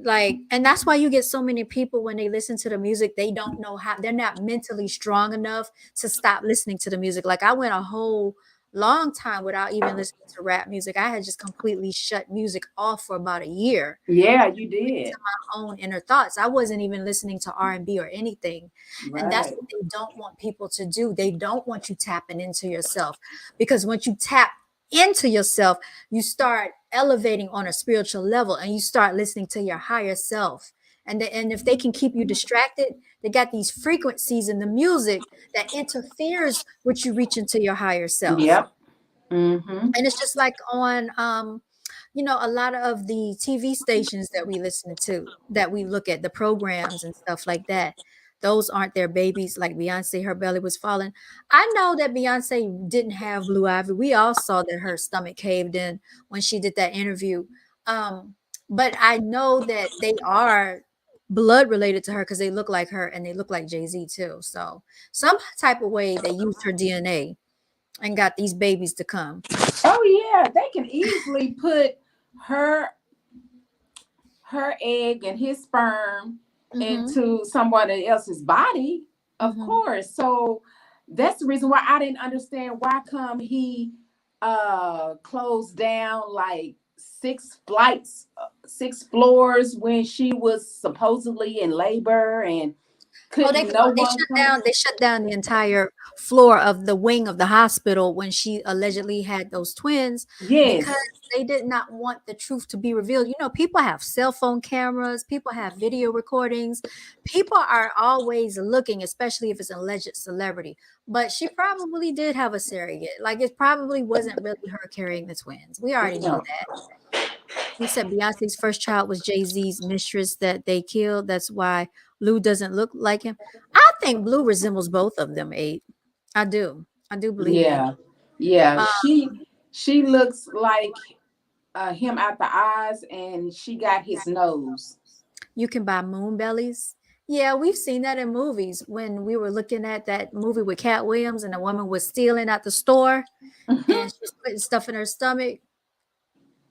S1: Like, and that's why you get so many people when they listen to the music, they don't know how, they're not mentally strong enough to stop listening to the music. Like, I went a whole long time without even listening to rap music. I had just completely shut music off for about a year.
S3: Yeah, you did.
S1: My own inner thoughts. I wasn't even listening to R&B or anything. And that's
S3: Right.
S1: what they don't want people to do. They don't want you tapping into yourself, because once you tap into yourself, you start elevating on a spiritual level and you start listening to your higher self. And if they can keep you distracted, they got these frequencies in the music that interferes with you reaching to your higher self.
S3: Yep. Mm-hmm.
S1: And it's just like on a lot of the TV stations that we listen to, that we look at the programs and stuff like that, those aren't their babies. Like Beyonce, her belly was falling. I know that Beyonce didn't have Blue Ivy. We all saw that her stomach caved in when she did that interview. um but I know that they are blood related to her because they look like her and they look like Jay-Z too. So some type of way they used her DNA and got these babies to come.
S3: Oh yeah, they can easily put her her egg and his sperm
S1: Mm-hmm.
S3: into somebody else's body, of
S1: Mm-hmm.
S3: course. So that's the reason why I didn't understand why come he closed down like six floors when she was supposedly in labor and
S1: Oh,
S3: couldn't no
S1: they
S3: one
S1: shut
S3: come.
S1: down. They shut down the entire floor of the wing of the hospital when she allegedly had those twins, because
S3: Yes.
S1: they did not want the truth to be revealed. You know, people have cell phone cameras, people have video recordings, people are always looking, especially if it's an alleged celebrity. But she probably did have a surrogate. Like, it probably wasn't really her carrying the twins. We already know
S3: No.
S1: that. You said Beyonce's first child was Jay-Z's mistress that they killed. That's why Blue doesn't look like him. I think Blue resembles both of them, Eight. I do. I do believe that.
S3: Yeah. Yeah.
S1: Uh,
S3: She looks like him out the eyes, and she got his nose.
S1: you can buy moon bellies. Yeah, we've seen that in movies. When we were looking at that movie with Cat Williams and the woman was stealing at the store and she's putting stuff in her stomach.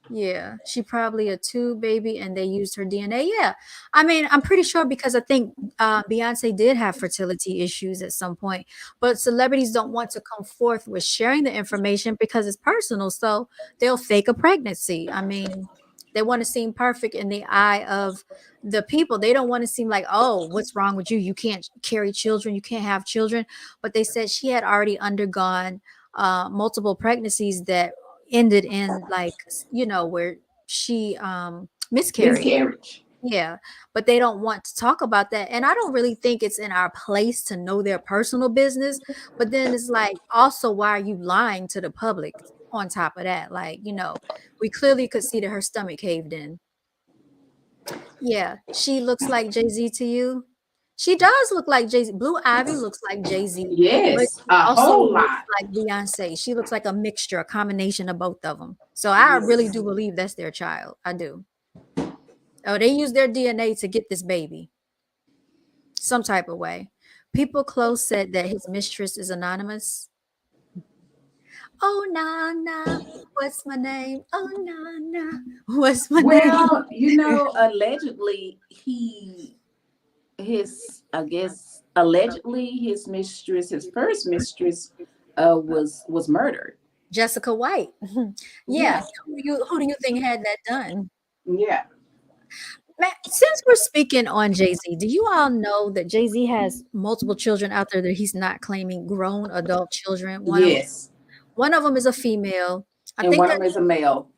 S1: Yeah, she probably a tube baby, and they used her DNA. Yeah, I mean, I'm pretty sure because I think Beyonce did have fertility issues at some point, but celebrities don't want to come forth with sharing the information because it's personal, so they'll fake a pregnancy. I mean, they want to seem perfect in the eye of the people. They don't want to seem like, oh, what's wrong with you? You can't carry children, you can't have children. But they said she had already undergone multiple pregnancies that ended in like where she miscarried.
S3: Miscarriage.
S1: Yeah, but they don't want to talk about that, and I don't really think it's in our place to know their personal business. But then it's like, also, why are you lying to the public on top of that? Like, we clearly could see that her stomach caved in. Yeah, she looks like Jay-Z to you. She does look like Jay-Z. Blue Ivy looks like Jay-Z, but
S3: Yes,
S1: she
S3: a
S1: also
S3: whole
S1: looks
S3: lot.
S1: like Beyonce. She looks like a mixture, a combination of both of them. So I really
S3: Yes.
S1: do believe that's their child. I do. Oh, they use their DNA to get this baby some type of way. People close said that his mistress is anonymous. Oh, Nana, what's my name? Oh, Nana, what's my name?
S3: Well, allegedly his I guess allegedly his mistress, his first mistress, was murdered.
S1: Jessica White. Yeah.
S3: Yeah.
S1: Who do you think had that done?
S3: Yeah.
S1: Since we're speaking on Jay-Z, do you all know that Jay-Z has multiple children out there that he's not claiming, grown adult children?
S3: Yes.
S1: One of them is a female. I
S3: And
S1: think
S3: one
S1: that
S3: of them is a male.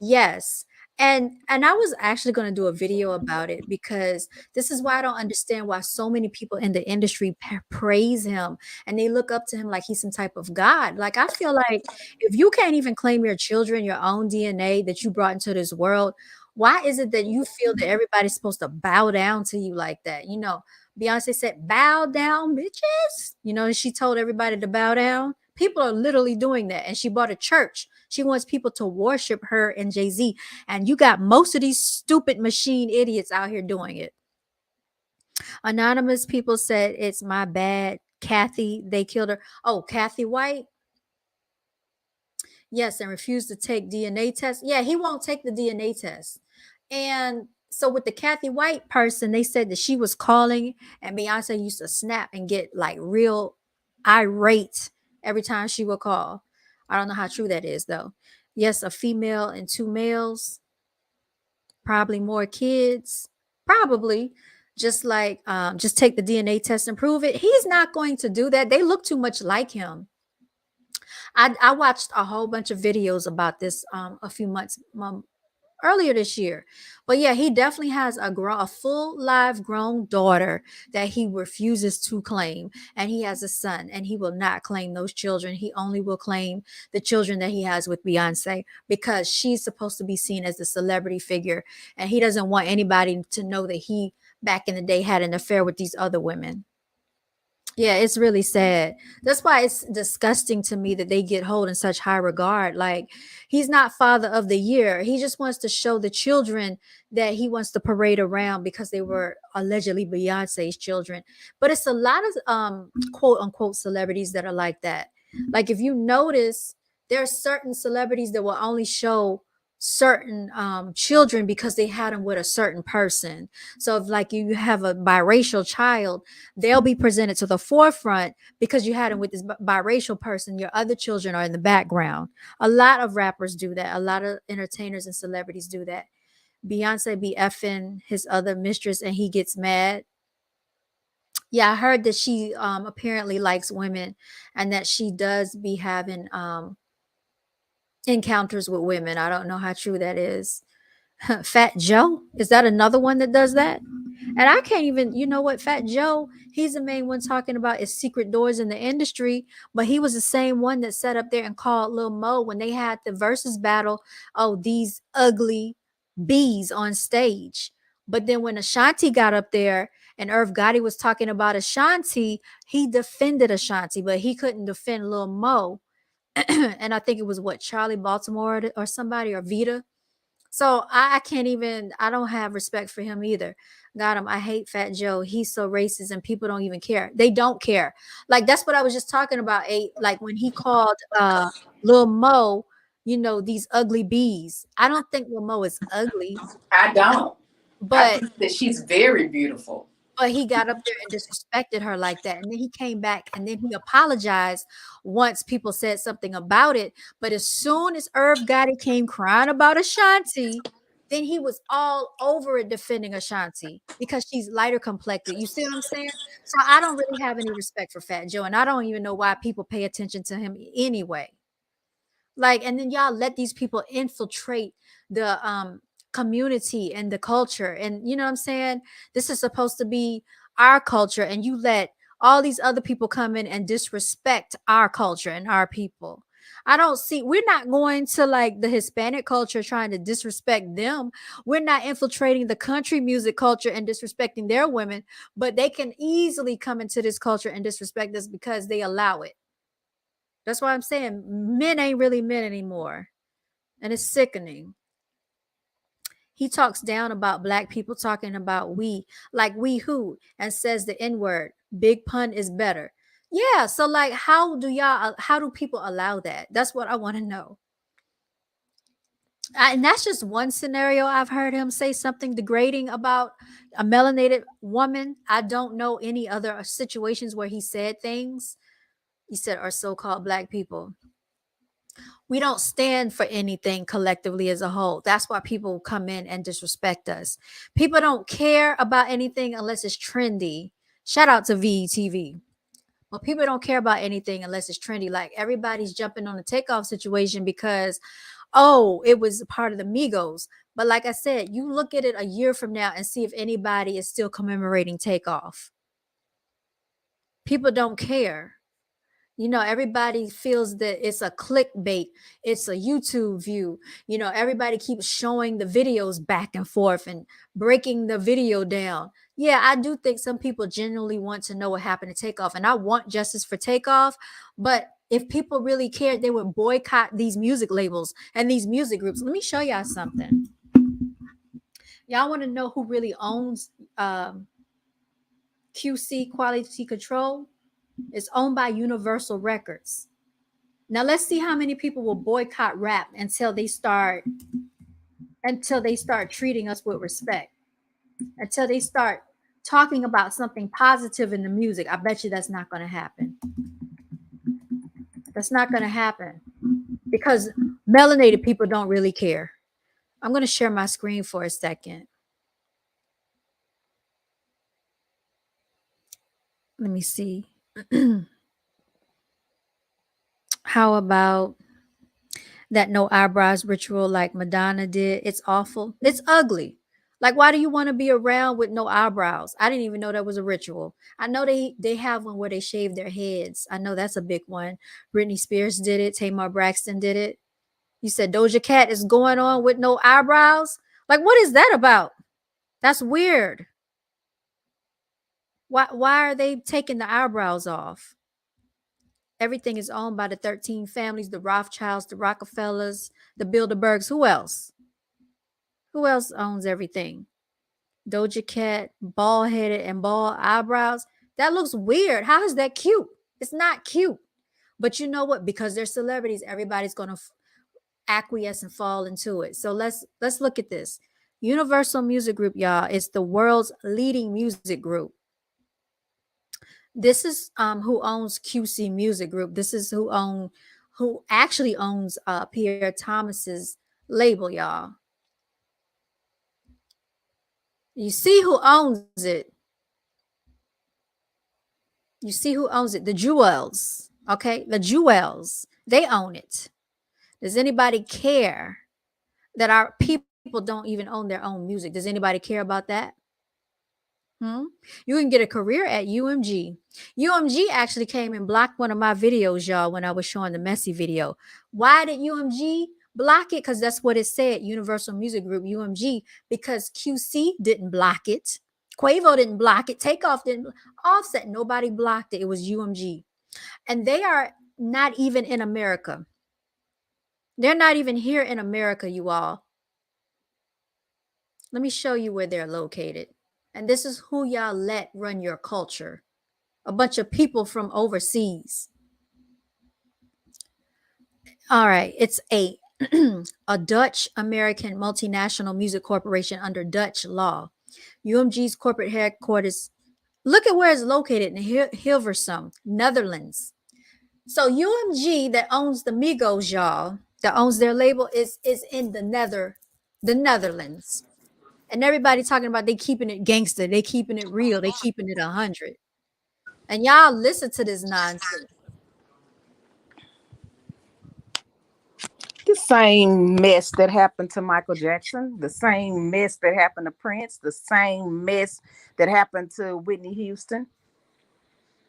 S1: yes. And I was actually going to do a video about it because this is why I don't understand why so many people in the industry praise him and they look up to him like he's some type of god. Like I feel like if you can't even claim your children, your own DNA that you brought into this world, why is it that you feel that everybody's supposed to bow down to you like that? You know, Beyonce said, "Bow down, bitches." You know, she told everybody to bow down. People are literally doing that, and she bought a church. She wants people to worship her and Jay-Z. And you got most of these stupid machine idiots out here doing it. Anonymous people said it's my bad. Kathy, they killed her. Oh, Kathy White. Yes, and refused to take DNA test. Yeah, he won't take the DNA test. And so with the Kathy White person, they said that she was calling and Beyonce used to snap and get like real irate every time she would call. I don't know how true that is though. Yes, a female and two males, probably more kids, probably just take the DNA test and prove it. He's not going to do that. They look too much like him. I watched a whole bunch of videos about this a few months earlier this year. But yeah, he definitely has a full live grown daughter that he refuses to claim, and he has a son, and he will not claim those children. He only will claim the children that he has with Beyonce because she's supposed to be seen as the celebrity figure, and he doesn't want anybody to know that he back in the day had an affair with these other women. Yeah, it's really sad. That's why it's disgusting to me that they get hold in such high regard. Like, he's not father of the year. He just wants to show the children that he wants to parade around because they were allegedly Beyonce's children. But it's a lot of quote unquote celebrities that are like that. Like, if you notice, there are certain celebrities that will only show certain children because they had them with a certain person. So if like you have a biracial child, they'll be presented to the forefront because you had them with this biracial person. Your other children are in the background. A lot of rappers do that. A lot of entertainers and celebrities do that. Beyonce be effing his other mistress and he gets mad. Yeah, I heard that she apparently likes women and that she does be having encounters with women. I don't know how true that is. Fat Joe, is that another one that does that? And I can't even, you know what, Fat Joe, he's the main one talking about his secret doors in the industry, but he was the same one that sat up there and called Lil Mo when they had the versus battle. Oh, these ugly bees on stage. But then when Ashanti got up there and Irv Gotti was talking about Ashanti, he defended Ashanti, but he couldn't defend Lil Mo. And I think it was what, Charlie Baltimore or somebody or Vita. So I can't even, I don't have respect for him either. Got him. I hate Fat Joe. He's so racist and people don't even care. They don't care. Like that's what I was just talking about. Like when he called Lil Mo, you know, these ugly bees. I don't think Lil Mo is ugly,
S3: I don't. I
S1: but
S3: think that she's very beautiful.
S1: he got up there and disrespected her like that. And then he came back and then he apologized once people said something about it. But as soon as Irv Gotti came crying about Ashanti, then he was all over it defending Ashanti because she's lighter complected. You see what I'm saying? So I don't really have any respect for Fat Joe. And I don't even know why people pay attention to him anyway. Like, and then y'all let these people infiltrate the community and the culture. And you know what I'm saying? This is supposed to be our culture, and you let all these other people come in and disrespect our culture and our people. I don't see, we're not going to like the Hispanic culture trying to disrespect them. We're not infiltrating the country music culture and disrespecting their women, but they can easily come into this culture and disrespect us because they allow it. That's why I'm saying men ain't really men anymore. And it's sickening. He talks down about black people talking about we, like we who, and says the N word. Big pun is better. Yeah. So, like, how do people allow that? That's what I want to know. And that's just one scenario I've heard him say something degrading about a melanated woman. I don't know any other situations where he said things. He said, are so called black people. We don't stand for anything collectively as a whole. That's why people come in and disrespect us. People don't care about anything unless it's trendy. Shout out to VTV. But people don't care about anything unless it's trendy. Like everybody's jumping on the Takeoff situation because, oh, it was part of the Migos. But like I said, you look at it a year from now and see if anybody is still commemorating Takeoff. People don't care. You know, everybody feels that it's a clickbait, it's a YouTube view. You know, everybody keeps showing the videos back and forth and breaking the video down. Yeah, I do think some people genuinely want to know what happened to Takeoff, and I want justice for Takeoff. But if people really cared, they would boycott these music labels and these music groups. Let me show y'all something. Y'all want to know who really owns QC, Quality Control? It's owned by Universal Records. Now let's see how many people will boycott rap until they start treating us with respect. Until they start talking about something positive in the music. I bet you that's not going to happen. That's not going to happen because melanated people don't really care. I'm going to share my screen for a second. Let me see. How about that no eyebrows ritual like Madonna did? It's awful. It's ugly. Like, why do you want to be around with no eyebrows? I didn't even know that was a ritual. I know they have one where they shave their heads. I know that's a big one. Britney Spears did it. Tamar Braxton did it. You said Doja Cat is going on with no eyebrows? Like, what is that about? That's weird. Why are they taking the eyebrows off? Everything is owned by the 13 families, the Rothschilds, the Rockefellers, the Bilderbergs. Who else? Who else owns everything? Doja Cat, bald headed and bald eyebrows. That looks weird. How is that cute? It's not cute. But you know what? Because they're celebrities, everybody's going to acquiesce and fall into it. So let's look at this. Universal Music Group, y'all, is the world's leading music group. This is who owns QC Music Group. This is who actually owns Pierre Thomas's label, y'all. You see who owns it. You see who owns it. The Jewels. Okay, the Jewels. They own it. Does anybody care that our people don't even own their own music? Does anybody care about that? You can get a career at UMG. UMG actually came and blocked one of my videos, y'all, when I was showing the messy video. Why did UMG block it? Because that's what it said, Universal Music Group, UMG, because QC didn't block it. Quavo didn't block it. Takeoff didn't. Offset, nobody blocked it. It was UMG. And they are not even in America. They're not even here in America, you all. Let me show you where they're located. And this is who y'all let run your culture. A bunch of people from overseas. All right. It's a Dutch American multinational music corporation under Dutch law. UMG's corporate headquarters, look at where it's located in Hilversum, Netherlands. So UMG that owns the Migos, y'all, that owns their label is in the Netherlands. And everybody talking about they keeping it gangster, they keeping it real, they keeping it 100. And y'all listen to this nonsense.
S2: The same mess that happened to Michael Jackson, the same mess that happened to Prince, the same mess that happened to Whitney Houston.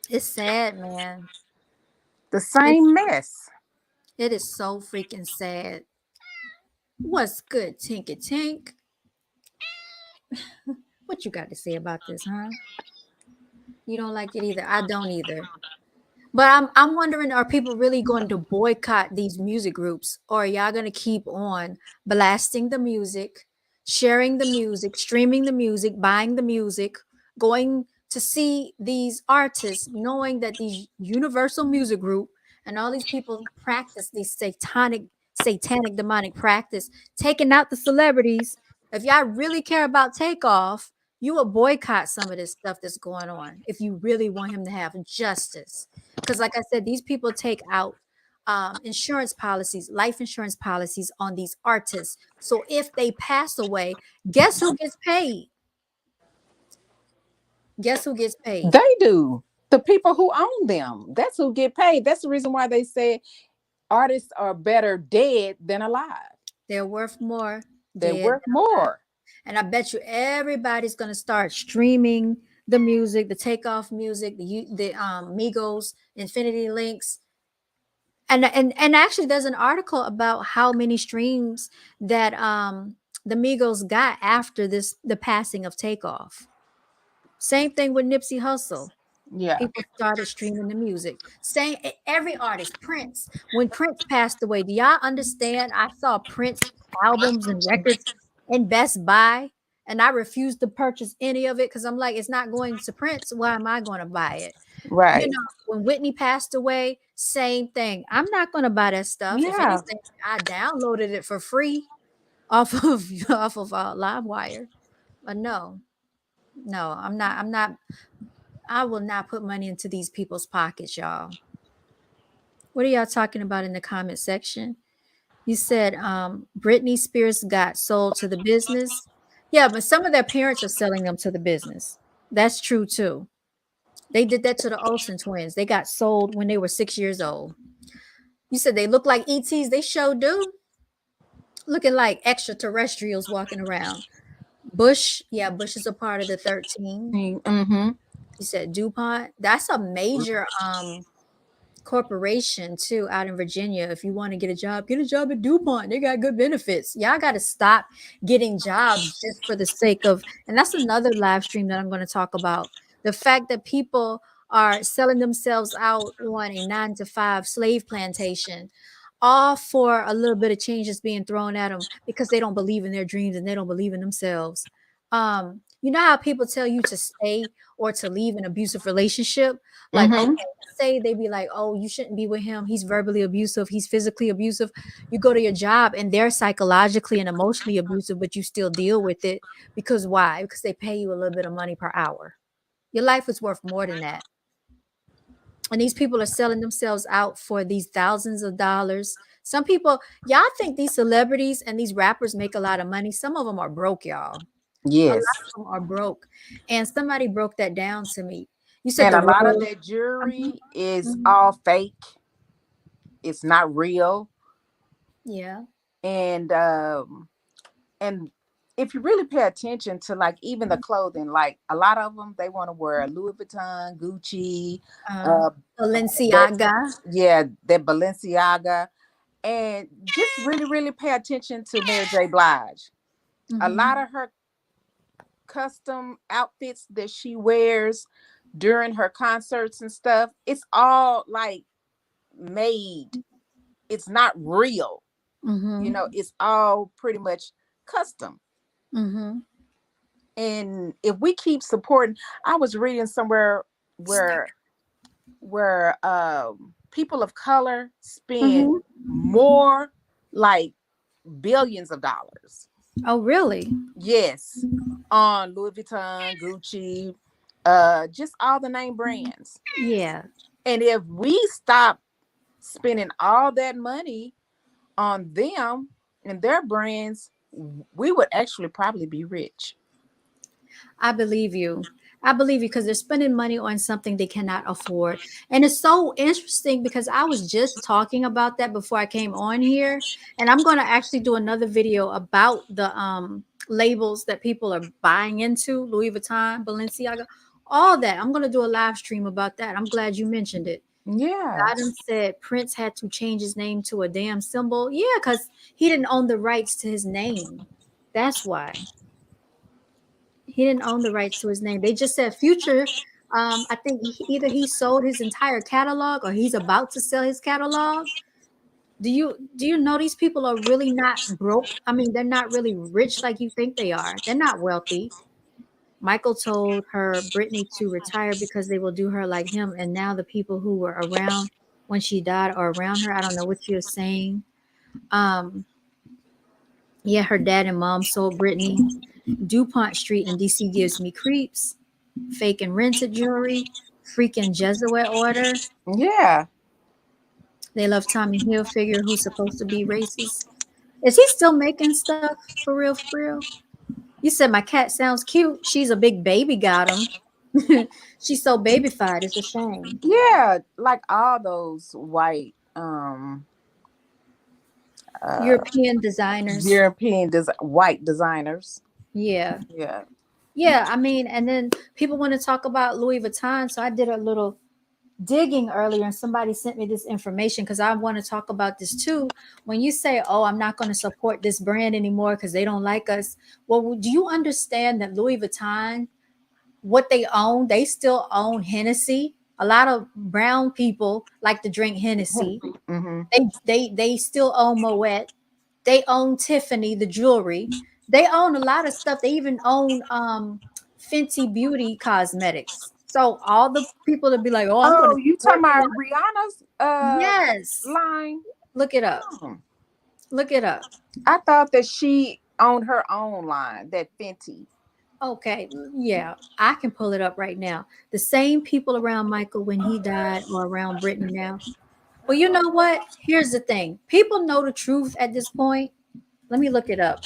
S1: It's sad, man.
S2: The same mess.
S1: It is so freaking sad. What's good, Tinky Tink? What you got to say about this, huh? You don't like it either. I don't either. But I'm wondering, are people really going to boycott these music groups, or are y'all going to keep on blasting the music, sharing the music, streaming the music, buying the music, going to see these artists, knowing that these Universal Music Group and all these people practice these satanic demonic practice, taking out the celebrities? If y'all really care about Takeoff, you will boycott some of this stuff that's going on if you really want him to have justice. Because like I said, these people take out insurance policies, life insurance policies on these artists. So if they pass away, guess who gets paid? Guess who gets paid?
S2: They do. The people who own them. That's who get paid. That's the reason why they say artists are better dead than alive.
S1: They're worth more
S2: They're
S1: dead.
S2: worth more.
S1: And I bet you everybody's gonna start streaming the music, the Takeoff music, the Migos, Infinity Links. And actually there's an article about how many streams that the Migos got after the passing of Takeoff. Same thing with Nipsey Hussle.
S2: Yeah.
S1: People started streaming the music. Same every artist, Prince. When Prince passed away, do y'all understand? I saw Prince albums and records in Best Buy, and I refused to purchase any of it because I'm like, it's not going to Prince. Why am I going to buy it? You
S2: Right.
S1: know, when Whitney passed away, same thing. I'm not going to buy that stuff. If
S2: Yeah.
S1: anything, I downloaded it for free off of LimeWire. But no, I'm not. I will not put money into these people's pockets, y'all. What are y'all talking about in the comment section? You said Britney Spears got sold to the business. Yeah, but some of their parents are selling them to the business. That's true too. They did that to the Olsen twins. They got sold when they were 6 years old. You said they look like ETs. They sure do. Looking like extraterrestrials walking around. Bush, yeah, Bush is a part of the 13.
S2: Mm-hmm.
S1: You said DuPont. That's a major corporation too out in Virginia. If you want to get a job at DuPont. They got good benefits. Y'all got to stop getting jobs just for the sake of, and that's another live stream that I'm going to talk about. The fact that people are selling themselves out on a 9 to 5 slave plantation, all for a little bit of change that's being thrown at them because they don't believe in their dreams and they don't believe in themselves. You know how people tell you to stay or to leave an abusive relationship? Like, okay,
S2: Mm-hmm.
S1: say they be like, oh, you shouldn't be with him. He's verbally abusive. He's physically abusive. You go to your job and they're psychologically and emotionally abusive, but you still deal with it. Because why? Because they pay you a little bit of money per hour. Your life is worth more than that. And these people are selling themselves out for these thousands of dollars. Some people, y'all think these celebrities and these rappers make a lot of money. Some of them are broke, y'all. A lot
S2: Yes.
S1: of them are broke. And somebody broke that down to me. You said
S2: And
S1: the
S2: a lot of
S1: royal.
S2: that jewelry is
S1: Mhm.
S2: all fake. It's not real.
S1: Yeah.
S2: And if you really pay attention to like even the clothing, like a lot of them they want to wear Louis Vuitton, Gucci,
S1: Um,
S2: uh that
S1: Balenciaga.
S2: yeah, that Balenciaga. And just really pay attention to Mary J. Blige. A lot
S1: Mhm.
S2: of her custom outfits that she wears during her concerts and stuff, it's all like made. It's not real.
S1: Mhm.
S2: It's all pretty much custom.
S1: Mhm.
S2: And if we keep supporting, I was reading somewhere where people of color spend
S1: Mhm.
S2: more, like billions of dollars.
S1: Oh, really?
S2: Yes, on Louis Vuitton, Gucci, just all the name brands.
S1: Yeah.
S2: And if we stop spending all that money on them and their brands, we would actually probably be rich.
S1: I believe you. I believe you because they're spending money on something they cannot afford. And it's so interesting because I was just talking about that before I came on here. And I'm going to actually do another video about the labels that people are buying into, Louis Vuitton, Balenciaga, all that. I'm going to do a live stream about that. I'm glad you mentioned it.
S2: Yeah.
S1: Adam said Prince had to change his name to a damn symbol. Yeah, because he didn't own the rights to his name. That's why. He didn't own the rights to his name. They just said Future. I think either he sold his entire catalog or he's about to sell his catalog. Do you know these people are really not broke? I mean, they're not really rich like you think they are. They're not wealthy. Michael told her Brittany to retire because they will do her like him. And now the people who were around when she died are around her. I don't know what you're saying. Um, yeah, her dad and mom sold Brittany. DuPont Street in DC gives me creeps. Fake and rented jewelry. Freaking Jesuit order.
S2: Yeah.
S1: They love Tommy Hilfiger, who's supposed to be racist. Is he still making stuff for real? For real? You said my cat sounds cute. She's a big baby. Got him. She's so babyfied. It's a shame.
S2: Yeah, like all those white uh
S1: European designers.
S2: white designers.
S1: Yeah.
S2: Yeah.
S1: Yeah. I mean, and then people want to talk about Louis Vuitton. So I did a little digging earlier and somebody sent me this information because I want to talk about this too. When you say, oh, I'm not going to support this brand anymore because they don't like us. Well, do you understand that Louis Vuitton, what they own, they still own Hennessy? A lot of brown people like to drink Hennessy.
S2: Mm-hmm.
S1: They still own Moet. They own Tiffany, the jewelry. They own a lot of stuff. They even own Fenty Beauty cosmetics. So all the people that be like, "Oh, I'm going
S2: Oh,
S1: to
S2: you talking
S1: support them."
S2: about Rihanna's
S1: Yes,
S2: line?
S1: look it up.
S2: Hmm.
S1: Look it up.
S2: I thought that she owned her own line, that Fenty.
S1: Okay, yeah, I can pull it up right now. The same people around Michael when he died or around Brittany now. Well, you know what? Here's the thing. People know the truth at this point. Let me look it up.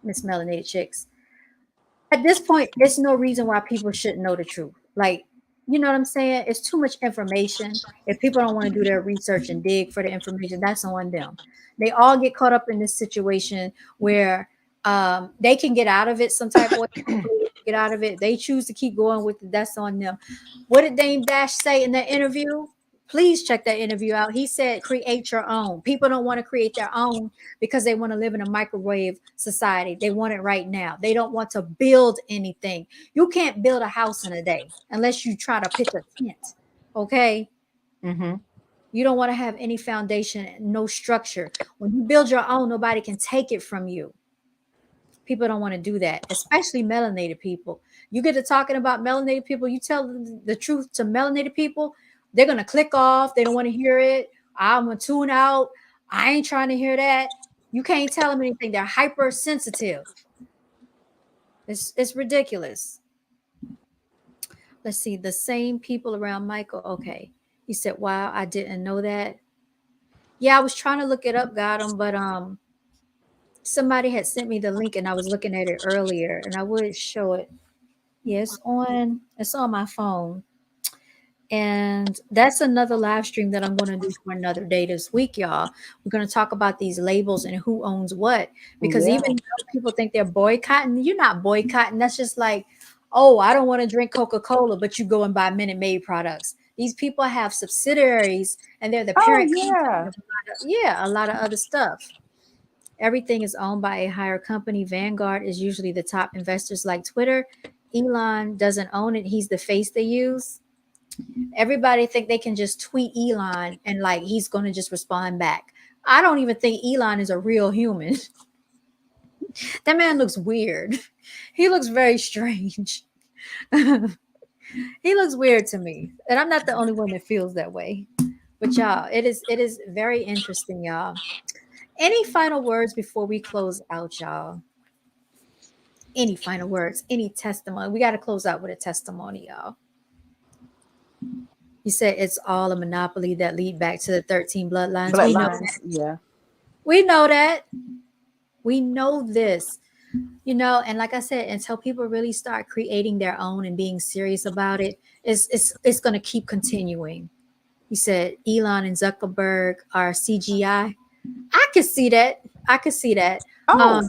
S1: Miss Melanated Chicks. At this point, there's no reason why people shouldn't know the truth. Like, you know what I'm saying? It's too much information. If people don't want to do their research and dig for the information, that's on them. They all get caught up in this situation where they can get out of it some type of way. Get out of it. They choose to keep going with it. That's on them. What did Dame Dash say in that interview? Please check that interview out. He said, create your own. People don't want to create their own because they want to live in a microwave society. They want it right now. They don't want to build anything. You can't build a house in a day unless you try to pitch a tent. Okay.
S2: Mm-hmm.
S1: You don't want to have any foundation, no structure. When you build your own, nobody can take it from you. People don't want to do that, especially melanated people. You get to talking about melanated people, you tell the truth to melanated people, they're going to click off. They don't want to hear it. I'm going to tune out. I ain't trying to hear that. You can't tell them anything. They're hypersensitive. It's ridiculous. Let's see. The same people around Michael. Okay. He said, wow, I didn't know that. Yeah, I was trying to look it up, got him, but somebody had sent me the link and I was looking at it earlier and I would show it. Yeah, it's on my phone. And that's another live stream that I'm going to do for another day this week, y'all. We're going to talk about these labels and who owns what. Because
S2: Yeah.
S1: even though people think they're boycotting, you're not boycotting. That's just like, oh, I don't want to drink Coca-Cola, but you go and buy Minute Maid products. These people have subsidiaries and they're the
S2: Oh
S1: parent company
S2: yeah.
S1: of a lot of other stuff. Everything is owned by a higher company. Vanguard is usually the top investors like Twitter. Elon doesn't own it. He's the face they use. Everybody think they can just tweet Elon and like he's going to just respond back. I don't even think Elon is a real human. That man looks weird. He looks very strange. He looks weird to me. And I'm not the only one that feels that way. But y'all, it is very interesting, y'all. Any final words before we close out, y'all? Any final words? Any testimony? We got to close out with a testimony, y'all. You said it's all a monopoly that lead back to the 13 bloodlines. We know
S2: Bloodlines.
S1: that.
S2: Yeah.
S1: We know that. We know this. And like I said, until people really start creating their own and being serious about it, it's going to keep continuing. You said Elon and Zuckerberg are CGI. I could see that. I could see that.
S2: Oh,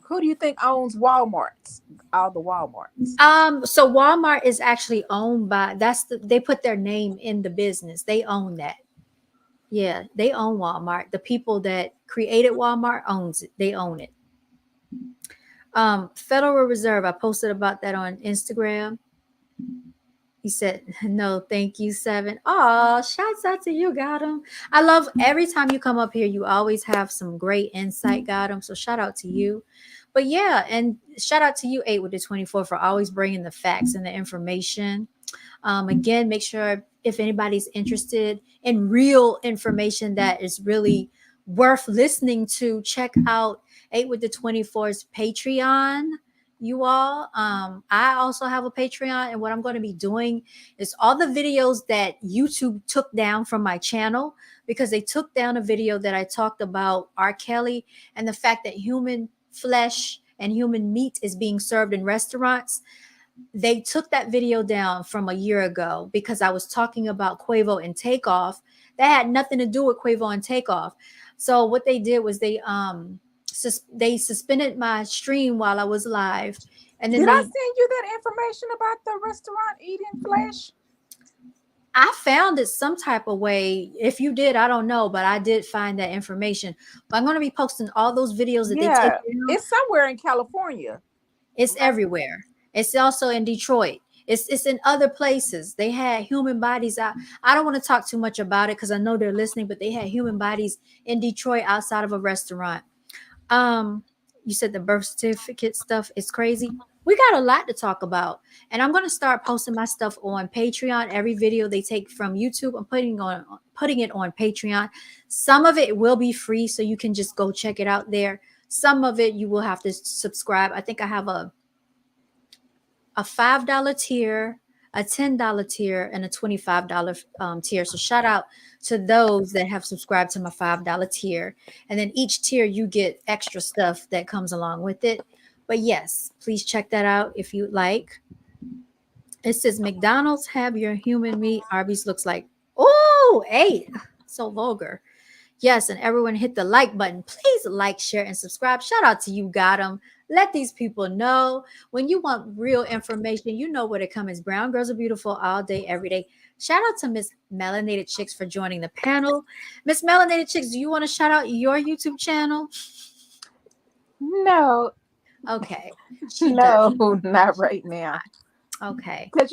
S2: who do you think owns Walmart's? All the Walmarts.
S1: So Walmart is actually owned by they put their name in the business. They own that. Yeah, they own Walmart. The people that created Walmart owns it. They own it. Federal Reserve, I posted about that on Instagram. He said, no, thank you, Seven. Oh, shouts out to you, Gotham. I love every time you come up here, you always have some great insight, Gotham. So shout out to you. But yeah, and shout out to you, 8 with the 24, for always bringing the facts and the information. Again, make sure if anybody's interested in real information that is really worth listening to, check out 8 with the 24's Patreon. you all. I also have a Patreon, and what I'm going to be doing is all the videos that YouTube took down from my channel, because they took down a video that I talked about R. Kelly and the fact that human flesh and human meat is being served in restaurants. They took that video down from a year ago because I was talking about Quavo and TakeOff. That had nothing to do with Quavo and TakeOff. So what they did was they suspended my stream while I was live, and then
S2: Did I
S1: they
S2: send you that information about the restaurant eating flesh?
S1: I found it some type of way. If you did, I don't know, but I did find that information. But I'm going to be posting all those videos that they take
S2: Yeah,
S1: down.
S2: it's somewhere in California,
S1: It's
S2: right?
S1: everywhere. It's also in Detroit. It's in other places. They had human bodies out. I don't want to talk too much about it because I know they're listening, but they had human bodies in Detroit outside of a restaurant. Um, you said the birth certificate stuff is crazy. We got a lot to talk about, and I'm gonna start posting my stuff on Patreon. Every video they take from YouTube, I'm putting it on Patreon. Some of it will be free, so you can just go check it out there. Some of it you will have to subscribe. I think I have a $5 tier, a $10 tier, and a $25 tier. So shout out to those that have subscribed to my $5 tier. And then each tier you get extra stuff that comes along with it. But yes, please check that out if you'd like. It says McDonald's have your human meat. Arby's looks like, oh, hey, so vulgar. Yes, and everyone hit the like button. Please like, share, and subscribe. Shout out to you, got 'em. Let these people know when you want real information. You know where to come. Is Brown Girls Are Beautiful all day, every day. Shout out to Miss Melanated Chicks for joining the panel. Miss Melanated Chicks, do you want to shout out your YouTube channel?
S2: No,
S1: Okay, she does.
S2: no, not right now.
S1: Okay.
S2: Because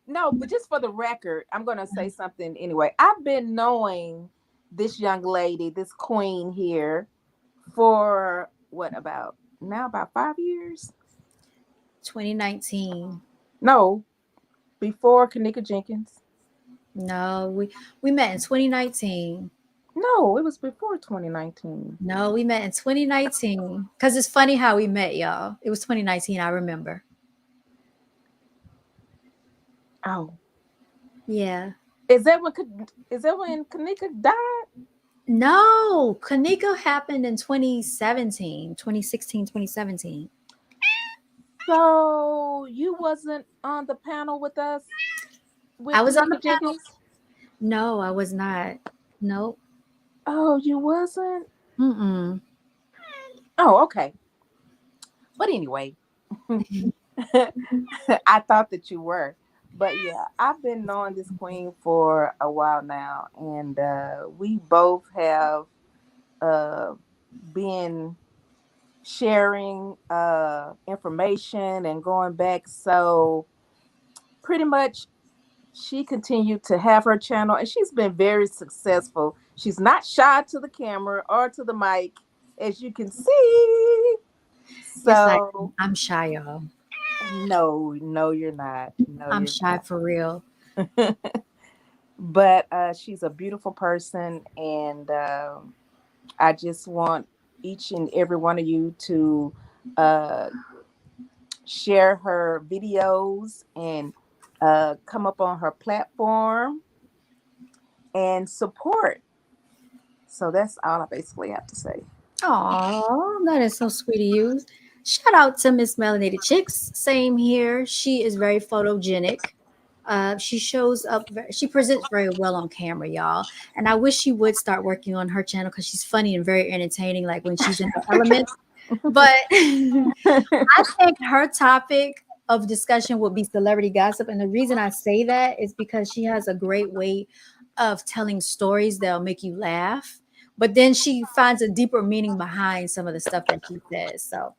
S2: no, but just for the record, I'm gonna say something anyway. I've been knowing this young lady, this queen here, for what about 5 years?
S1: 2019.
S2: No, before Kanika Jenkins.
S1: No, we met in 2019.
S2: No, it was before 2019.
S1: No, we met in 2019. Because it's funny how we met, y'all. It was 2019, I remember.
S2: Oh,
S1: Yeah.
S2: is that when Kanika died?
S1: No, Kanika happened in 2017, 2016, 2017.
S2: So you wasn't on the panel with us
S1: I
S2: with
S1: was on the
S2: Kanika
S1: panel.
S2: Jenkins?
S1: No, I was not. Nope.
S2: Oh, you wasn't?
S1: Mm-mm.
S2: Oh, okay. But anyway, I thought that you were. But yeah, I've been knowing this queen for a while now, and we both have uh, been sharing information and going back. So pretty much, she continued to have her channel, and she's been very successful. She's not shy to the camera or to the mic, as you can see.
S1: Yes,
S2: So
S1: I'm shy, y'all.
S2: no, no, you're not. No,
S1: I'm
S2: you're
S1: shy for real.
S2: not. But she's a beautiful person, and I just want each and every one of you to uh, share her videos and come up on her platform and support. So that's all I basically have to say.
S1: Oh, that is so sweet of you. Shout out to Miss Melanated Chicks. Same here. She is very photogenic. She shows up. She presents very well on camera, y'all. And I wish she would start working on her channel because she's funny and very entertaining. Like when she's in her element. But I think her topic of discussion would be celebrity gossip. And the reason I say that is because she has a great way of telling stories that'll make you laugh. But then she finds a deeper meaning behind some of the stuff that she says. So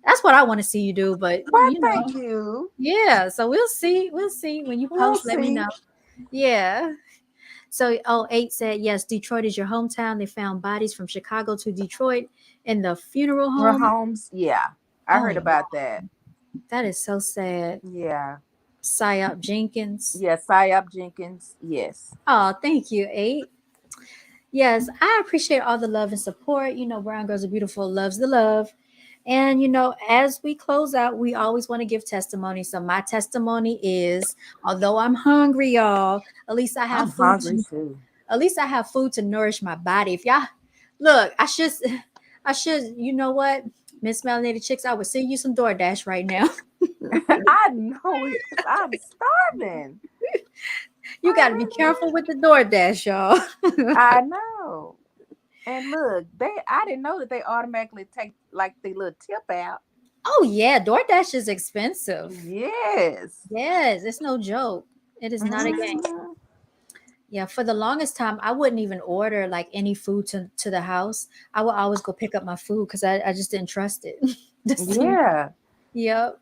S1: that's what I want to see you do. But
S2: Well, thank you.
S1: yeah. So we'll see. We'll see when you
S2: We'll
S1: post. Let me
S2: see.
S1: know. Yeah. So, 8 said, yes, Detroit is your hometown. They found bodies from Chicago to Detroit in the funeral
S2: Her
S1: home.
S2: homes, yeah, I
S1: Oh,
S2: heard about that.
S1: that is so sad.
S2: Yeah,
S1: Psyop Jenkins.
S2: yeah, Psyop Jenkins, yes.
S1: Oh, thank you, 8. Yes, I appreciate all the love and support. You know, Brown Girls Are Beautiful loves the love. And as we close out, we always want to give testimony. So my testimony is, although I'm hungry, y'all, at least I have
S2: I'm
S1: food
S2: hungry
S1: to,
S2: too.
S1: at least I have food to nourish my body. If y'all look, I should, you know what, Miss Melanated Chicks, I would send you some DoorDash right now.
S2: I know it because I'm starving.
S1: You
S2: I
S1: got to be careful with the DoorDash, y'all.
S2: I know. And look, I didn't know that they automatically take like the little tip out.
S1: Oh yeah, DoorDash is expensive.
S2: Yes.
S1: Yes, it's no joke. It is not a game.
S2: Mhm.
S1: Yeah, for the longest time, I wouldn't even order like any food to the house. I would always go pick up my food because I just didn't trust it.
S2: Yeah.
S1: Yep.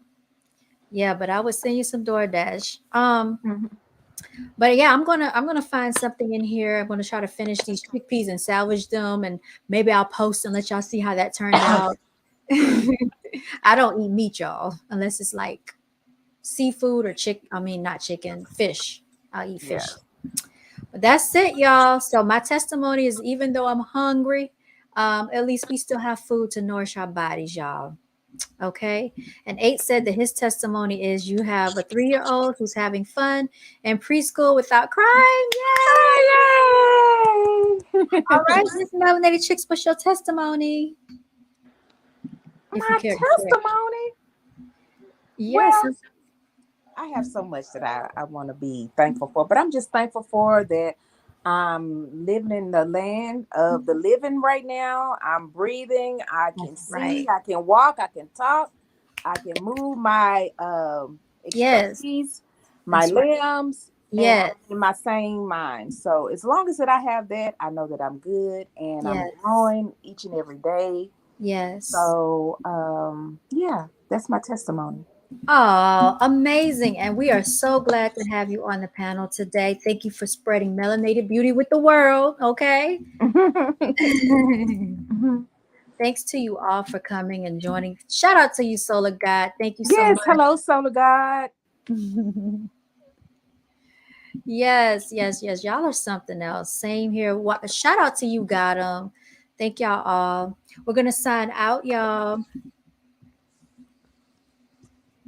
S1: Yeah, but I would send you some DoorDash.
S2: Mhm.
S1: But yeah, I'm gonna find something in here. I'm gonna try to finish these chickpeas and salvage them, and maybe I'll post and let y'all see how that turned out. I don't eat meat, y'all, unless it's like seafood or I mean, not chicken, fish. I'll eat
S2: Yeah.
S1: fish. But that's it, y'all. So my testimony is, even though I'm hungry, at least we still have food to nourish our bodies, y'all. Okay. And 8 said that his testimony is, you have a 3-year-old who's having fun in preschool without crying. Yay! All
S2: Yay!
S1: right, Miss Melanated Chicks, what's your testimony? If you
S2: My
S1: care to share.
S2: testimony.
S1: Yes.
S2: Well, I have so much that I want to be thankful for, but I'm just thankful for that I'm living in the land of the living right now. I'm breathing. I can
S1: That's
S2: see.
S1: right.
S2: I can walk. I can talk. I can move my
S1: Yes.
S2: extremities, my
S1: That's right.
S2: limbs, and I'm
S1: Yes.
S2: in my sane mind. So as long as that I have that, I know that I'm good and I'm
S1: Yes.
S2: growing each and every day.
S1: Yes.
S2: So yeah, that's my testimony.
S1: Oh, amazing. And we are so glad to have you on the panel today. Thank you for spreading melanated beauty with the world. Okay. Thanks to you all for coming and joining. Shout out to you, Solar God. Thank you so
S2: Yes,
S1: much.
S2: hello, Solar God.
S1: Yes, yes, yes. Y'all are something else. Same here. What shout out to you, God. Thank y'all all. We're gonna sign out, y'all.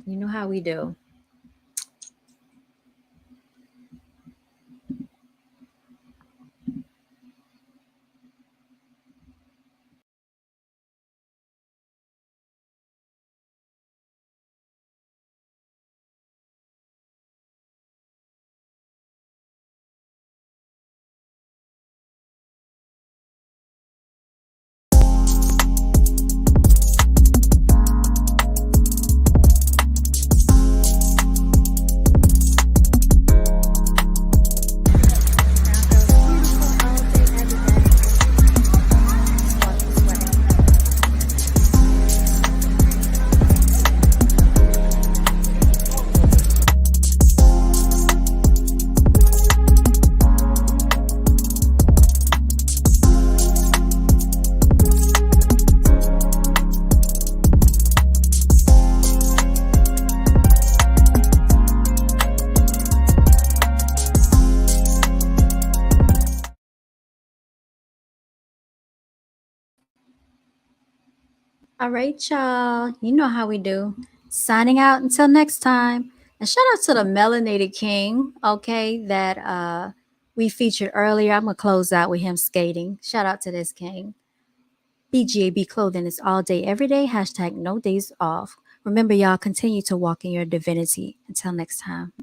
S1: You know how we do. All right, y'all. You know how we do. Signing out until next time. And shout out to the Melanated King, okay, that we featured earlier. I'm gonna close out with him skating. Shout out to this king. BGAB clothing is all day, every day. Hashtag no days off. Remember, y'all, continue to walk in your divinity. Until next time.